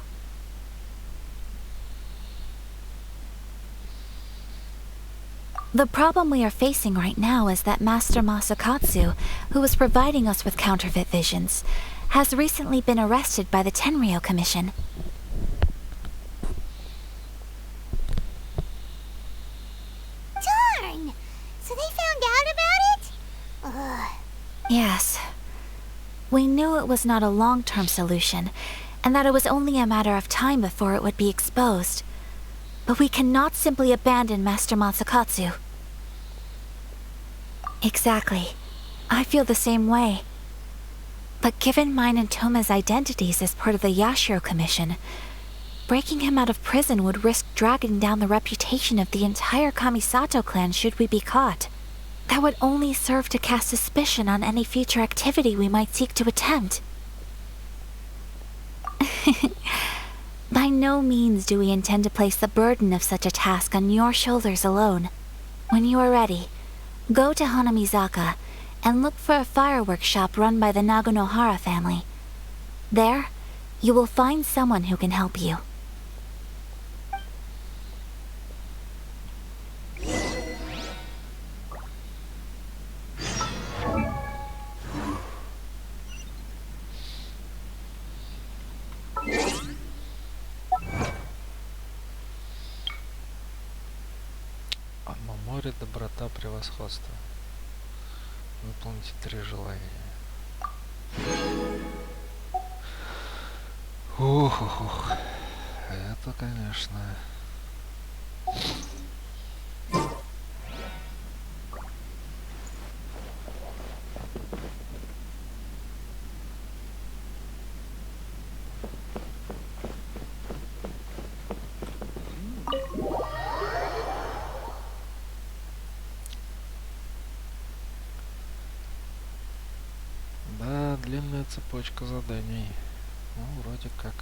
The problem we are facing right now is that Master Masakatsu, who was providing us with counterfeit visions, has recently been arrested by the Tenryou Commission. Darn! So they found out about it? Ugh. Yes. We knew it was not a long-term solution, and that it was only a matter of time before it would be exposed. But we cannot simply abandon Master Masakatsu. Exactly. I feel the same way. But given mine and Toma's identities as part of the Yashiro Commission, breaking him out of prison would risk dragging down the reputation of the entire Kamisato clan should we be caught. That would only serve to cast suspicion on any future activity we might seek to attempt. By no means do we intend to place the burden of such a task on your shoulders alone. When you are ready, go to Hanamizaka and look for a fireworks shop run by the Naganohara family. There, you will find someone who can help you. Море, доброта, превосходство. Выполните 3 желания. Ух, это, конечно... цепочка заданий, ну, вроде как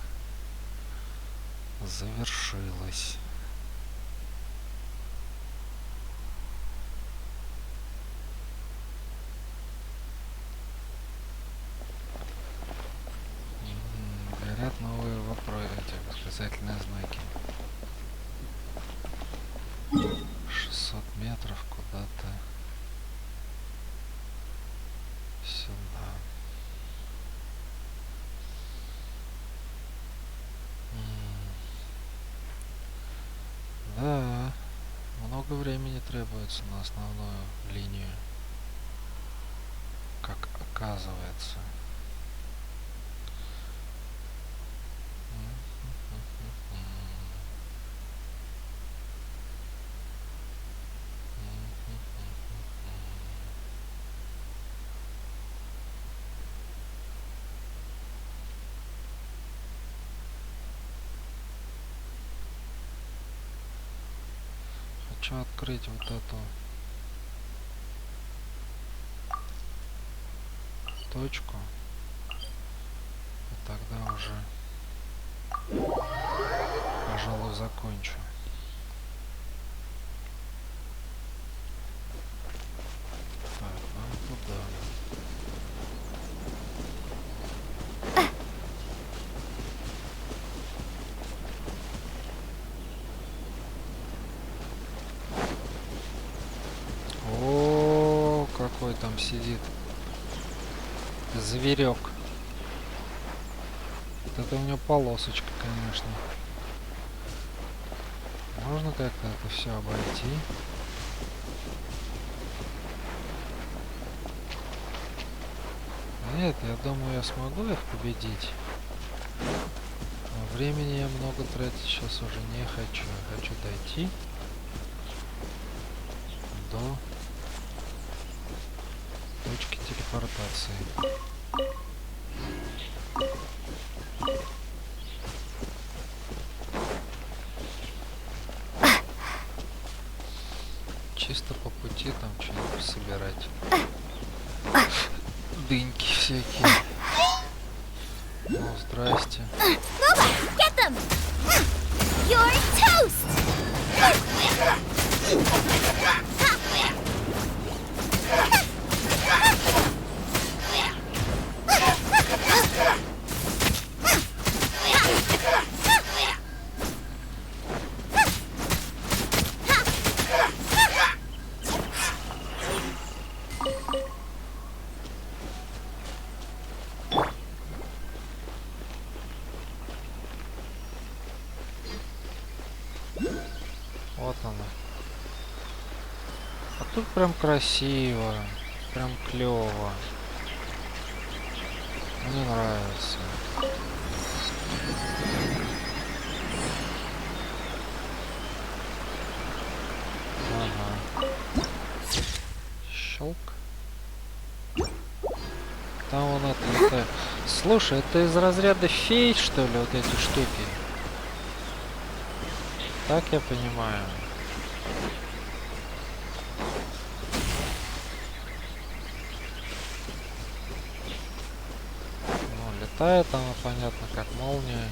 завершилась. Горят новые вопросы, эти восклицательные знаки. 600 метров куда-то сюда. Да, много времени требуется на основную линию, как оказывается. Хочу открыть вот эту точку, и тогда уже, пожалуй, закончу. Так, нам туда. О, какой там сидит зверек. Вот это у него полосочка, конечно. Можно как-то это все обойти? Нет, я думаю, я смогу их победить. Но времени я много тратить сейчас уже не хочу. Я хочу дойти до точки телепортации. Чисто по пути там что-нибудь собирать. Дыньки всякие. Ну, здрасте. Get them! You're toast! Вот она. А тут прям красиво, прям клево. Мне нравится. Ага. Щелк. Там вон это. Слушай, это из разряда фей, что ли, вот эти штуки? Так я понимаю. Ну, летает она, понятно, как молния.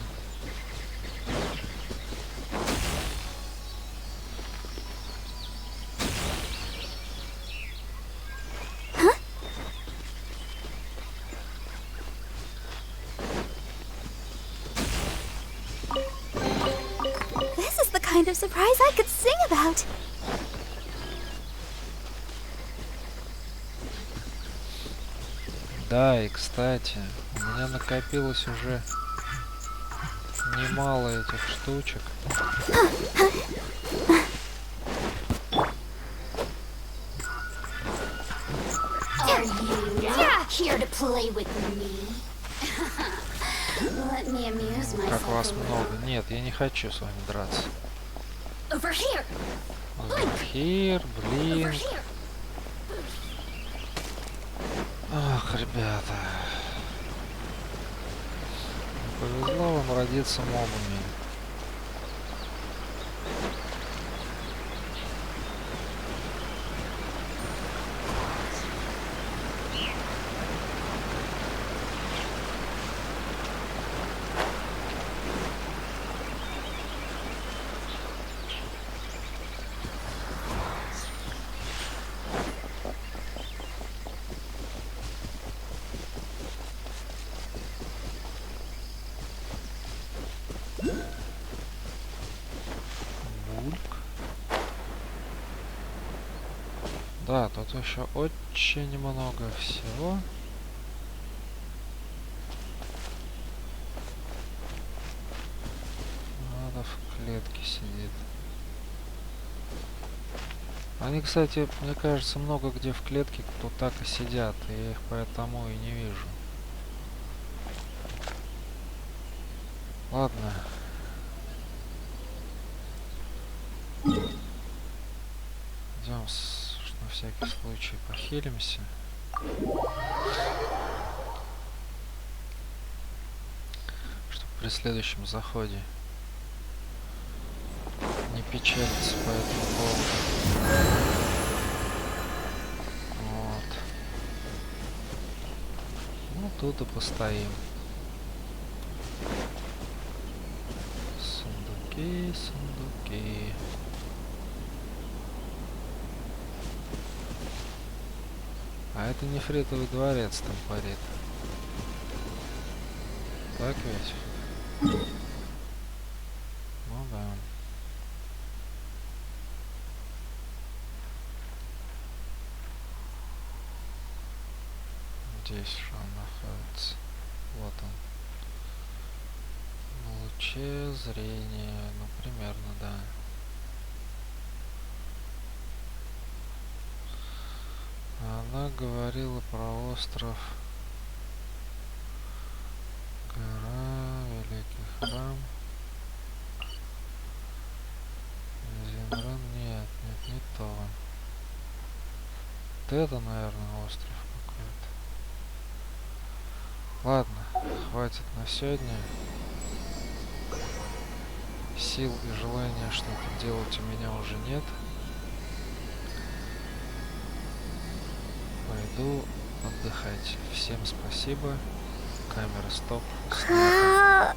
Kind of surprise I could sing about. Да, и кстати, у меня накопилось уже немало этих штучек. Are you here to play with me? Let me amuse myself. Как вас много. Нет, я не хочу с вами драться. Over here. Over here, блин. Ах, ребята. Повезло вам родиться мобами. Да, тут еще очень много всего. Надо в клетке сидит. Они, кстати, мне кажется, много где в клетке кто так и сидят, и я их поэтому и не вижу. Ладно. Идем на всякий случай похилимся. Чтобы при следующем заходе не печалиться по этому поводу. Вот. Ну тут и постоим. Сундуки, сундуки. А это нефритовый дворец там парит. Так ведь? Ну да. Здесь что он находится? Вот он. На луче зрения. Ну, примерно, да. Она говорила про остров. Гора, Великий храм. Зинран, нет, не то. Вот это, наверное, остров какой-то. Ладно, хватит на сегодня. Сил и желания что-то делать у меня уже нет. Пойду отдыхать. Всем спасибо. Камера стоп. Снято.